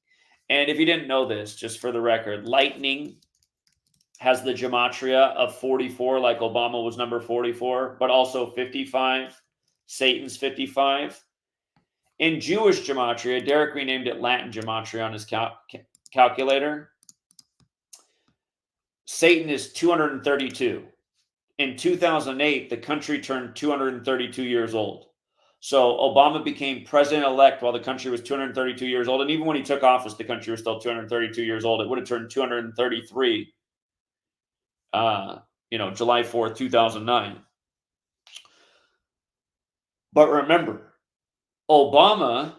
And if you didn't know this, just for the record, lightning has the gematria of 44, like Obama was number 44, but also 55. Satan's 55. In Jewish gematria, Derek renamed it Latin gematria on his calculator. Satan is 232. In 2008, the country turned 232 years old. So Obama became president-elect while the country was 232 years old. And even when he took office, the country was still 232 years old. It would have turned 233, July 4th, 2009. But remember, Obama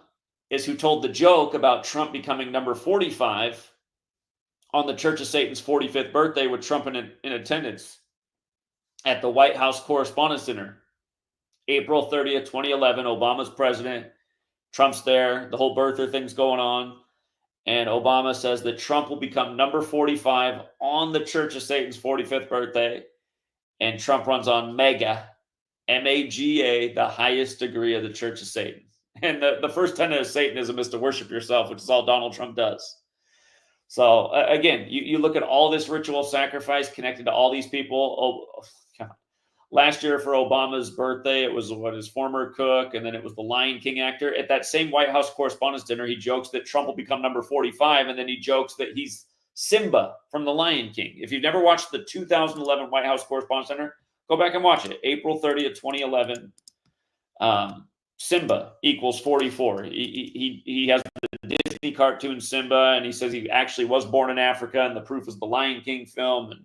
is who told the joke about Trump becoming number 45 on the Church of Satan's 45th birthday with Trump in attendance at the White House Correspondents' Dinner. April 30th, 2011, Obama's president. Trump's there. The whole birther thing's going on. And Obama says that Trump will become number 45 on the Church of Satan's 45th birthday. And Trump runs on MAGA, M-A-G-A, the highest degree of the Church of Satan. And the first tenet of Satanism is to worship yourself, which is all Donald Trump does. So again, you look at all this ritual sacrifice connected to all these people. God. Last year for Obama's birthday, it was his former cook, and then it was the Lion King actor. At that same White House Correspondents' Dinner, he jokes that Trump will become number 45, and then he jokes that he's Simba from the Lion King. If you've never watched the 2011 White House Correspondents' Dinner, go back and watch it. April 30th, 2011. Simba equals 44. He has the Disney cartoon Simba, and he says he actually was born in Africa, and the proof is the Lion King film. And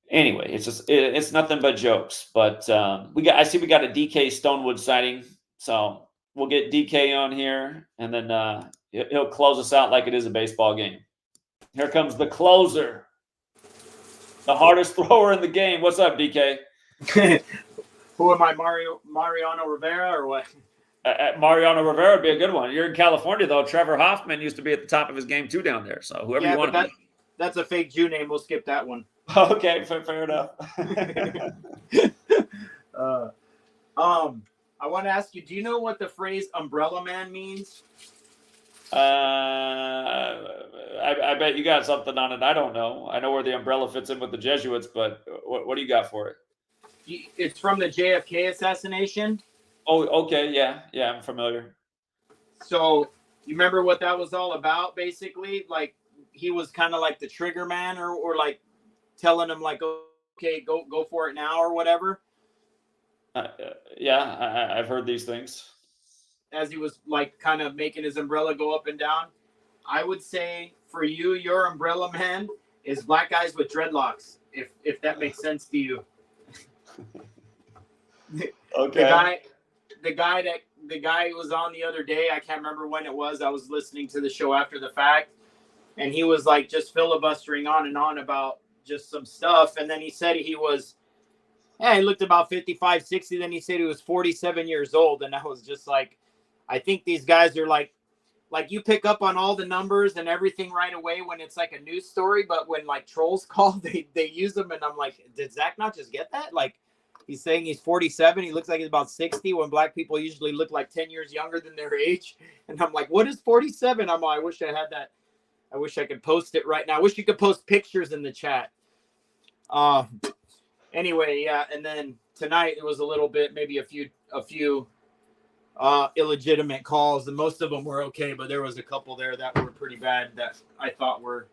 anyway, it's nothing but jokes. But I see we got a DK Stonewood sighting, so we'll get DK on here, and then he'll close us out like it is a baseball game. Here comes the closer, the hardest thrower in the game. What's up, DK? Who am I, Mariano Rivera or what? Mariano Rivera would be a good one. You're in California, though. Trevor Hoffman used to be at the top of his game, too, down there. So whoever you want to be. That's a fake Jew name. We'll skip that one. Okay, fair enough. I want to ask you, do you know what the phrase umbrella man means? I bet you got something on it. I don't know. I know where the umbrella fits in with the Jesuits, but what do you got for it? It's from the JFK assassination. Oh, okay. Yeah, I'm familiar. So you remember what that was all about, basically? Like, he was kind of like the trigger man or like telling him like, okay, go for it now or whatever. Yeah, I've heard these things. As he was like kind of making his umbrella go up and down. I would say for you, your umbrella man is black guys with dreadlocks, if that makes sense to you. Okay. The guy was on the other day. I can't remember when it was. I was listening to the show after the fact, and he was like just filibustering on and on about just some stuff. And then he said he looked about 55, 60. Then he said he was 47 years old. And I was just like, I think these guys are like you pick up on all the numbers and everything right away when it's like a news story. But when like trolls call, they use them. And I'm like, did Zach not just get that? Like, he's saying he's 47. He looks like he's about 60 when black people usually look like 10 years younger than their age. And I'm like, what is 47? I wish I had that. I wish I could post it right now. I wish you could post pictures in the chat. Anyway, yeah. And then tonight it was a little bit, maybe a few illegitimate calls, and most of them were okay, but there was a couple there that were pretty bad that I thought were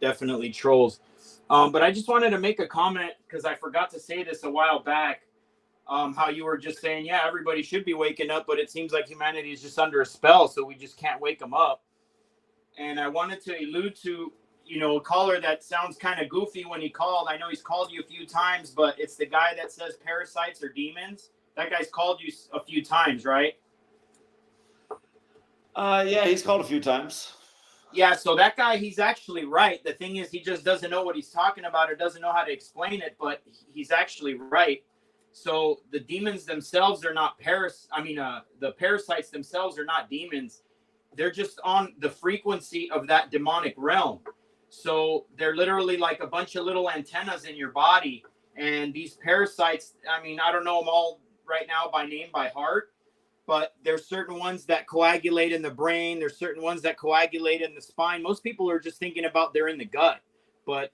definitely trolls. But I just wanted to make a comment because I forgot to say this a while back, how you were just saying, yeah, everybody should be waking up, but it seems like humanity is just under a spell, so we just can't wake them up. And I wanted to allude to, a caller that sounds kind of goofy when he called. I know he's called you a few times, but it's the guy that says parasites are demons. That guy's called you a few times, right? Yeah, he's called a few times. Yeah, so that guy, he's actually right. The thing is, he just doesn't know what he's talking about or doesn't know how to explain it, but he's actually right. So the demons themselves are not the parasites themselves are not demons. They're just on the frequency of that demonic realm. So they're literally like a bunch of little antennas in your body. And these parasites, I don't know them all right now by name, by heart, but there's certain ones that coagulate in the brain. There's certain ones that coagulate in the spine. Most people are just thinking about they're in the gut, but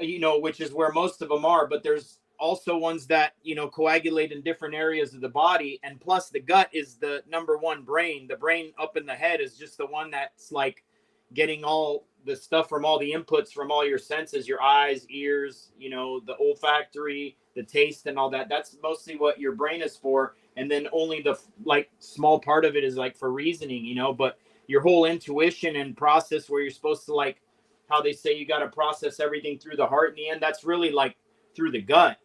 which is where most of them are. But there's also ones that, coagulate in different areas of the body. And plus the gut is the number one brain. The brain up in the head is just the one that's like getting all the stuff from all the inputs from all your senses, your eyes, ears, the olfactory, the taste and all that. That's mostly what your brain is for. And then only the small part of it is like for reasoning, but your whole intuition and process where you're supposed to, like how they say you got to process everything through the heart in the end, that's really like through the gut,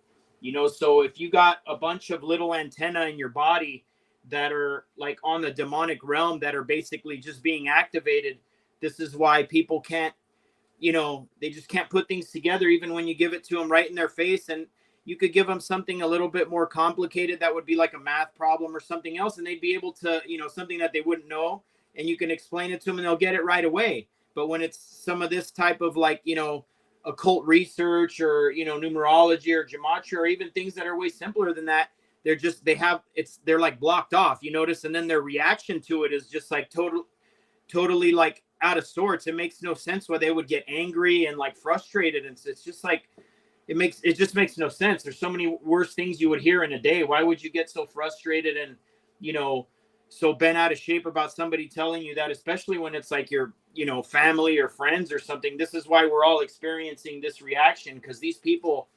So if you got a bunch of little antenna in your body that are like on the demonic realm that are basically just being activated. This is why people can't, they just can't put things together, even when you give it to them right in their face. And you could give them something a little bit more complicated that would be like a math problem or something else, and they'd be able to, something that they wouldn't know, and you can explain it to them and they'll get it right away. But when it's some of this type of like, occult research or, numerology or gematria, or even things that are way simpler than that, they're like blocked off, you notice, and then their reaction to it is just like totally like out of sorts. It makes no sense why they would get angry and like frustrated, and it's just like it just makes no sense. There's so many worse things you would hear in a day. Why would you get so frustrated and so bent out of shape about somebody telling you that, especially when it's like your family or friends or something? This is why we're all experiencing this reaction, because these people,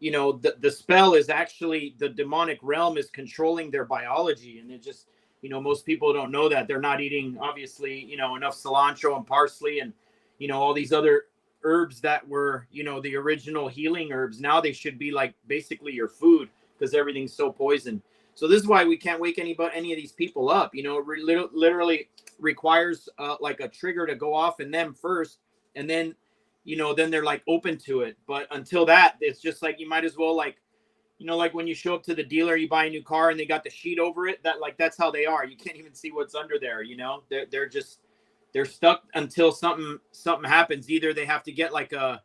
the spell is actually, the demonic realm is controlling their biology. And it just, most people don't know that. They're not eating, obviously, enough cilantro and parsley and, all these other herbs that were, the original healing herbs. Now they should be like basically your food, because everything's so poisoned. So this is why we can't wake any of these people up. It literally requires like a trigger to go off in them first, and then then they're like open to it. But until that, it's just like, you might as well like, like when you show up to the dealer, you buy a new car and they got the sheet over it, that's how they are. You can't even see what's under there. They're stuck until something happens. Either they have to get like a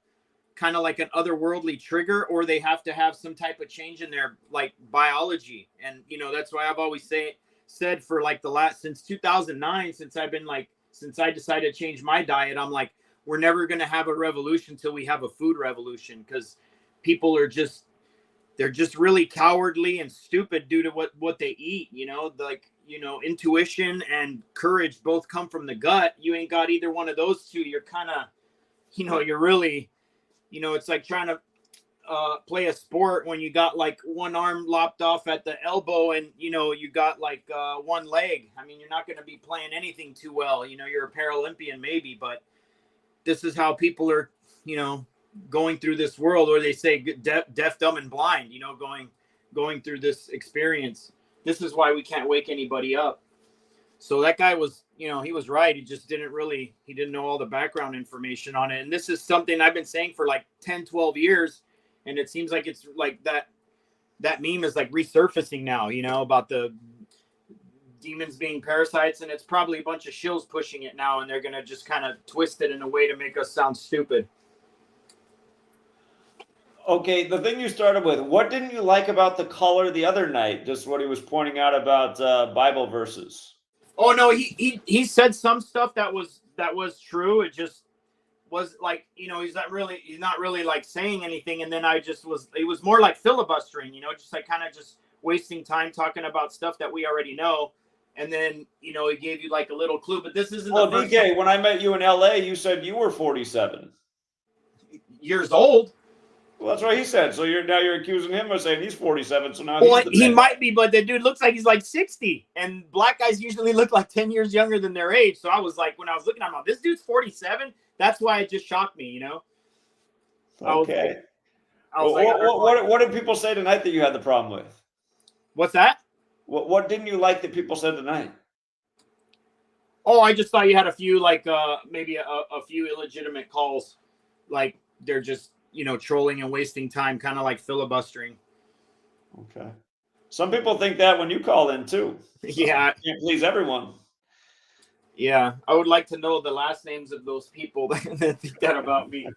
kind of like an otherworldly trigger, or they have to have some type of change in their like biology. And that's why I've always said for like since 2009, since I decided to change my diet, I'm like, we're never going to have a revolution till we have a food revolution, because people are they're just really cowardly and stupid due to what they eat. Intuition and courage both come from the gut. You ain't got either one of those two. You're kind of, you're really, it's like trying to play a sport when you got like one arm lopped off at the elbow and, you got like one leg. I mean, you're not going to be playing anything too well. You're a Paralympian maybe, but this is how people are, going through this world, or they say deaf, dumb, and blind, going through this experience. This is why we can't wake anybody up. So that guy was, he was right. He just didn't know all the background information on it. And this is something I've been saying for like 10, 12 years. And it seems like it's like that meme is like resurfacing now, about the demons being parasites. And it's probably a bunch of shills pushing it now. And they're going to just kind of twist it in a way to make us sound stupid. Okay, the thing you started with, what didn't you like about the caller the other night? Just what he was pointing out about Bible verses. Oh no, he said some stuff that was true. It just was like, he's not really like saying anything. And then it was more like filibustering, just like kind of just wasting time talking about stuff that we already know. And then, he gave you like a little clue, but this isn't. Well, DK, when I met you in LA, you said you were 47 years old. Well, that's what he said. So you're accusing him of saying he's 47. So now he might be, but the dude looks like he's like 60, and black guys usually look like 10 years younger than their age. So I was like, when I was looking at him, this dude's 47. That's why it just shocked me, Okay. What did people say tonight that you had the problem with? What's that? What didn't you like that people said tonight? Oh, I just thought you had a few like maybe a few illegitimate calls, like they're just trolling and wasting time, kind of like filibustering. Okay. Some people think that when you call in too. Yeah. You can't please everyone. Yeah. I would like to know the last names of those people that think that about me.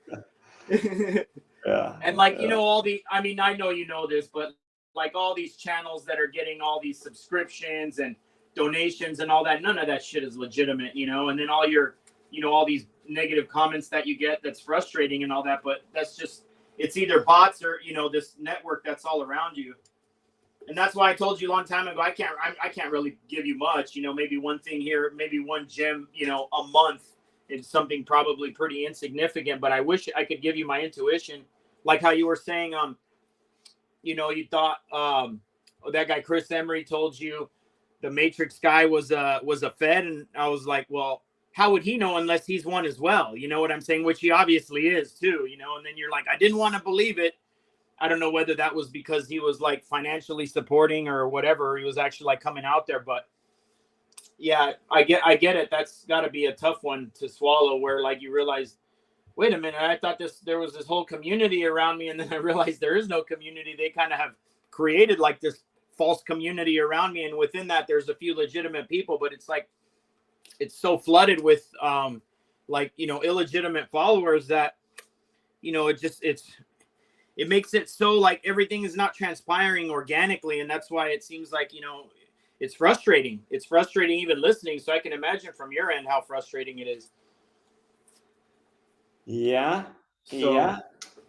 Yeah. And like, all I know you know this, but like all these channels that are getting all these subscriptions and donations and all that, none of that shit is legitimate, and then all your, all these negative comments that you get, that's frustrating and all that, but that's just, it's either bots or this network that's all around you. And that's why I told you a long time ago, I can't really give you much, maybe one thing here, maybe one gem, a month. It's something probably pretty insignificant, but I wish I could give you my intuition, like how you were saying you thought that guy Chris Emery told you the Matrix guy was a Fed, and I was like, well, how would he know unless he's one as well? You know what I'm saying? Which he obviously is too, and then you're like, I didn't want to believe it. I don't know whether that was because he was like financially supporting or whatever. He was actually like coming out there, but yeah, I get it. That's got to be a tough one to swallow, where like you realize, wait a minute, I thought there was this whole community around me, and then I realized there is no community. They kind of have created like this false community around me, and within that there's a few legitimate people, but it's like it's so flooded with like, you know, illegitimate followers that, you know, it makes it so like everything is not transpiring organically, and that's why it seems like, you know, it's frustrating. It's frustrating even listening, so I can imagine from your end how frustrating it is. Yeah. Yeah.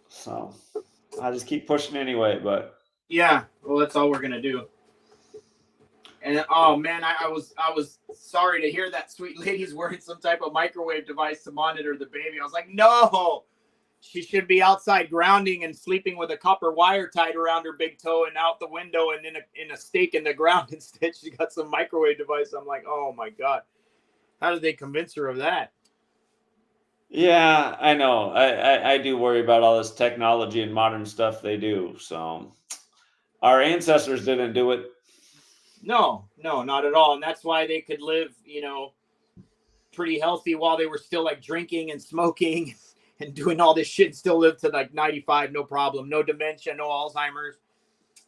So I'll just keep pushing anyway, but yeah, well, that's all we're gonna do. And oh man, I was sorry to hear that sweet lady's wearing some type of microwave device to monitor the baby. I was like, no, she should be outside grounding and sleeping with a copper wire tied around her big toe and out the window and in a stake in the ground. Instead, she got some microwave device. I'm like, oh my God, how did they convince her of that? yeah, I know. I do worry about all this technology and modern stuff they do. So our ancestors didn't do it. No, not at all. And that's why they could live, you know, pretty healthy while they were still like drinking and smoking and doing all this shit, and still live to like 95, no problem, no dementia, no Alzheimer's.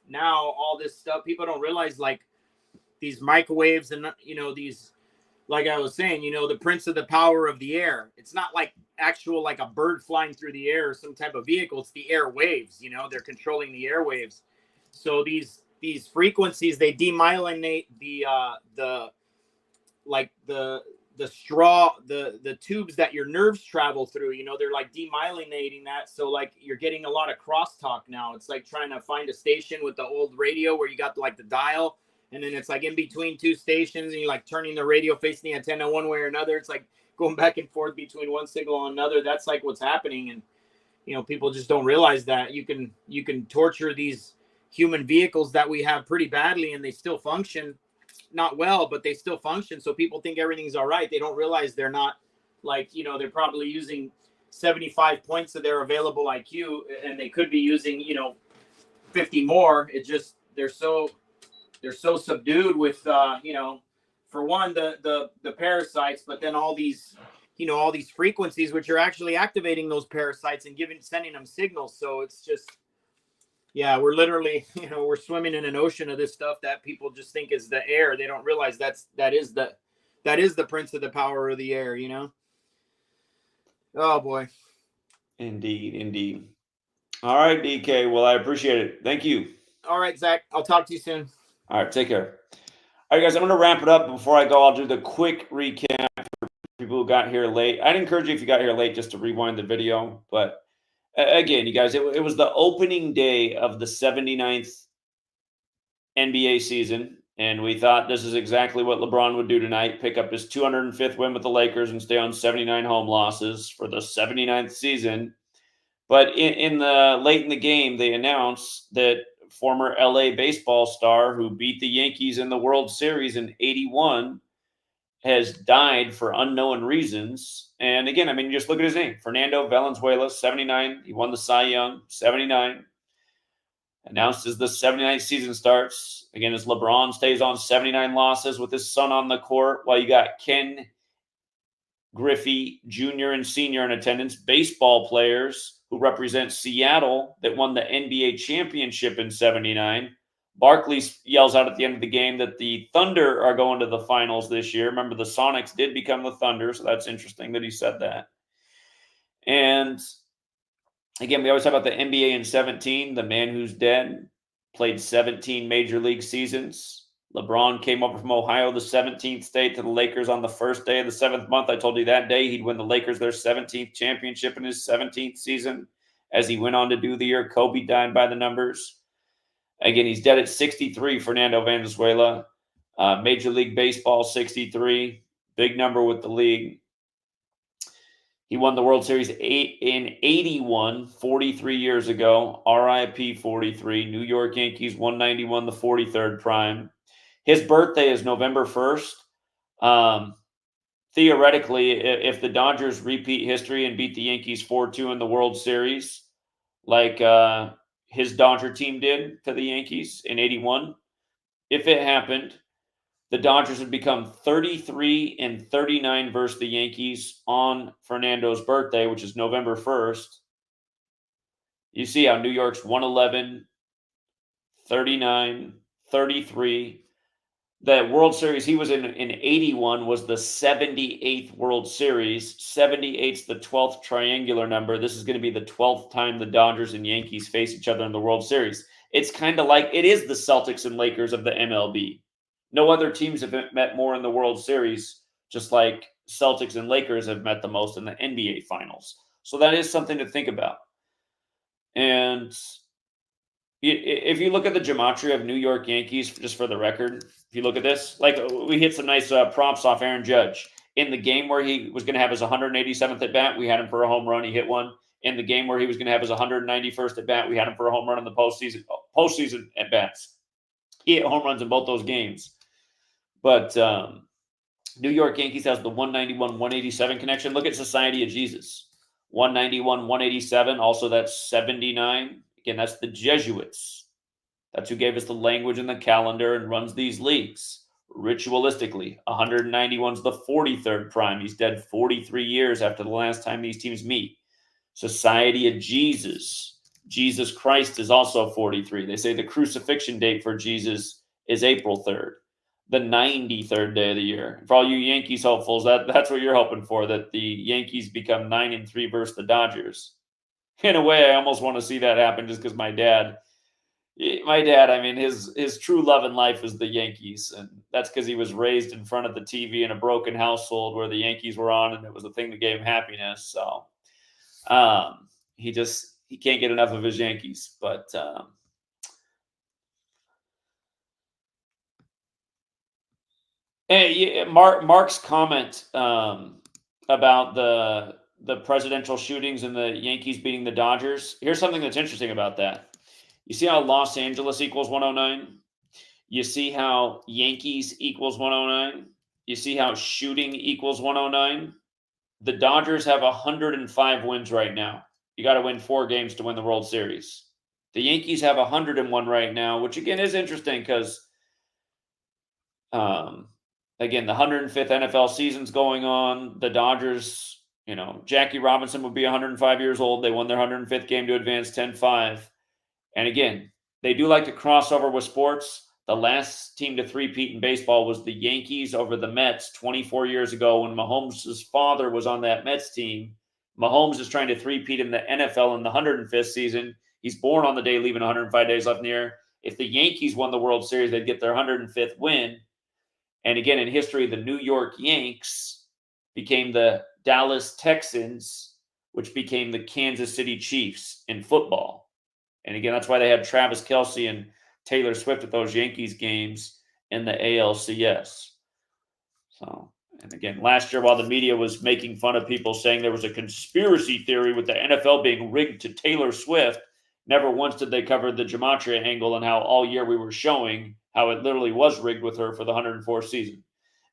Now all this stuff, people don't realize, like these microwaves and, you know, these, like I was saying, you know, the prince of the power of the air. It's not like actual like a bird flying through the air or some type of vehicle. It's the air waves. You know, they're controlling the airwaves. So these frequencies, they demyelinate the straw, the tubes that your nerves travel through. You know, they're like demyelinating that. So like you're getting a lot of crosstalk now. It's like trying to find a station with the old radio where you got like the dial, and then it's like in between two stations, and you're like turning the radio facing the antenna one way or another. It's like going back and forth between one signal and another. That's like what's happening. And, you know, people just don't realize that you can torture these human vehicles that we have pretty badly, and they still function, not well, but they still function. So people think everything's all right. They don't realize they're not. Like, you know, they're probably using 75 points of their available IQ, and they could be using, you know, 50 more. It just, they're so subdued with, you know, for one, the parasites, but then all these, you know, all these frequencies, which are actually activating those parasites and sending them signals. So it's just, yeah, we're literally, you know, we're swimming in an ocean of this stuff that people just think is the air. They don't realize that is the prince of the power of the air, you know? Oh boy. Indeed. All right, DK. Well, I appreciate it. Thank you. All right, Zach. I'll talk to you soon. All right, take care. All right, guys, I'm going to wrap it up. Before I go, I'll do the quick recap for people who got here late. I'd encourage you, if you got here late, just to rewind the video. But again, you guys, it was the opening day of the 79th NBA season, and we thought this is exactly what LeBron would do tonight, pick up his 205th win with the Lakers and stay on 79 home losses for the 79th season. But in the late in the game, they announced that former LA baseball star who beat the Yankees in the World Series in '81 has died for unknown reasons. And again, I mean, just look at his name, Fernando Valenzuela, 79. He won the Cy Young, 79. Announced as the 79th season starts. Again, as LeBron stays on 79 losses with his son on the court, while you got Ken Griffey Jr. and Sr. in attendance, baseball players who represent Seattle that won the NBA championship in 79. Barkley yells out at the end of the game that the Thunder are going to the finals this year. Remember, the Sonics did become the Thunder, so that's interesting that he said that. And again, we always talk about the NBA in 17, the man who's dead, played 17 major league seasons. LeBron came over from Ohio, the 17th state, to the Lakers on the first day of the 7th month. I told you that day he'd win the Lakers their 17th championship in his 17th season. As he went on to do the year, Kobe died by the numbers. Again, he's dead at 63, Fernando Valenzuela. Major League Baseball, 63. Big number with the league. He won the World Series in 81, 43 years ago. RIP 43. New York Yankees, 191, the 43rd prime. His birthday is November 1st. Theoretically, if the Dodgers repeat history and beat the Yankees 4-2 in the World Series, like his Dodger team did to the Yankees in 81, if it happened, the Dodgers would become 33-39 versus the Yankees on Fernando's birthday, which is November 1st. You see how New York's 111, 39, 33. The World Series he was in 81 was the 78th World Series. 78's the 12th triangular number. This is going to be the 12th time the Dodgers and Yankees face each other in the World Series. It's kind of like it is the Celtics and Lakers of the MLB. No other teams have met more in the World Series, just like Celtics and Lakers have met the most in the NBA Finals. So that is something to think about. And if you look at the gematria of New York Yankees, just for the record, if you look at this, like we hit some nice props off Aaron Judge. In the game where he was going to have his 187th at bat, we had him for a home run. He hit one. In the game where he was going to have his 191st at bat, we had him for a home run in the postseason at bats. He hit home runs in both those games. But New York Yankees has the 191-187 connection. Look at Society of Jesus. 191-187. Also, that's 79. Again, that's the Jesuits. That's who gave us the language and the calendar and runs these leagues. Ritualistically, 191's the 43rd prime. He's dead 43 years after the last time these teams meet. Society of Jesus. Jesus Christ is also 43. They say the crucifixion date for Jesus is April 3rd, the 93rd day of the year. For all you Yankees hopefuls, that's what you're hoping for, that the Yankees become 9-3 versus the Dodgers. In a way, I almost want to see that happen just because my dad, I mean, his true love in life is the Yankees. And that's because he was raised in front of the TV in a broken household where the Yankees were on, and it was the thing that gave him happiness. So he can't get enough of his Yankees. But Mark's comment about the presidential shootings and the Yankees beating the Dodgers. Here's something that's interesting about that. You see how Los Angeles equals 109? You see how Yankees equals 109? You see how shooting equals 109? The Dodgers have 105 wins right now. You got to win 4 games to win the World Series. The Yankees have 101 right now, which again is interesting because again, the 105th NFL season's going on. The Dodgers, Jackie Robinson would be 105 years old. They won their 105th game to advance 10-5. And again, they do like to cross over with sports. The last team to three-peat in baseball was the Yankees over the Mets 24 years ago when Mahomes' father was on that Mets team. Mahomes is trying to three-peat in the NFL in the 105th season. He's born on the day, leaving 105 days left in the year. If the Yankees won the World Series, they'd get their 105th win. And again, in history, the New York Yanks became the Dallas Texans, which became the Kansas City Chiefs in football. And again, that's why they had Travis Kelce and Taylor Swift at those Yankees games in the ALCS. So, and again, last year, while the media was making fun of people saying there was a conspiracy theory with the NFL being rigged to Taylor Swift, never once did they cover the gematria angle and how all year we were showing how it literally was rigged with her for the 104th season.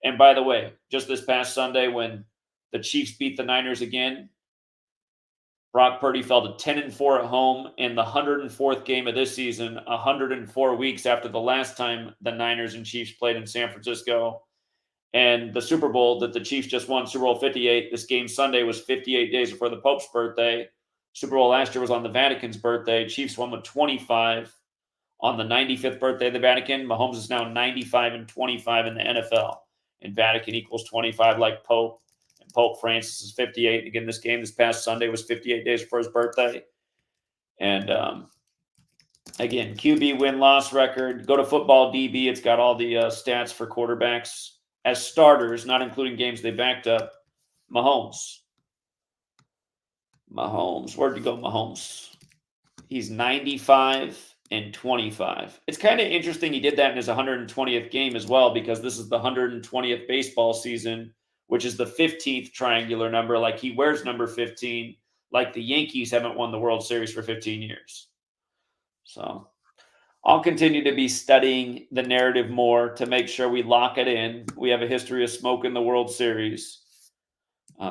And by the way, just this past Sunday when the Chiefs beat the Niners again, Brock Purdy fell to 10-4 at home in the 104th game of this season, 104 weeks after the last time the Niners and Chiefs played in San Francisco. And the Super Bowl that the Chiefs just won, Super Bowl 58, this game Sunday was 58 days before the Pope's birthday. Super Bowl last year was on the Vatican's birthday. Chiefs won with 25 on the 95th birthday of the Vatican. Mahomes is now 95-25 in the NFL. And Vatican equals 25 like Pope. And Pope Francis is 58. And again, this game this past Sunday was 58 days before his birthday. And again, QB win-loss record. Go to Football DB. It's got all the stats for quarterbacks as starters, not including games they backed up. Mahomes. Where'd you go, Mahomes? He's 95-25. It's kind of interesting he did that in his 120th game as well, because this is the 120th baseball season, which is the 15th triangular number. Like he wears number 15, like the Yankees haven't won the World Series for 15 years. So I'll continue to be studying the narrative more to make sure we lock it in. We have a history of smoking the World Series.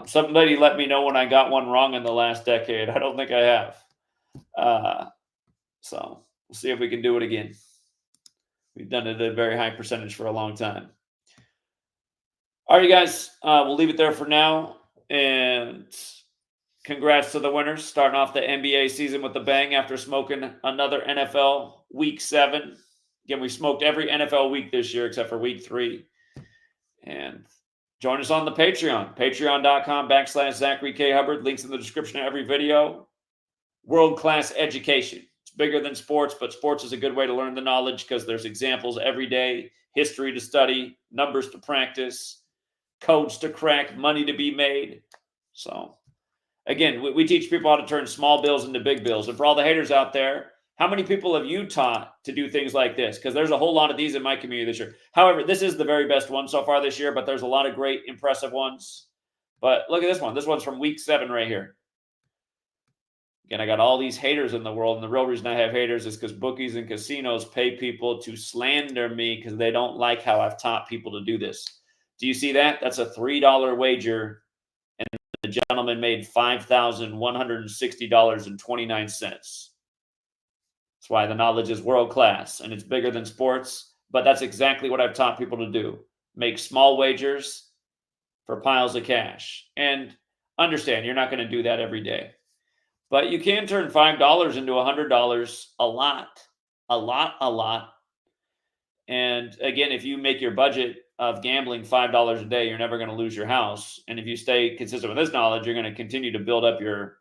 Somebody let me know when I got one wrong in the last decade. I don't think I have. So we'll see if we can do it again. We've done it at a very high percentage for a long time. All right, you guys, we'll leave it there for now. And congrats to the winners, starting off the NBA season with a bang after smoking another NFL Week 7. Again, we smoked every NFL week this year except for Week 3. And join us on the Patreon, patreon.com/Zachary K. Hubbard. Links in the description of every video. World-class education. It's bigger than sports, but sports is a good way to learn the knowledge because there's examples every day, history to study, numbers to practice, codes to crack, money to be made. So, again, we teach people how to turn small bills into big bills. And for all the haters out there, how many people have you taught to do things like this? Because there's a whole lot of these in my community this year. However, this is the very best one so far this year, but there's a lot of great, impressive ones. But look at this one. This one's from Week 7 right here. Again, I got all these haters in the world, and the real reason I have haters is because bookies and casinos pay people to slander me because they don't like how I've taught people to do this. Do you see that? That's a $3 wager, and the gentleman made $5,160.29. That's why the knowledge is world-class, and it's bigger than sports, but that's exactly what I've taught people to do. Make small wagers for piles of cash. And understand, you're not going to do that every day. But you can turn $5 into $100 a lot. And again, if you make your budget of gambling $5 a day, you're never going to lose your house. And if you stay consistent with this knowledge, you're going to continue to build up your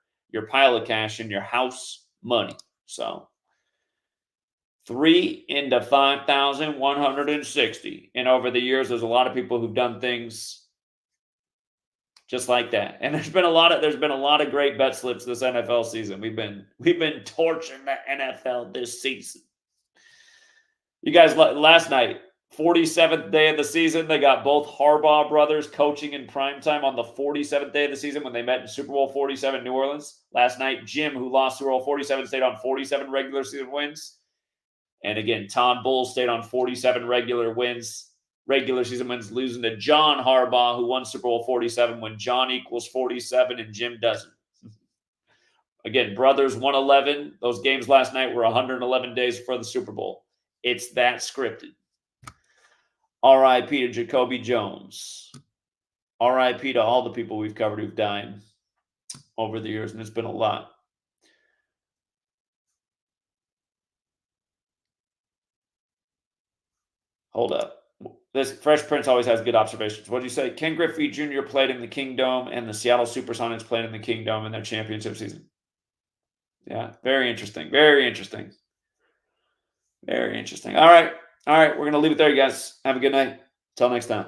pile of cash and your house money. So 3 into 5,160. And over the years, there's a lot of people who've done things just like that. And there's been a lot of great bet slips this NFL season. We've been torching the NFL this season. You guys, last night, 47th day of the season, they got both Harbaugh brothers coaching in primetime on the 47th day of the season when they met in Super Bowl 47 in New Orleans. Last night, Jim, who lost Super Bowl 47, stayed on 47 regular season wins. And again, Todd Bowles stayed on 47 regular season wins, losing to John Harbaugh, who won Super Bowl 47 when John equals 47 and Jim doesn't. Again, brothers 111. Those games last night were 111 days before the Super Bowl. It's that scripted. R.I.P. to Jacoby Jones. R.I.P. to all the people we've covered who've died over the years, and it's been a lot. Hold up. This Fresh Prince always has good observations. What did you say? Ken Griffey Jr. played in the Kingdome, and the Seattle Supersonics played in the Kingdome in their championship season. Yeah, very interesting. Very interesting. Very interesting. All right. We're going to leave it there, you guys. Have a good night. Till next time.